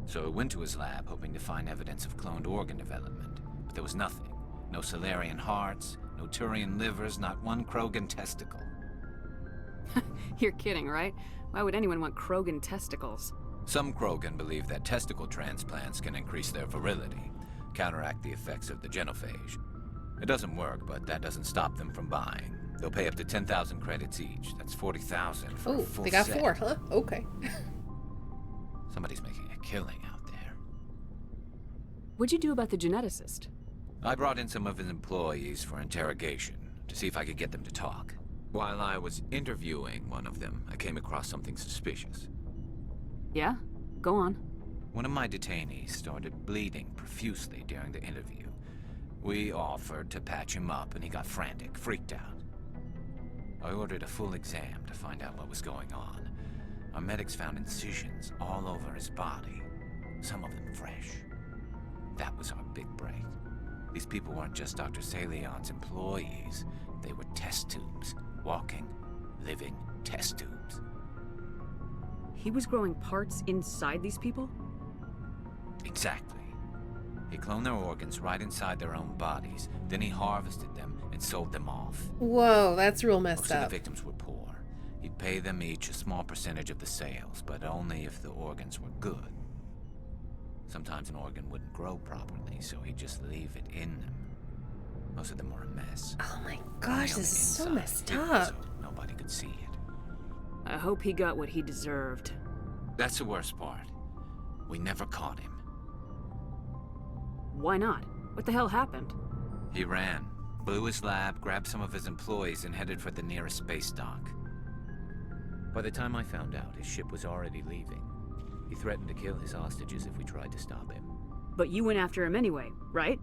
So I went to his lab hoping to find evidence of cloned organ development, but there was nothing. No Salarian hearts, no Turian livers, not one Krogan testicle. You're kidding, right? Why would anyone want Krogan testicles? Some Krogan believe that testicle transplants can increase their virility, counteract the effects of the genophage. It doesn't work, but that doesn't stop them from buying. They'll pay up to 10,000 credits each. That's 40,000 for a full they got set. 4, huh? Okay. Somebody's making a killing out there. What'd you do about the geneticist? I brought in some of his employees for interrogation, to see if I could get them to talk. While I was interviewing one of them, I came across something suspicious. Yeah? Go on. One of my detainees started bleeding profusely during the interview. We offered to patch him up, and he got frantic, freaked out. I ordered a full exam to find out what was going on. Our medics found incisions all over his body, some of them fresh. That was our big break. These people weren't just Dr. Salion's employees. They were test tubes. Walking, living test tubes. He was growing parts inside these people? Exactly. He cloned their organs right inside their own bodies. Then he harvested them and sold them off. Whoa, that's real messed Most up. of the victims were poor. He'd pay them each a small percentage of the sales, but only if the organs were good. Sometimes an organ wouldn't grow properly, so he'd just leave it in them. Most of them were a mess. Oh my gosh, this is so messed hidden up. So nobody could see it. I hope he got what he deserved. That's the worst part. We never caught him. Why not? What the hell happened? He ran, blew his lab, grabbed some of his employees, and headed for the nearest space dock. By the time I found out, his ship was already leaving. He threatened to kill his hostages if we tried to stop him. But you went after him anyway, right?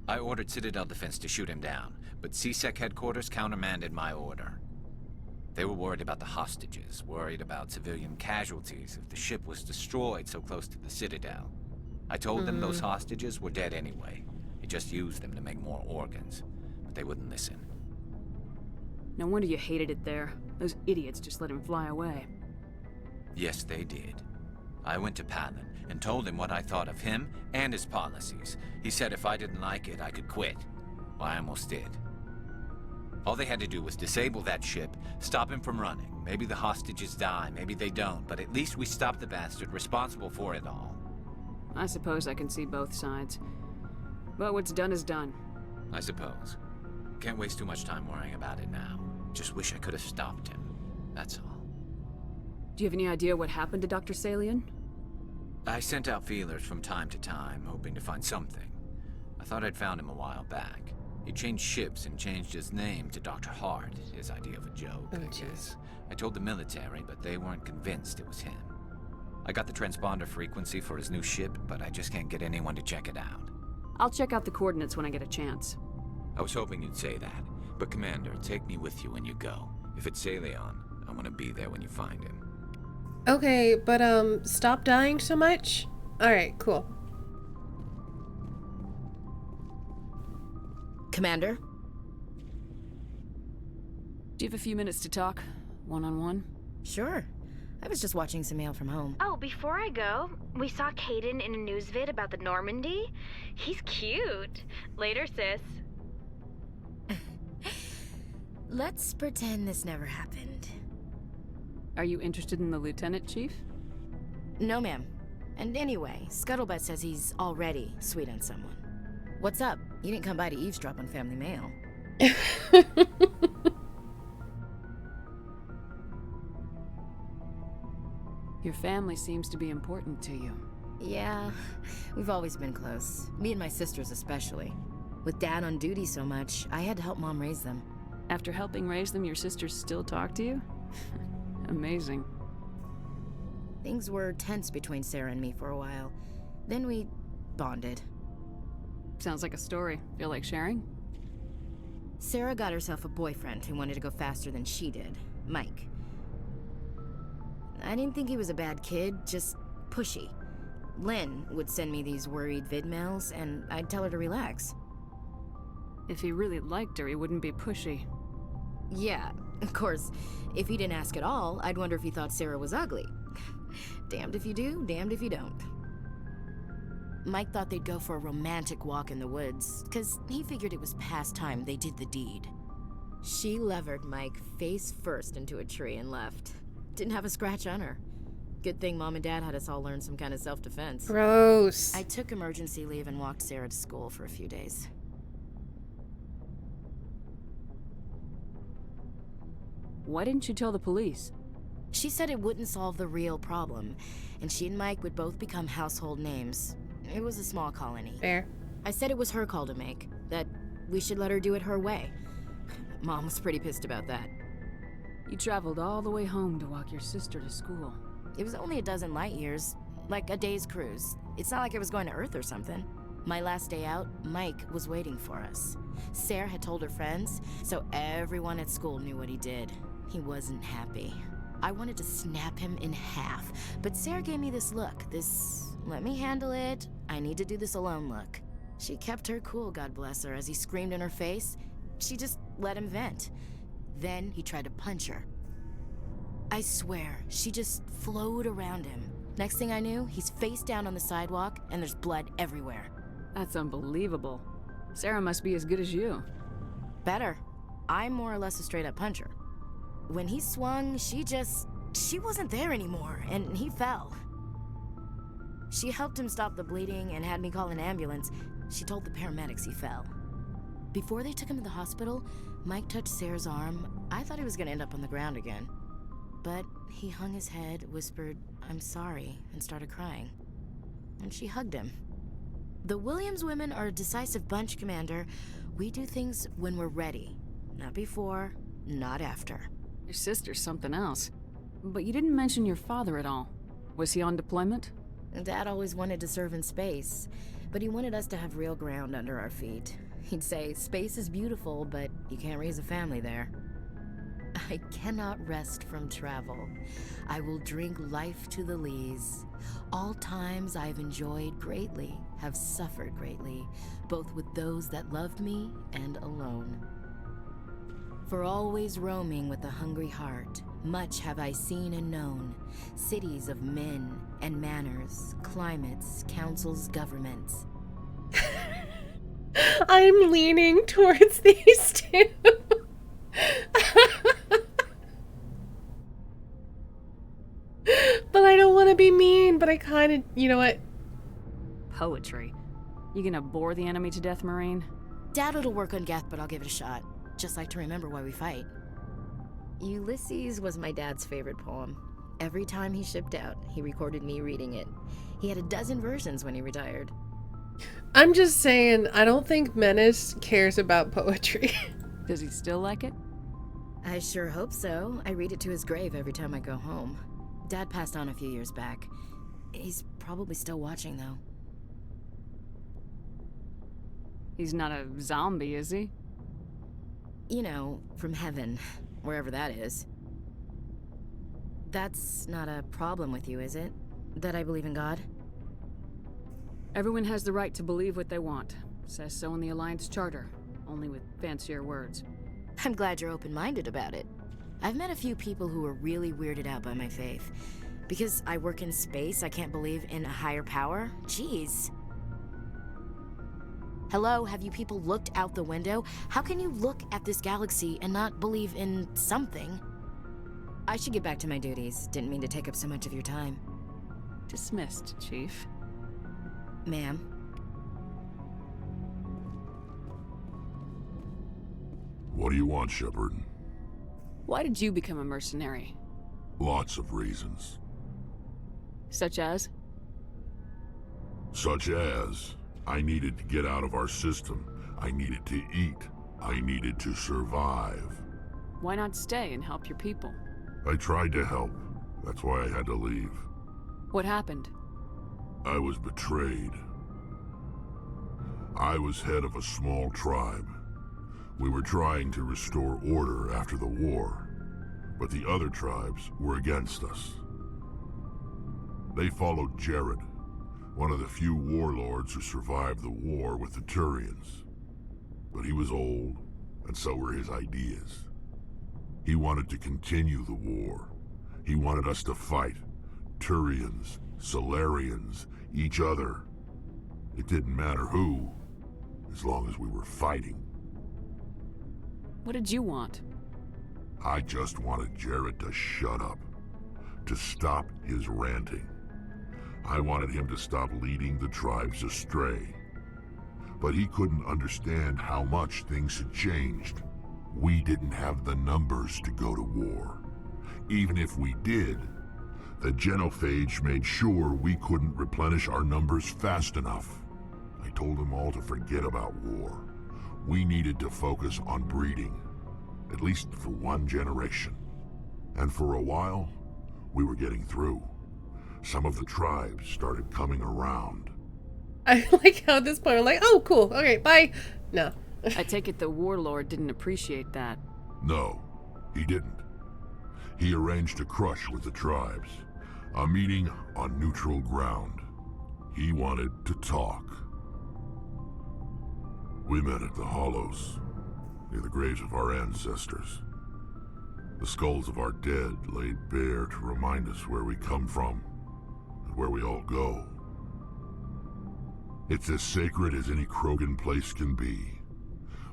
I ordered Citadel Defense to shoot him down, but CSEC headquarters countermanded my order. They were worried about the hostages, worried about civilian casualties if the ship was destroyed so close to the Citadel. I told them those hostages were dead anyway. He just used them to make more organs, but they wouldn't listen. No wonder you hated it there. Those idiots just let him fly away. Yes, they did. I went to Palin and told him what I thought of him and his policies. He said if I didn't like it, I could quit. Well, I almost did. All they had to do was disable that ship, stop him from running. Maybe the hostages die, maybe they don't, but at least we stopped the bastard responsible for it all. I suppose I can see both sides. But what's done is done. I suppose. Can't waste too much time worrying about it now. Just wish I could have stopped him. That's all. Do you have any idea what happened to Dr. Salion? I sent out feelers from time to time, hoping to find something. I thought I'd found him a while back. He changed ships and changed his name to Dr. Hart, his idea of a joke, I guess. I told the military, but they weren't convinced it was him. I got the transponder frequency for his new ship, but I just can't get anyone to check it out. I'll check out the coordinates when I get a chance. I was hoping you'd say that. But Commander, take me with you when you go. If it's Salion, I want to be there when you find him. Okay, but stop dying so much? Alright, cool. Commander? Do you have a few minutes to talk? One-on-one? Sure. I was just watching some mail from home. Oh, before I go, we saw Caden in a news vid about the Normandy. He's cute. Later, sis. Let's pretend this never happened. Are you interested in the lieutenant, Chief? No, ma'am. And anyway, Scuttlebutt says he's already sweet on someone. What's up? You didn't come by to eavesdrop on family mail. Your family seems to be important to you. Yeah, we've always been close. Me and my sisters especially. With Dad on duty so much, I had to help Mom raise them. After helping raise them, your sisters still talk to you? Amazing. Things were tense between Sarah and me for a while. Then we bonded. Sounds like a story. Feel like sharing? Sarah got herself a boyfriend who wanted to go faster than she did, Mike. I didn't think he was a bad kid, just pushy. Lynn would send me these worried vid mails, and I'd tell her to relax. If he really liked her, he wouldn't be pushy. Yeah, of course. If he didn't ask at all, I'd wonder if he thought Sarah was ugly. Damned if you do, damned if you don't. Mike thought they'd go for a romantic walk in the woods, because he figured it was past time they did the deed. She levered Mike face first into a tree and left. Didn't have a scratch on her. Good thing Mom and Dad had us all learn some kind of self-defense. Gross. I took emergency leave and walked Sarah to school for a few days. Why didn't you tell the police? She said it wouldn't solve the real problem, and she and Mike would both become household names. It was a small colony. Fair. I said it was her call to make, that we should let her do it her way. Mom was pretty pissed about that. You traveled all the way home to walk your sister to school. It was only a dozen light years, like a day's cruise. It's not like I was going to Earth or something. My last day out, Mike was waiting for us. Sarah had told her friends, so everyone at school knew what he did. He wasn't happy. I wanted to snap him in half, but Sarah gave me this look, this let me handle it, I need to do this alone look. She kept her cool, God bless her, as he screamed in her face. She just let him vent. Then he tried to punch her. I swear, she just flowed around him. Next thing I knew, he's face down on the sidewalk and there's blood everywhere. That's unbelievable. Sarah must be as good as you. Better. I'm more or less a straight-up puncher. When he swung, she wasn't there anymore, and he fell. She helped him stop the bleeding and had me call an ambulance. She told the paramedics he fell. Before they took him to the hospital, Mike touched Sarah's arm. I thought he was gonna end up on the ground again. But he hung his head, whispered, "I'm sorry," and started crying. And she hugged him. The Williams women are a decisive bunch, Commander. We do things when we're ready. Not before, not after. Your sister's something else. But you didn't mention your father at all. Was he on deployment? Dad always wanted to serve in space, but he wanted us to have real ground under our feet. He'd say, space is beautiful, but you can't raise a family there. I cannot rest from travel. I will drink life to the lees. All times I've enjoyed greatly, have suffered greatly, both with those that loved me and alone. For always roaming with a hungry heart, much have I seen and known, cities of men and manners, climates, councils, governments. I'm leaning towards these two. But I don't want to be mean, but I kind of, you know what? Poetry. You gonna bore the enemy to death, Marine? Dad, it'll work on Geth, but I'll give it a shot. Just like to remember why we fight. Ulysses was my dad's favorite poem. Every time he shipped out, he recorded me reading it. He had a dozen versions when he retired. I'm just saying, I don't think Menace cares about poetry. Does he still like it? I sure hope so. I read it to his grave every time I go home. Dad passed on a few years back. He's probably still watching, though. He's not a zombie, is he? You know, from heaven, wherever that is. That's not a problem with you, is it? That I believe in God? Everyone has the right to believe what they want. Says so in the Alliance Charter, only with fancier words. I'm glad you're open-minded about it. I've met a few people who are really weirded out by my faith. Because I work in space, I can't believe in a higher power? Jeez. Hello, have you people looked out the window? How can you look at this galaxy and not believe in something? I should get back to my duties. Didn't mean to take up so much of your time. Dismissed, Chief. Ma'am. What do you want, Shepard? Why did you become a mercenary? Lots of reasons. Such as? Such as, I needed to get out of our system. I needed to eat. I needed to survive. Why not stay and help your people? I tried to help. That's why I had to leave. What happened? I was betrayed. I was head of a small tribe. We were trying to restore order after the war, but the other tribes were against us. They followed Jared, one of the few warlords who survived the war with the Turians. But he was old, and so were his ideas. He wanted to continue the war. He wanted us to fight. Turians, Solarians, each other. It didn't matter who, as long as we were fighting. What did you want? I just wanted Jared to shut up, to stop his ranting. I wanted him to stop leading the tribes astray. But he couldn't understand how much things had changed. We didn't have the numbers to go to war. Even if we did, the genophage made sure we couldn't replenish our numbers fast enough. I told them all to forget about war. We needed to focus on breeding, at least for one generation. And for a while, we were getting through. Some of the tribes started coming around. I like how at this point I'm like, oh, cool, okay, bye. No. I take it the warlord didn't appreciate that. No, he didn't. He arranged a crush with the tribes, a meeting on neutral ground. He wanted to talk. We met at the Hollows, near the graves of our ancestors. The skulls of our dead laid bare to remind us where we come from and where we all go. It's as sacred as any Krogan place can be.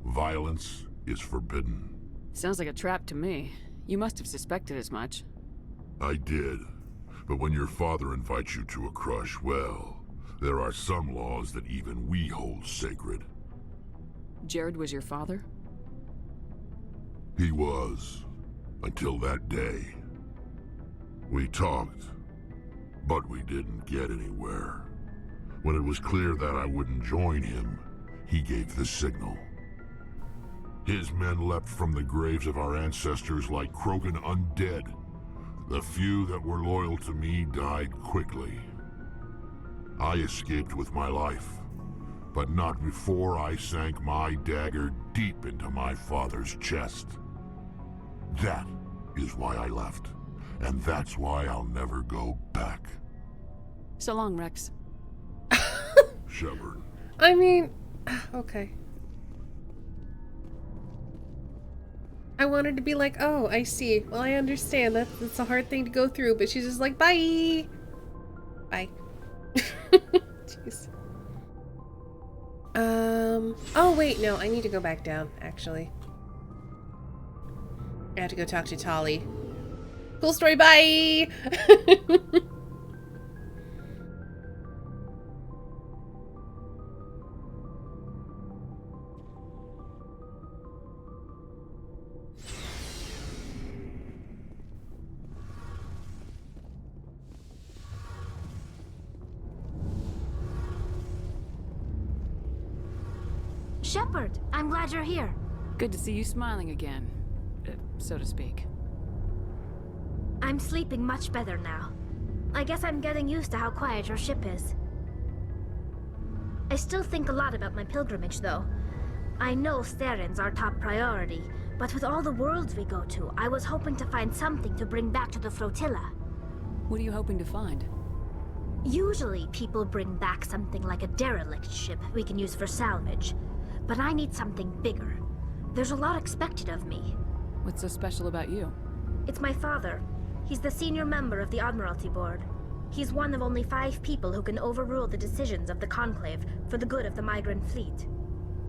Violence is forbidden. Sounds like a trap to me. You must have suspected as much. I did. But when your father invites you to a crush, well, there are some laws that even we hold sacred. Jared was your father? He was. Until that day. We talked, but we didn't get anywhere. When it was clear that I wouldn't join him, he gave the signal. His men leapt from the graves of our ancestors like Krogan undead. The few that were loyal to me died quickly. I escaped with my life, but not before I sank my dagger deep into my father's chest. That is why I left, and that's why I'll never go back. So long, Rex. Shepard. I mean, okay. I wanted to be like, oh, I see. Well, I understand. That's a hard thing to go through, but she's just like, bye! Bye. Jeez. Oh wait, no, I need to go back down, actually. I have to go talk to Tali. Cool story, bye! Shepard, I'm glad you're here. Good to see you smiling again, so to speak. I'm sleeping much better now. I guess I'm getting used to how quiet your ship is. I still think a lot about my pilgrimage, though. I know Steren's our top priority, but with all the worlds we go to, I was hoping to find something to bring back to the flotilla. What are you hoping to find? Usually, people bring back something like a derelict ship we can use for salvage. But I need something bigger. There's a lot expected of me. What's so special about you? It's my father. He's the senior member of the Admiralty Board. He's one of only 5 people who can overrule the decisions of the Conclave for the good of the migrant fleet.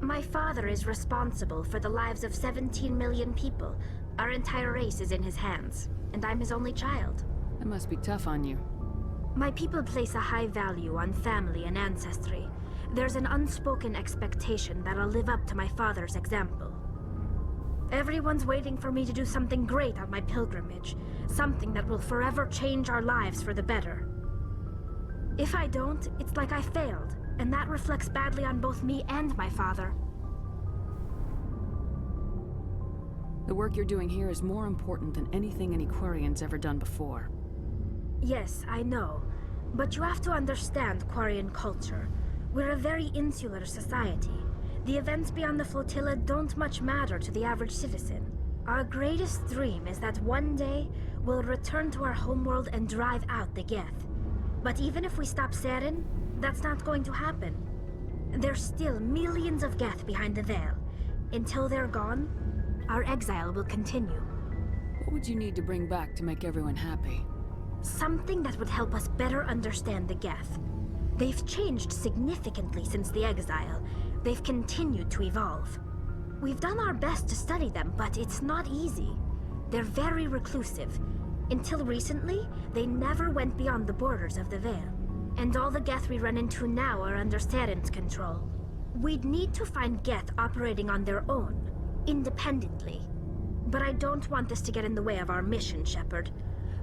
My father is responsible for the lives of 17 million people. Our entire race is in his hands, and I'm his only child. That must be tough on you. My people place a high value on family and ancestry. There's an unspoken expectation that I'll live up to my father's example. Everyone's waiting for me to do something great on my pilgrimage, something that will forever change our lives for the better. If I don't, it's like I failed, and that reflects badly on both me and my father. The work you're doing here is more important than anything any Quarian's ever done before. Yes, I know. But you have to understand Quarian culture. We're a very insular society. The events beyond the flotilla don't much matter to the average citizen. Our greatest dream is that one day we'll return to our homeworld and drive out the Geth. But even if we stop Saren, that's not going to happen. There's still millions of Geth behind the veil. Until they're gone, our exile will continue. What would you need to bring back to make everyone happy? Something that would help us better understand the Geth. They've changed significantly since the exile. They've continued to evolve. We've done our best to study them, but it's not easy. They're very reclusive. Until recently, they never went beyond the borders of the Veil. And all the Geth we run into now are under Saren's control. We'd need to find Geth operating on their own, independently. But I don't want this to get in the way of our mission, Shepard.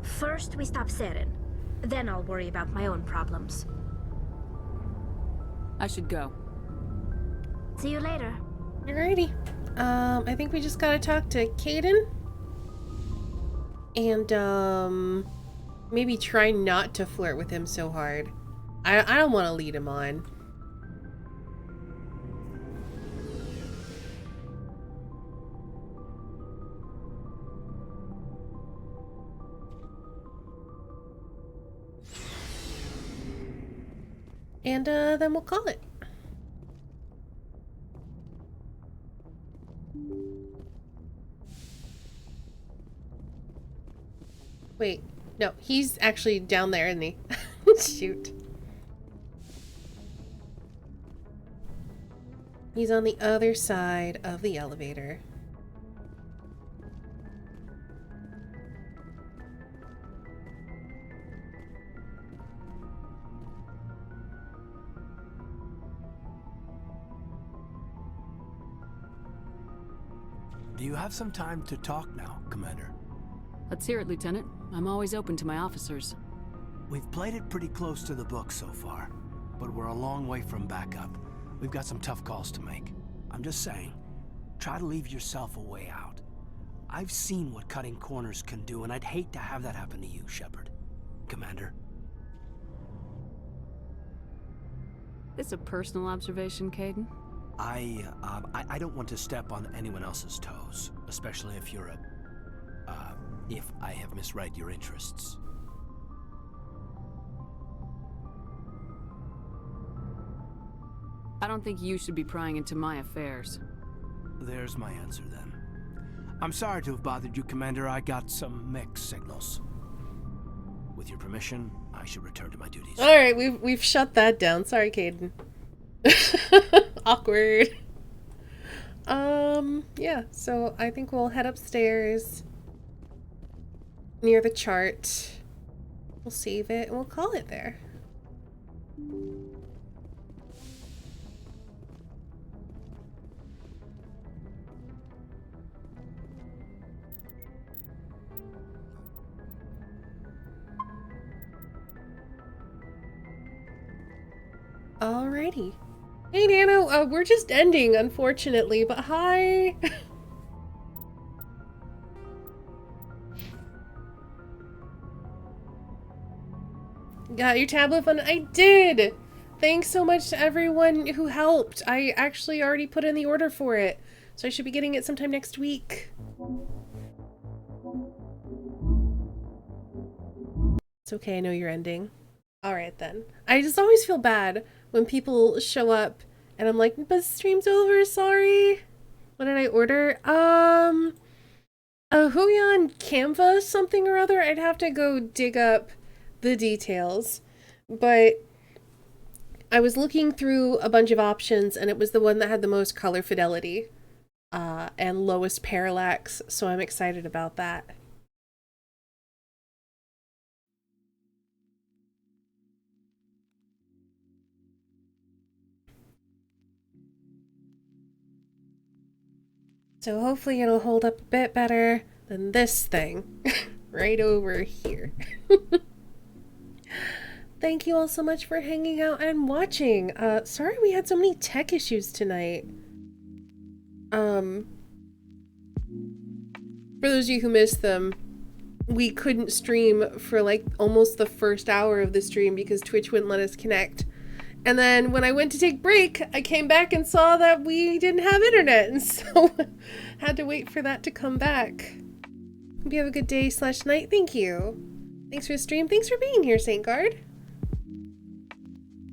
First, we stop Saren. Then I'll worry about my own problems. I should go. See you later. Alrighty. I think we just gotta talk to Kaidan. And, maybe try not to flirt with him so hard. I don't want to lead him on. And, then we'll call it. Wait, no, he's actually down there, isn't he? Shoot. He's on the other side of the elevator. Do you have some time to talk now, Commander? Let's hear it, Lieutenant. I'm always open to my officers. We've played it pretty close to the book so far, but we're a long way from backup. We've got some tough calls to make. I'm just saying, try to leave yourself a way out. I've seen what cutting corners can do, and I'd hate to have that happen to you, Shepard. Commander? This a personal observation, Kaidan? I don't want to step on anyone else's toes, especially if you're if I have misread your interests. I don't think you should be prying into my affairs. There's my answer then. I'm sorry to have bothered you, Commander. I got some mixed signals. With your permission, I should return to my duties. Alright, we've shut that down. Sorry, Kaidan. Awkward. Yeah, so I think we'll head upstairs near the chart. We'll save it and we'll call it there. Alrighty. Hey Nano, we're just ending, unfortunately, but hi! Got your tablet fun? I did! Thanks so much to everyone who helped. I actually already put in the order for it, so I should be getting it sometime next week. It's okay, I know you're ending. Alright then. I just always feel bad when people show up and I'm like, but stream's over, sorry. What did I order? A Huion Canva something or other. I'd have to go dig up the details. But I was looking through a bunch of options, and it was the one that had the most color fidelity and lowest parallax, so I'm excited about that. So hopefully it'll hold up a bit better than this thing right over here. Thank you all so much for hanging out and watching. Sorry we had so many tech issues tonight. For those of you who missed them, we couldn't stream for like almost the first hour of the stream because Twitch wouldn't let us connect. And then when I went to take break, I came back and saw that we didn't have internet, and so had to wait for that to come back. Hope you have a good day / night. Thank you. Thanks for the stream. Thanks for being here, Saint Guard.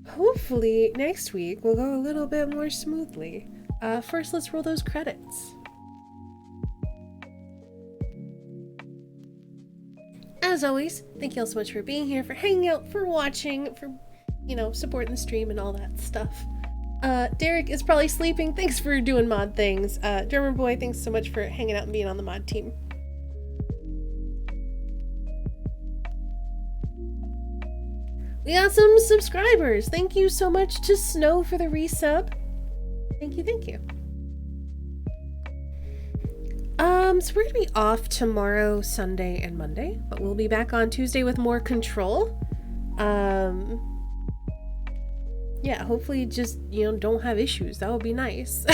Hopefully next week will go a little bit more smoothly. First, let's roll those credits. As always, thank you all so much for being here, for hanging out, for watching, for, you know, supporting the stream and all that stuff. Derek is probably sleeping. Thanks for doing mod things. Drummer Boy, thanks so much for hanging out and being on the mod team. We got some subscribers. Thank you so much to Snow for the resub. Thank you, thank you. So we're gonna be off tomorrow, Sunday, and Monday, but we'll be back on Tuesday with more Control. Yeah, hopefully just, you know, don't have issues. That would be nice.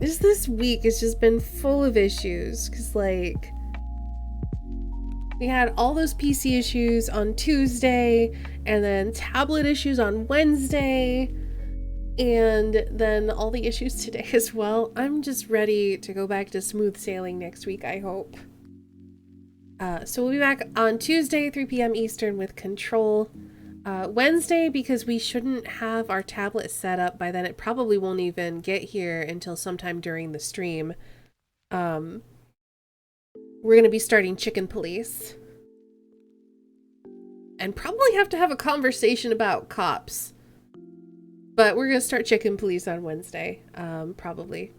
This week has just been full of issues, because, like, we had all those PC issues on Tuesday, and then tablet issues on Wednesday, and then all the issues today as well. I'm just ready to go back to smooth sailing next week, I hope. So we'll be back on Tuesday, 3 p.m. Eastern with Control. Wednesday, because we shouldn't have our tablet set up by then. It probably won't even get here until sometime during the stream. We're going to be starting Chicken Police. And probably have to have a conversation about cops. But we're going to start Chicken Police on Wednesday, probably.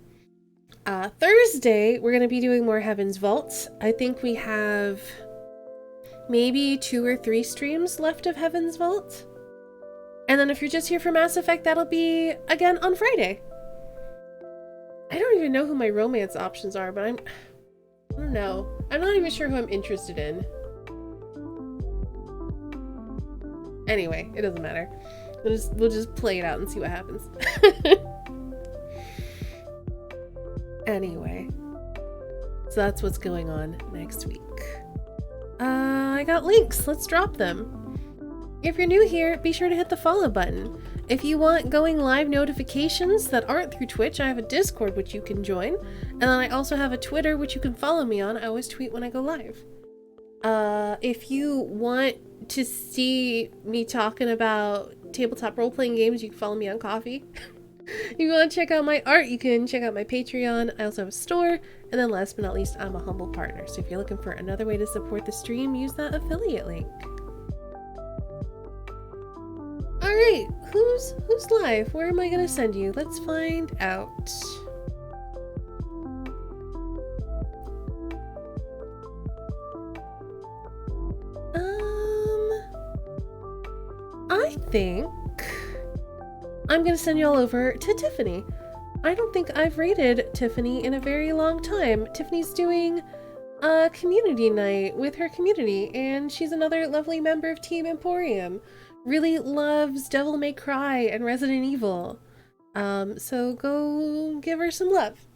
Thursday, we're going to be doing more Heaven's Vault. I think we have maybe 2 or 3 streams left of Heaven's Vault. And then if you're just here for Mass Effect, that'll be again on Friday. I don't even know who my romance options are, but I don't know. I'm not even sure who I'm interested in. Anyway, it doesn't matter. We'll just play it out and see what happens. Anyway, so that's what's going on next week. I got links. Let's drop them. If you're new here, be sure to hit the follow button. If you want going live notifications that aren't through Twitch, I have a Discord which you can join, and then I also have a Twitter which you can follow me on. I always tweet when I go live. If you want to see me talking about tabletop role-playing games, you can follow me on Coffee. If you want to check out my art, you can check out my Patreon. I also have a store. And then last but not least, I'm a humble partner. So if you're looking for another way to support the stream, use that affiliate link. Alright, who's live? Where am I gonna send you? Let's find out. I think I'm gonna send you all over to Tiffany. I don't think I've rated Tiffany in a very long time. Tiffany's doing a community night with her community, and she's another lovely member of Team Emporium. Really loves Devil May Cry and Resident Evil. So go give her some love.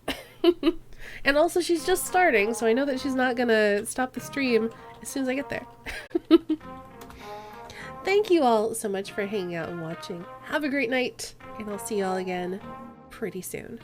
And also she's just starting, so I know that she's not gonna stop the stream as soon as I get there. Thank you all so much for hanging out and watching. Have a great night, and I'll see you all again pretty soon.